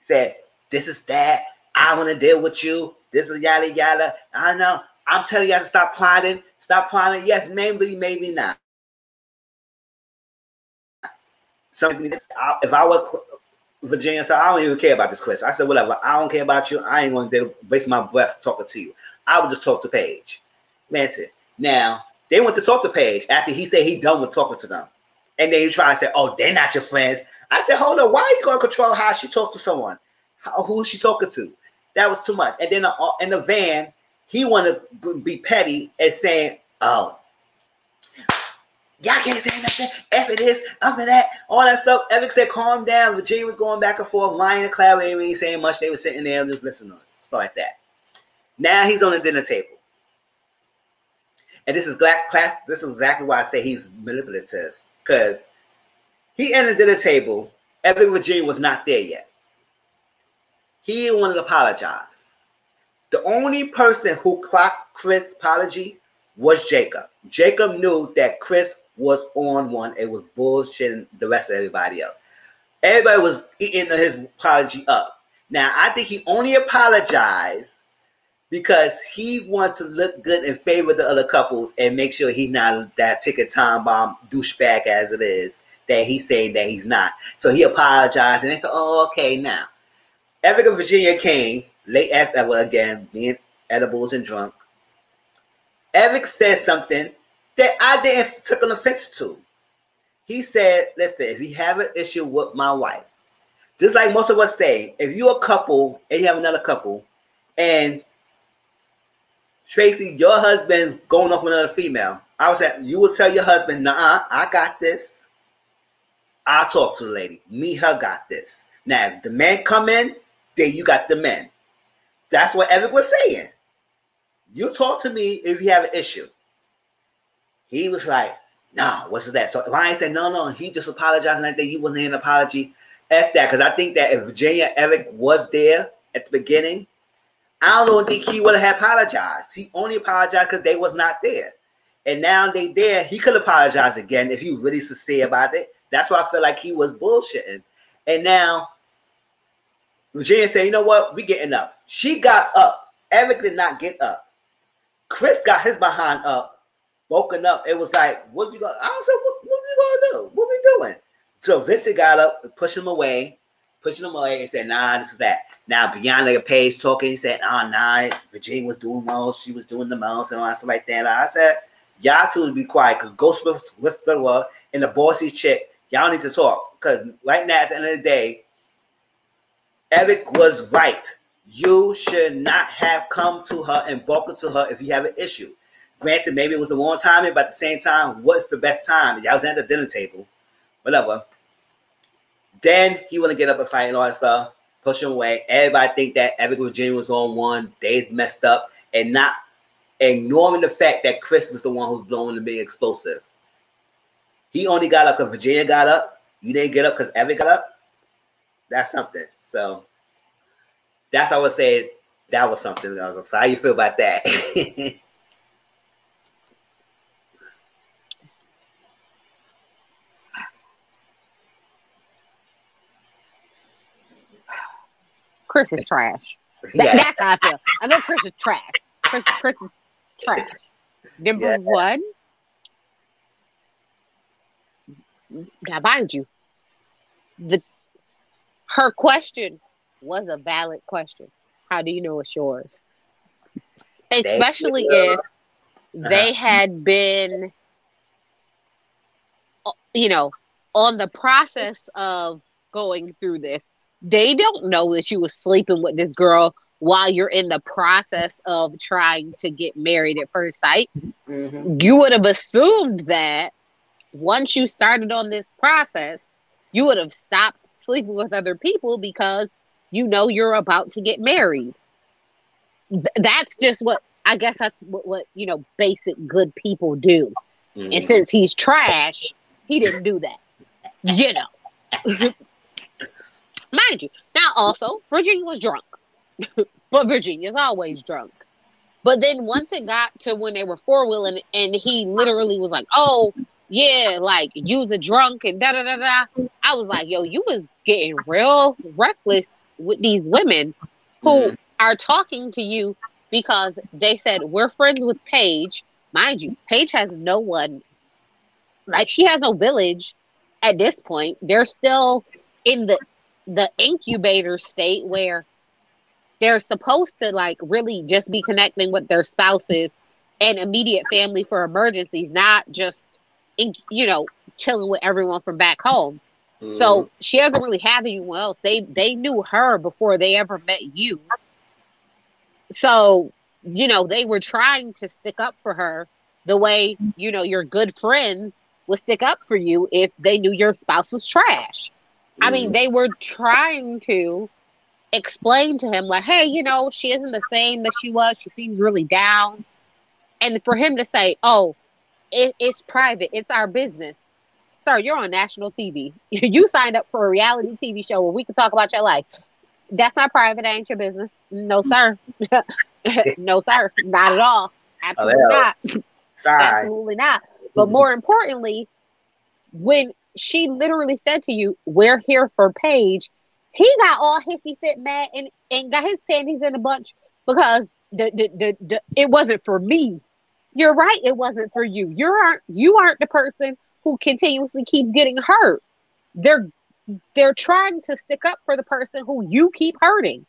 Said, "This is that. I want to deal with you. This is yada yada. I know. I'm telling you guys to stop plotting. Stop plotting. Yes, maybe not. So if I were Virginia, so I don't even care about this Chris. I said, whatever. I don't care about you. I ain't going to waste my breath talking to you. I would just talk to Paige. Granted. Now, they went to talk to Paige after he said he done with talking to them. And then he tried to say, "Oh, they're not your friends." I said, hold on. Why are you going to control how she talks to someone? Who is she talking to? That was too much. And then in the van, he wanted to be petty and saying, "Oh, y'all can't say nothing. F it is, up for that, all that stuff." Eric said, "Calm down." Virginia was going back and forth. Ryan and Clara ain't really saying much. They were sitting there and just listening to it. Stuff like that. Now he's on the dinner table. And this is exactly why I say he's manipulative. Because he entered the dinner table. Evan Virginia was not there yet. He wanted to apologize. The only person who clocked Chris' apology was Jacob. Jacob knew that Chris was on one. It was bullshitting the rest of everybody else. Everybody was eating his apology up. Now, I think he only apologized because he wanted to look good in favor of the other couples and make sure he's not that ticket time bomb douchebag as it is that he's saying that he's not. So he apologized, and they said, "Oh, okay, now." Eric and Virginia came late as ever again, being edibles and drunk. Eric said something that I didn't took an offense to. He said, "Listen, if you have an issue with my wife, just like most of us say, if you're a couple and you have another couple, and Tracy, your husband going off with another female, I was saying you will tell your husband, nah, I got this. I'll talk to the lady. Me, her got this. Now, if the men come in, then you got the men." That's what Eric was saying. You talk to me if you have an issue. He was like, "Nah, what's that?" So Ryan said, no, he just apologized and I think he wasn't an apology. F that, because I think that if Virginia Eric was there at the beginning, I don't think he would have apologized. He only apologized because they was not there. And now they there, he could apologize again if he really sincere about it. That's why I feel like he was bullshitting. And now Virginia said, "You know what? We getting up." She got up. Eric did not get up. Chris got his behind up, woken up. It was like, what you going? I don't know what we gonna do? What we doing? So Vincent got up, pushing him away, and said, "Nah, this is that." Now Bianca Page talking, he said, "Oh, nah, Virginia was doing most, she was doing the most, and all that stuff like that." And I said, "Y'all two be quiet, because Ghost Whisperer and the bossy chick, y'all need to talk. Because right now, at the end of the day, Eric was right. You should not have come to her and broken to her if you have an issue. Granted, maybe it was the wrong timing, but at the same time, what's the best time? Y'all was at the dinner table, whatever." Then he want to get up and fight and all that stuff, push him away. Everybody think that Eric and Virginia was on one. They messed up and not ignoring the fact that Chris was the one who's blowing the big explosive. He only got up because Virginia got up. You didn't get up because Eric got up. That's something. So that's how I would say that was something. So how you feel about that? Chris is trash. Yeah. That's how I feel. I know Chris is trash. Chris is trash. Number one. Now, mind you, her question was a valid question. How do you know it's yours? Especially if they had been, on the process of going through this. They don't know that you were sleeping with this girl while you're in the process of trying to get married at first sight. Mm-hmm. You would have assumed that once you started on this process, you would have stopped sleeping with other people because you're about to get married. That's just what, I guess that's what basic good people do. Mm-hmm. And since he's trash, he didn't do that. Mind you. Now also, Virginia was drunk. But Virginia's always drunk. But then once it got to when they were four-wheeling and he literally was like, "Oh, yeah, like, you's a drunk and da-da-da-da." I was like, yo, you was getting real reckless with these women who are talking to you because they said, "We're friends with Paige." Mind you, Paige has no one. Like, she has no village at this point. They're still in the incubator state where they're supposed to, like, really just be connecting with their spouses and immediate family for emergencies, not just, chilling with everyone from back home. Mm-hmm. So she doesn't really have anyone else. They knew her before they ever met you. So, they were trying to stick up for her the way, your good friends would stick up for you if they knew your spouse was trash. I mean, they were trying to explain to him, like, "Hey, she isn't the same that she was. She seems really down." And for him to say, "Oh, it's private. It's our business." Sir, you're on national TV. You signed up for a reality TV show where we can talk about your life. That's not private. That ain't your business. No, sir. No, sir. Not at all. Absolutely not. Sorry. Absolutely not. But more importantly, when she literally said to you, "We're here for Paige." He got all hissy fit mad and got his panties in a bunch because it wasn't for me. You're right, it wasn't for you. You aren't the person who continuously keeps getting hurt. They're they're trying to stick up for the person who you keep hurting.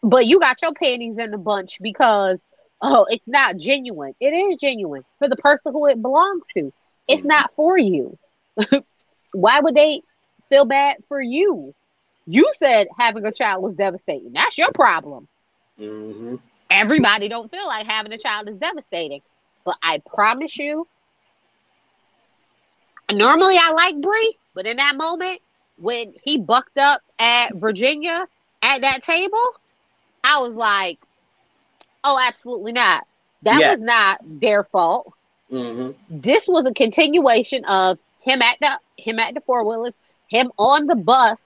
But you got your panties in a bunch because oh, it's not genuine. It is genuine for the person who it belongs to. It's Mm-hmm. not for you. Why would they feel bad for you? You said having a child was devastating. That's your problem. Mm-hmm. Everybody don't feel like having a child is devastating. But I promise you, normally I like Bree, but in that moment when he bucked up at Virginia at that table, I was like, oh, absolutely not. That Yeah. was not their fault. Mm-hmm. This was a continuation of him at the four wheelers, him on the bus,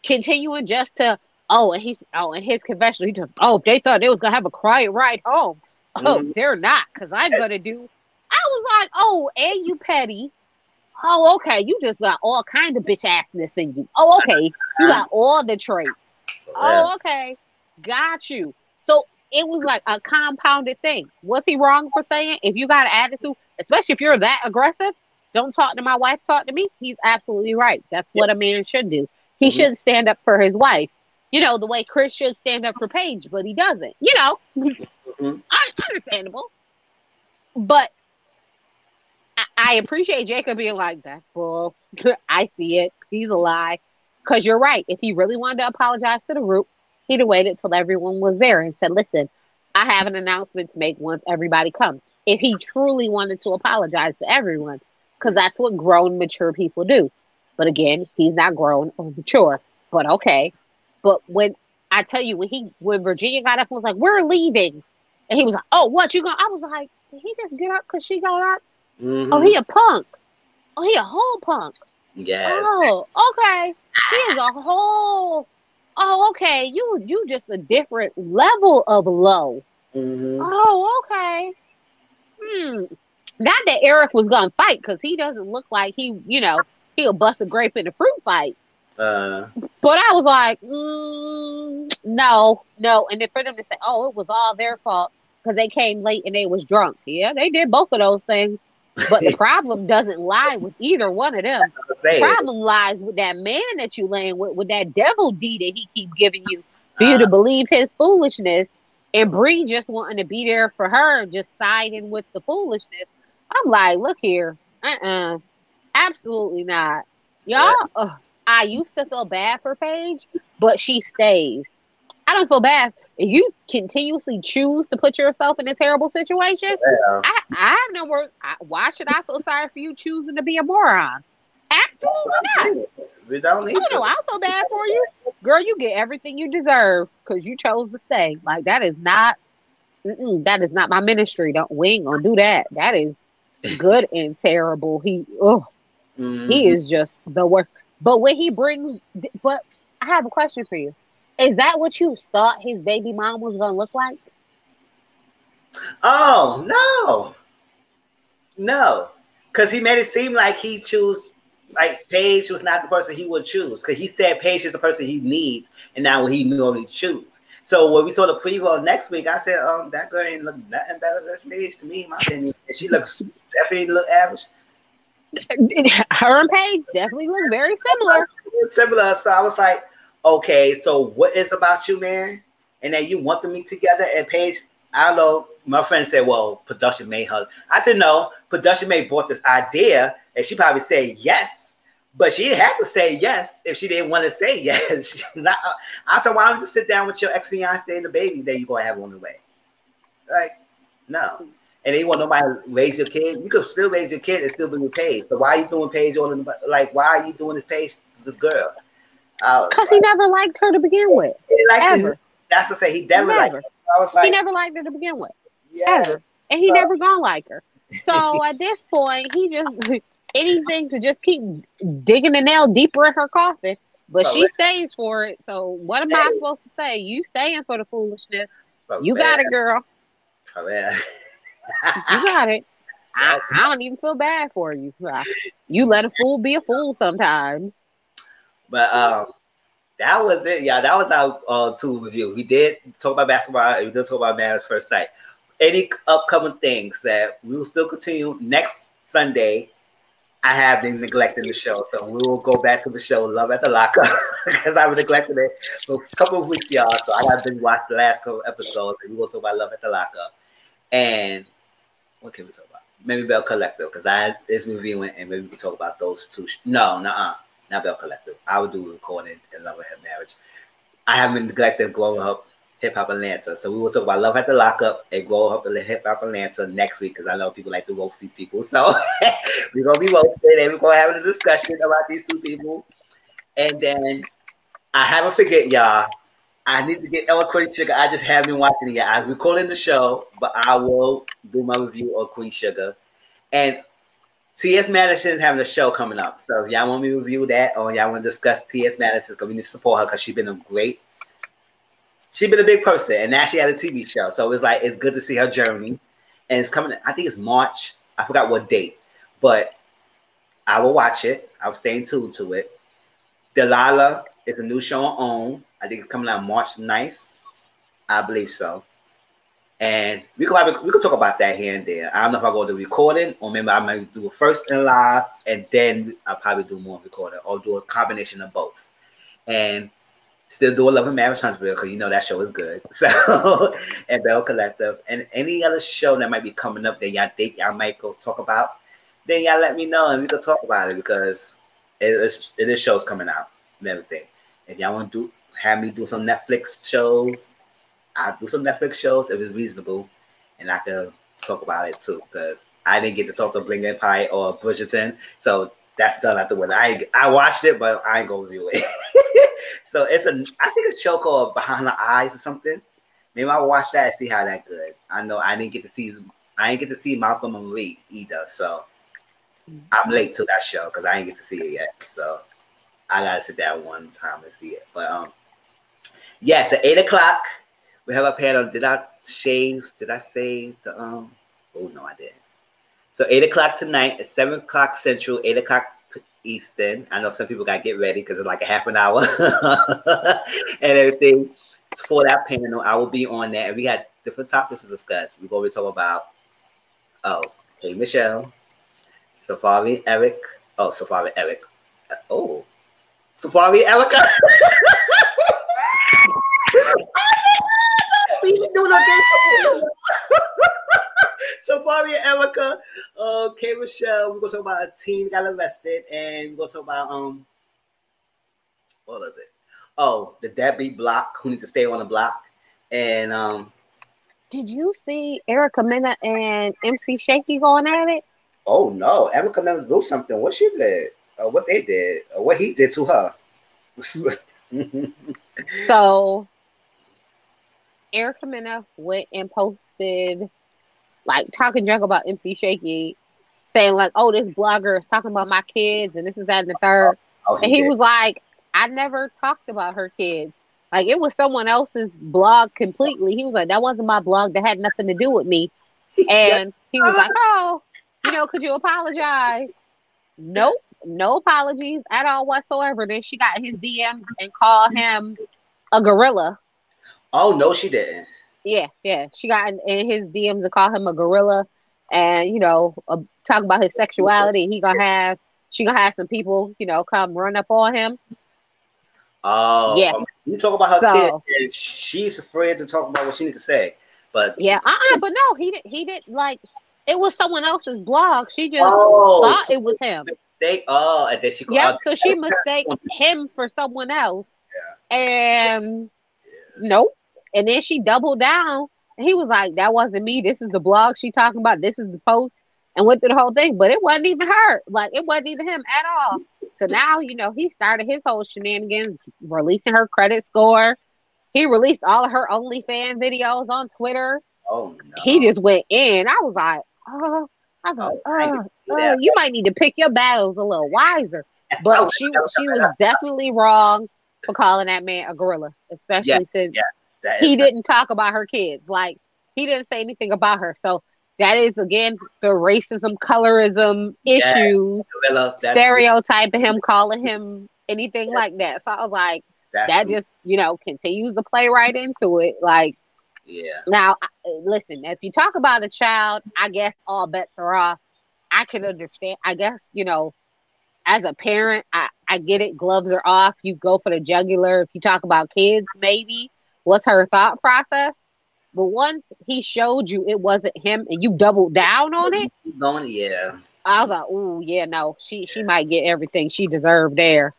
continuing just to and his confessional, he just they thought they was gonna have a quiet ride home. Oh, Mm-hmm. they're not, because I'm gonna do. I was like, oh, and you petty. Oh, okay, you just got all kind of bitch assness in you. Oh, okay, you got all the traits. Yeah. Oh, okay, got you. So it was like a compounded thing. Was he wrong for saying if you got an attitude, especially if you're that aggressive, don't talk to my wife, talk to me? He's absolutely right. That's what a Yes. man should do. He Mm-hmm. should stand up for his wife. The way Chris should stand up for Paige, but he doesn't. Mm-hmm. Understandable. But I appreciate Jacob being like, that's bull. I see it. He's a lie. Because you're right. If he really wanted to apologize to the group, he'd have waited till everyone was there and said, listen, I have an announcement to make once everybody comes. If he truly wanted to apologize to everyone, because that's what grown, mature people do. But again, he's not grown or mature. But okay. But when I tell you, when Virginia got up and was like, we're leaving. And he was like, oh, what, you going? I was like, did he just get up because she got up? Oh, Mm-hmm. he a punk. Oh, he a whole punk. Yes. Oh, okay. He is a whole. Oh, okay. You just a different level of low. Mm-hmm. Oh, okay. Hmm. Not that Eric was gonna fight because he doesn't look like he'll bust a grape in a fruit fight. Uh, But I was like, no, no. And then for them to say, oh, it was all their fault because they came late and they was drunk. Yeah, they did both of those things. But the problem doesn't lie with either one of them. The say it. problem lies with that man that you laying with that devil D that he keep giving you for you Uh, to believe his foolishness. And Bree just wanting to be there for her, just siding with the foolishness. I'm like, look here. Absolutely not. Y'all, I used to feel bad for Paige, but she stays. I don't feel bad. If you continuously choose to put yourself in a terrible situation, yeah. I have no words. Why should I feel sorry for you choosing to be a moron? Absolutely not. We don't need Oh no, to. I feel bad for you. Girl, you get everything you deserve because you chose to stay. Like that is not my ministry. We ain't gonna do that. That is good and terrible. He Mm-hmm. is just the worst. But when he brings, but I have a question for you. Is that what you thought his baby mom was gonna look like? Oh no, no, because he made it seem like he chose, like Paige was not the person he would choose. Because he said Paige is the person he needs, and now he normally choose. So when we saw the preview next week, I said, that girl ain't look nothing better than Paige to me, in my opinion. And she looks definitely look average. Her and Paige definitely look very similar. Similar. So I was like, okay, so what is about you, man? And then you want to meet together. And Paige, I don't know. My friend said, well, production made her. I said, no, production made brought this idea, and she probably said yes. But she didn't have to say yes if she didn't want to say yes. I said, why don't you sit down with your ex-fiance and the baby that you're going to have on the way? Like, no. And they want nobody to raise your kid. You could still raise your kid and still be with Paige. So why are you doing Paige all in like? Why are you doing this Paige to this girl? Because he never liked her to begin with. Ever. That's to say he never liked her. I was like, he never liked her to begin with. Yes. Ever. And he never gonna like her. So at this point, he just anything to just keep digging the nail deeper in her coffin. But she stays for it. So what am I supposed to say? You staying for the foolishness. You got it, girl. Oh, yeah. You got it. I don't even feel bad for you. You let a fool be a fool sometimes. But that was it. Yeah, that was our two review. We did talk about basketball. And we did talk about Marriage at First Sight. Any upcoming things that we will still continue next Sunday? I have been neglecting the show, so we will go back to the show Love at the Lockup because I've been neglecting it for a couple of weeks, y'all. So I got to watch the last 2 episodes, and we're going to talk about Love at the Lockup. And what can we talk about? Maybe Bell Collective, because I is reviewing, and maybe we can talk about those two. No, not Bell Collective. I would do a recording and Love at Marriage. I haven't been neglecting growing up Hip Hop Atlanta. So we will talk about Love at the Lockup and Grow Up in Hip Hop Atlanta next week because I know people like to roast these people. So we're going to be roasted and we're going to have a discussion about these 2 people. And then I haven't forget, y'all. I need to get Ella Queen Sugar. I just haven't been watching it yet. I'm recording the show, but I will do my review of Queen Sugar. And T.S. Madison's having a show coming up. So if y'all want me to review that or y'all want to discuss T.S. Madison, because we need to support her because she's been a big person, and now she has a TV show. So it's like it's good to see her journey. And it's coming, I think it's March. I forgot what date, but I will watch it. I'll stay tuned to it. Delilah is a new show on OWN. I think it's coming out March 9th. I believe so. And we could talk about that here and there. I don't know if I go to recording or maybe I might do it first in live and then I'll probably do more recording or do a combination of both. And still do a Love and Marriage Huntsville because you know that show is good. So, and Bell Collective and any other show that might be coming up that y'all think y'all might go talk about, then y'all let me know and we can talk about it because it is shows coming out and everything. If y'all want to have me do some Netflix shows, I'll do some Netflix shows if it's reasonable and I can talk about it too because I didn't get to talk to Bling Empire or Bridgerton. So that's done at the window. I watched it, but I ain't gonna review it. So I think it's a show called Behind the Eyes or something. Maybe I'll watch that and see how that good. I know I didn't get to see Malcolm and Marie either. So I'm late to that show because I didn't get to see it yet. So I gotta sit down one time and see it. But yes, at 8:00 we have a panel. Did I say the Oh no, I didn't. So 8:00 tonight at 7:00 Central, 8:00 Eastern. I know some people got to get ready because it's like a half an hour and everything. For that panel, I will be on that. And we got different topics to discuss. We're going to be talking about, Hey Michelle, Safari Eric. Oh, Safari Eric. Safari Erica. We been doing okay. Safari and Erica, K. Michelle. We're gonna talk about a teen got arrested, and we're gonna talk about what was it? Oh, the deadbeat block who need to stay on the block. And did you see Erica Mena and MC Shaky going at it? Oh no, Erica Mena do something. What she did? What they did? What he did to her? So Erica Mena went and posted like talking junk about MC Shaky, saying like, "Oh, this blogger is talking about my kids and this is that and the third." And he was like, "I never talked about her kids. Like it was someone else's blog completely." He was like, "That wasn't my blog. That had nothing to do with me." And he was like, "Oh, could you apologize?" Nope, no apologies at all whatsoever. Then she got his DMs and called him a gorilla. Oh no, she didn't. Yeah. She got in his DMs to call him a gorilla, and talk about his sexuality. She gonna have some people, come run up on him. Oh, yeah. You talk about her kid, and she's afraid to talk about what she needs to say. But yeah, but no, he didn't like. It was someone else's blog. She just thought it was him. And then she so she mistaked him for someone else. Yeah. And nope. And then she doubled down. And he was like, "That wasn't me. This is the blog she talking about. This is the post." And went through the whole thing. But it wasn't even her. Like, it wasn't even him at all. So now, he started his whole shenanigans, releasing her credit score. He released all of her OnlyFans videos on Twitter. Oh, no. He just went in. I was like, you might need to pick your battles a little wiser. But she was definitely wrong for calling that man a gorilla, especially since he didn't talk about her kids. Like, he didn't say anything about her. So that is again the racism, colorism Yeah, issue, that stereotyping him, calling him anything like that. So I was like, that's that just, you know, continues to play right into it. Like, yeah. now, listen, if you talk about a child, I guess all bets are off. I can understand. I guess, you know, as a parent, I get it. Gloves are off. You go for the jugular. If you talk about kids, maybe what's her thought process? But once he showed you it wasn't him and you doubled down on it, Keep going, yeah. I was like, "Ooh, yeah, no, she might get everything she deserved there."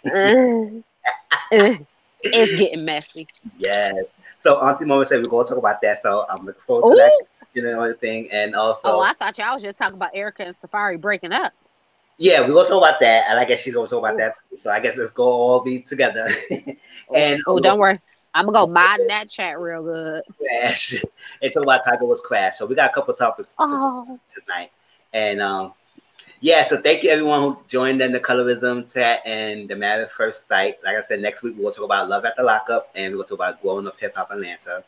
Uh, it's getting messy. Yes. So Auntie Mama said we're going to talk about that. So I'm looking forward to that, Ooh, you know, everything. And oh, also, I thought y'all was just talking about Erica and Safari breaking up. yeah, we're going to talk about that. And I guess she's going to talk about Ooh, that too. So I guess let's go all be together. oh, And oh, we're going don't to worry, I'm gonna go mod in that chat real good. crash and talk about Tiger Woods crash. So we got a couple topics to talk Oh, about tonight. And yeah, so thank you everyone who joined in the colorism chat and the Married at First Sight. Like I said, next week we're gonna talk about Love at the Lockup and we're gonna talk about growing up hip hop Atlanta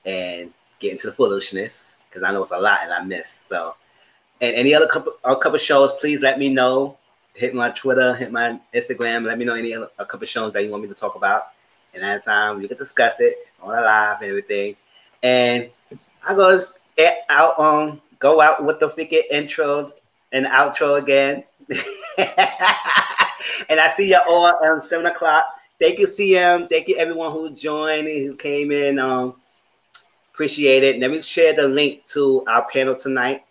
and get into the foolishness because I know it's a lot and I missed. So and any other couple shows, please let me know. Hit my Twitter, hit my Instagram, let me know any other a couple shows that you want me to talk about. And at the time we can discuss it on the live and everything. And I go out with the freaking intro and outro again. And I see you all at 7 o'clock. Thank you, CM. Thank you, everyone who joined and who came in. Appreciate it. Let me share the link to our panel tonight.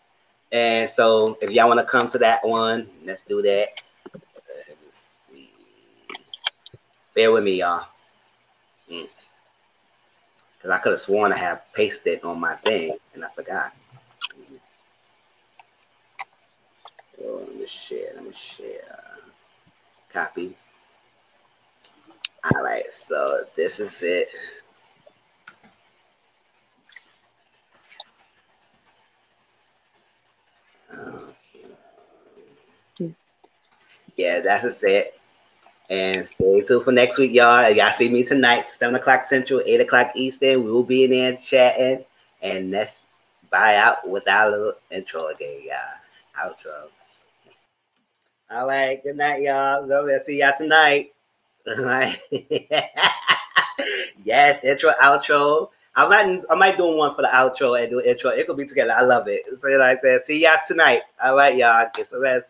And so if y'all want to come to that one, let's do that. Let me see. Bear with me, y'all. Because I could have sworn I have pasted on my thing and I forgot. Oh, let me share. Copy. All right, so this is it. Yeah, that's it. And stay tuned for next week, y'all. Y'all see me tonight, 7 o'clock Central, 8 o'clock Eastern. We will be in there chatting. And let's buy out with our little intro again, y'all. Outro. All right, good night, y'all. Love you. See y'all tonight. All right. Yes, intro, outro. I might do one for the outro and do intro. It could be together. I love it. So like that. See y'all tonight. All right, y'all. Get some rest.